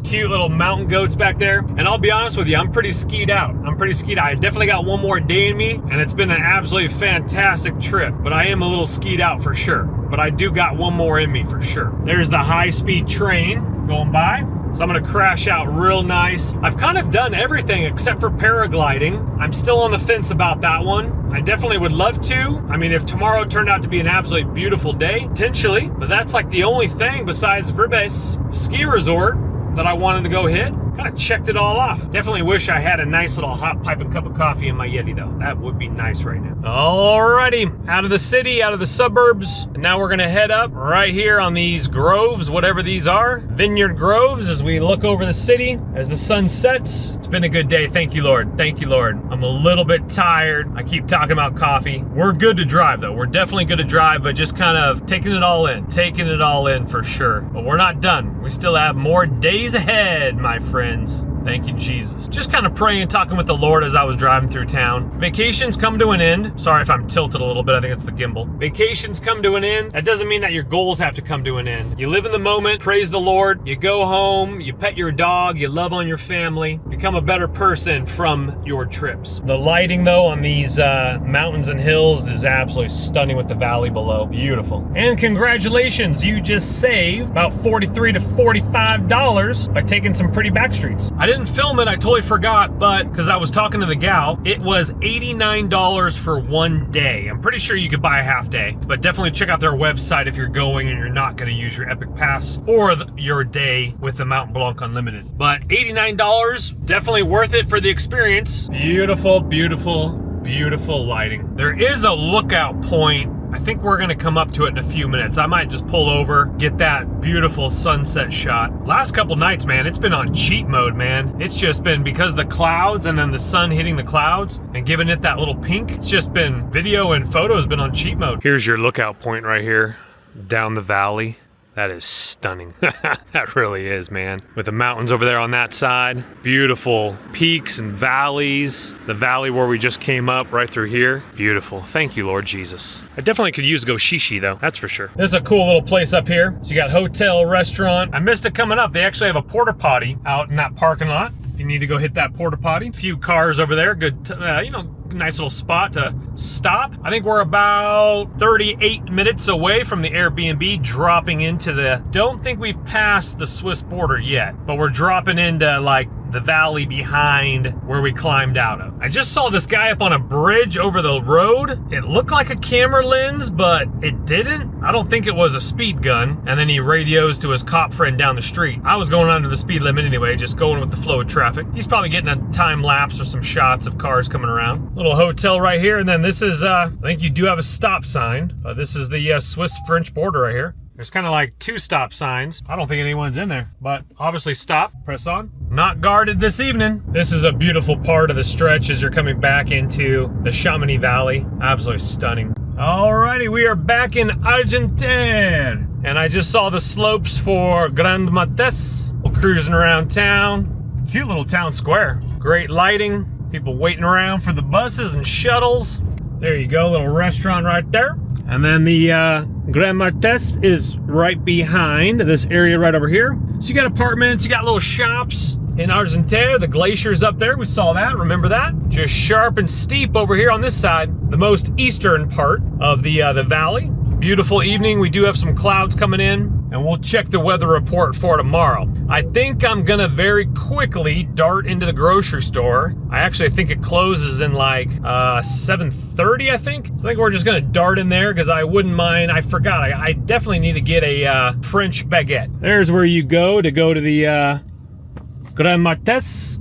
Cute little mountain goats back there. And I'll be honest with you, I'm pretty skied out. I definitely got one more day in me, and it's been an absolutely fantastic trip. But I am a little skied out for sure. But I do got one more in me for sure. There's the high-speed train going by. So I'm gonna crash out real nice. I've kind of done everything except for paragliding. I'm still on the fence about that one. I definitely would love to. I mean, if tomorrow turned out to be an absolutely beautiful day, potentially, but that's like the only thing besides Verbas ski resort that I wanted to go hit. Kind of checked it all off. Definitely wish I had a nice little hot pipe and cup of coffee in my Yeti though. That would be nice right now. Alrighty, out of the city, out of the suburbs. And now we're gonna head up right here on these groves, whatever these are. Vineyard groves as we look over the city as the sun sets. It's been a good day, thank you Lord, thank you Lord. I'm a little bit tired. I keep talking about coffee. We're good to drive though. We're definitely good to drive, but just kind of taking it all in for sure. But we're not done. We still have more days ahead, my friends. Thank you, Jesus. Just kind of praying and talking with the Lord as I was driving through town. Vacations come to an end. Sorry if I'm tilted a little bit. I think it's the gimbal. Vacations come to an end. That doesn't mean that your goals have to come to an end. You live in the moment, praise the Lord. You go home, you pet your dog, you love on your family, become a better person from your trips. The lighting though on these mountains and hills is absolutely stunning with the valley below. Beautiful. And congratulations, you just saved about $43 to $45 by taking some pretty back streets. I didn't film it, I totally forgot, but because I was talking to the gal, it was $89 for one day. I'm pretty sure you could buy a half day, but definitely check out their website if you're going and you're not going to use your Epic Pass or your day with the Mount Blanc Unlimited. But $89, definitely worth it for the experience. Beautiful, beautiful, beautiful lighting. There is a lookout point. I think we're gonna come up to it in a few minutes. I might just pull over, get that beautiful sunset shot. Last couple nights, man, it's been on cheat mode, man. It's just been because of the clouds and then the sun hitting the clouds and giving it that little pink. It's just been, video and photo has been on cheat mode. Here's your lookout point right here, down the valley. That is stunning. That really is, man. With the mountains over there on that side. Beautiful peaks and valleys. The valley where we just came up right through here. Beautiful. Thank you, Lord Jesus. I definitely could use to go shishi though, that's for sure. This is a cool little place up here. So you got hotel, restaurant. I missed it coming up. They actually have a porta potty out in that parking lot. If you need to go hit that porta potty. A few cars over there. Good, nice little spot to stop. I think we're about 38 minutes away from the Airbnb, dropping into the, don't think we've passed the Swiss border yet, but we're dropping into like the valley behind where we climbed out of. I just saw this guy up on a bridge over the road. It looked like a camera lens, but it didn't. I don't think it was a speed gun. And then he radios to his cop friend down the street. I was going under the speed limit anyway, just going with the flow of traffic. He's probably getting a time lapse or some shots of cars coming around. Little hotel right here, and then this is, I think you do have a stop sign. This is the Swiss-French border right here. There's kind of like 2 stop signs. I don't think anyone's in there, but obviously stop, press on. Not guarded this evening. This is a beautiful part of the stretch as you're coming back into the Chamonix Valley. Absolutely stunning. Alrighty, we are back in Argentière, and I just saw the slopes for Grand Mates. We're cruising around town. Cute little town square. Great lighting. People waiting around for the buses and shuttles. There you go, little restaurant right there. And then the Grand Mates is right behind this area right over here. So you got apartments, you got little shops in Argentière. The glacier's up there, we saw that, remember that? Just sharp and steep over here on this side, the most eastern part of the valley. Beautiful evening, we do have some clouds coming in, and we'll check the weather report for tomorrow. I think I'm gonna very quickly dart into the grocery store. I actually think it closes in like 7:30, I think. So I think we're just gonna dart in there because I wouldn't mind. I forgot, I definitely need to get a French baguette. There's where you go to the Grand Mates.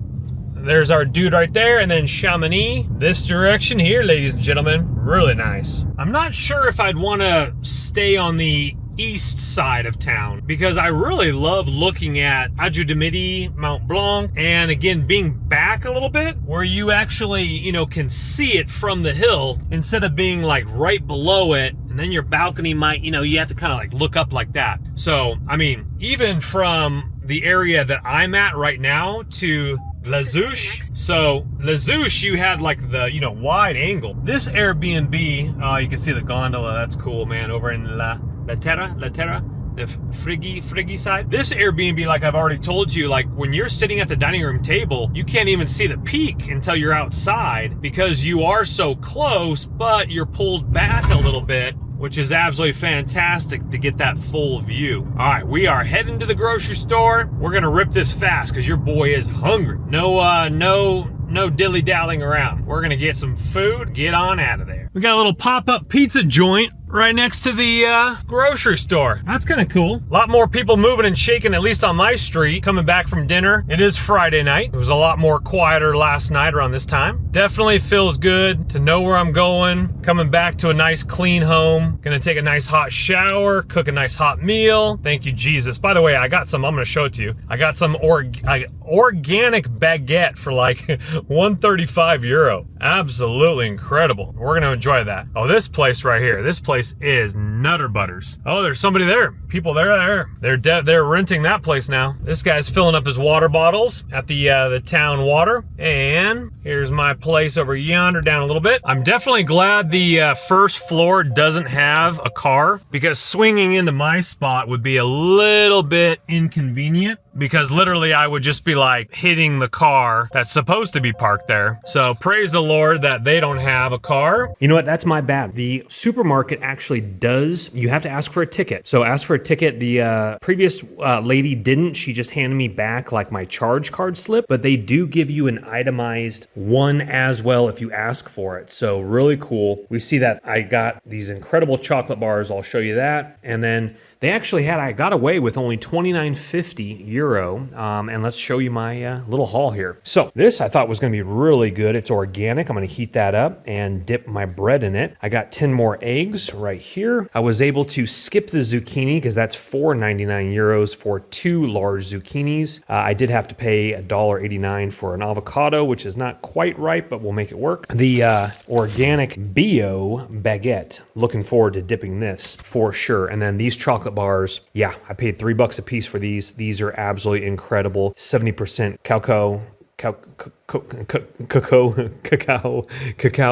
There's our dude right there, and then Chamonix. This direction here, ladies and gentlemen, really nice. I'm not sure if I'd want to stay on the east side of town because I really love looking at Adjou de Midi, Mont Blanc, and again, being back a little bit where you actually, you know, can see it from the hill instead of being like right below it, and then your balcony might, you know, you have to kind of like look up like that. So, I mean, even from the area that I'm at right now to La Zouche. So La Zouche, you had like the, you know, wide angle. This Airbnb, you can see the gondola. That's cool, man. Over in La Terra, the Friggy side. This Airbnb, like I've already told you, like when you're sitting at the dining room table, you can't even see the peak until you're outside because you are so close, but you're pulled back a little bit, which is absolutely fantastic to get that full view. All right, we are heading to the grocery store. We're gonna rip this fast because your boy is hungry. No dilly-dallying around. We're gonna get some food, get on out of there. We got a little pop-up pizza joint right next to the grocery store. That's kind of cool. A lot more people moving and shaking, at least on my street, coming back from dinner. It is Friday night. It was a lot more quieter last night around this time. Definitely feels good to know where I'm going. Coming back to a nice clean home. Gonna take a nice hot shower, cook a nice hot meal. Thank you, Jesus. By the way, I got some, I'm gonna show it to you. I got some organic baguette for like 135 euro. Absolutely incredible. We're gonna enjoy that. Oh, this place right here. This place is Nutter Butters. Oh, there's somebody there. People there. They're renting that place now. This guy's filling up his water bottles at the town water. And here's my place over yonder down a little bit. I'm definitely glad the first floor doesn't have a car because swinging into my spot would be a little bit inconvenient because literally I would just be like hitting the car that's supposed to be parked there. So praise the Lord that they don't have a car. You know what? That's my bad. The supermarket actually does. You have to ask for a ticket. So ask for a ticket. The previous lady didn't. She just handed me back like my charge card slip, but they do give you an itemized one as well if you ask for it. So really cool. We see that I got these incredible chocolate bars. I'll show you that. And then they actually had, I got away with only 29.50 euro. And let's show you my little haul here. So this I thought was gonna be really good. It's organic. I'm gonna heat that up and dip my bread in it. I got 10 more eggs right here. I was able to skip the zucchini because that's 4.99 euros for 2 large zucchinis. I did have to pay $1.89 for an avocado, which is not quite right, but we'll make it work. The organic bio baguette. Looking forward to dipping this for sure. And then these chocolate bars, yeah, I paid $3 a piece for these. These are absolutely incredible. 70% cacao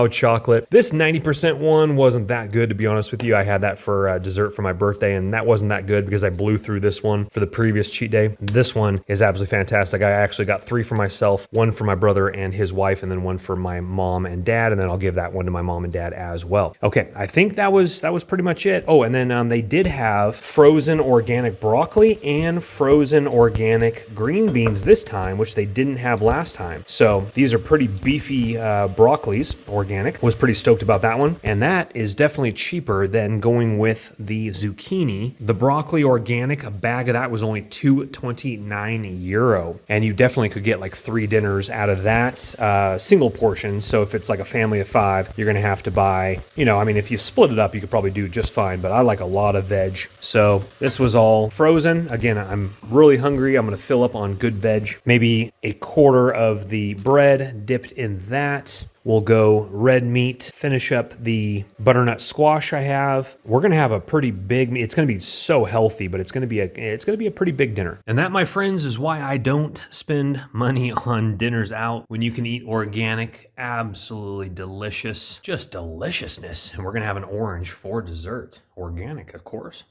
chocolate. This 90% one wasn't that good, to be honest with you. I had that for dessert for my birthday, and that wasn't that good because I blew through this one for the previous cheat day. This one is absolutely fantastic. I actually got 3 for myself, 1 for my brother and his wife, and then 1 for my mom and dad, and then I'll give that one to my mom and dad as well. Okay, I think that was pretty much it. Oh, and then they did have frozen organic broccoli and frozen organic green beans this time, which they didn't have last time. So these are pretty beefy broccolis, organic. Was pretty stoked about that one. And that is definitely cheaper than going with the zucchini. The broccoli organic, a bag of that was only €2.29. And you definitely could get like 3 dinners out of that single portion. So if it's like a family of 5, you're going to have to buy, you know, I mean, if you split it up, you could probably do just fine, but I like a lot of veg. So this was all frozen. Again, I'm really hungry. I'm going to fill up on good veg. Maybe a quarter of the bread dipped in that. We'll go red meat, finish up the butternut squash I have. We're going to have a pretty big, it's going to be so healthy, but it's going to be a pretty big dinner. And that, my friends, is why I don't spend money on dinners out when you can eat organic, absolutely delicious, just deliciousness. And we're going to have an orange for dessert. Organic, of course.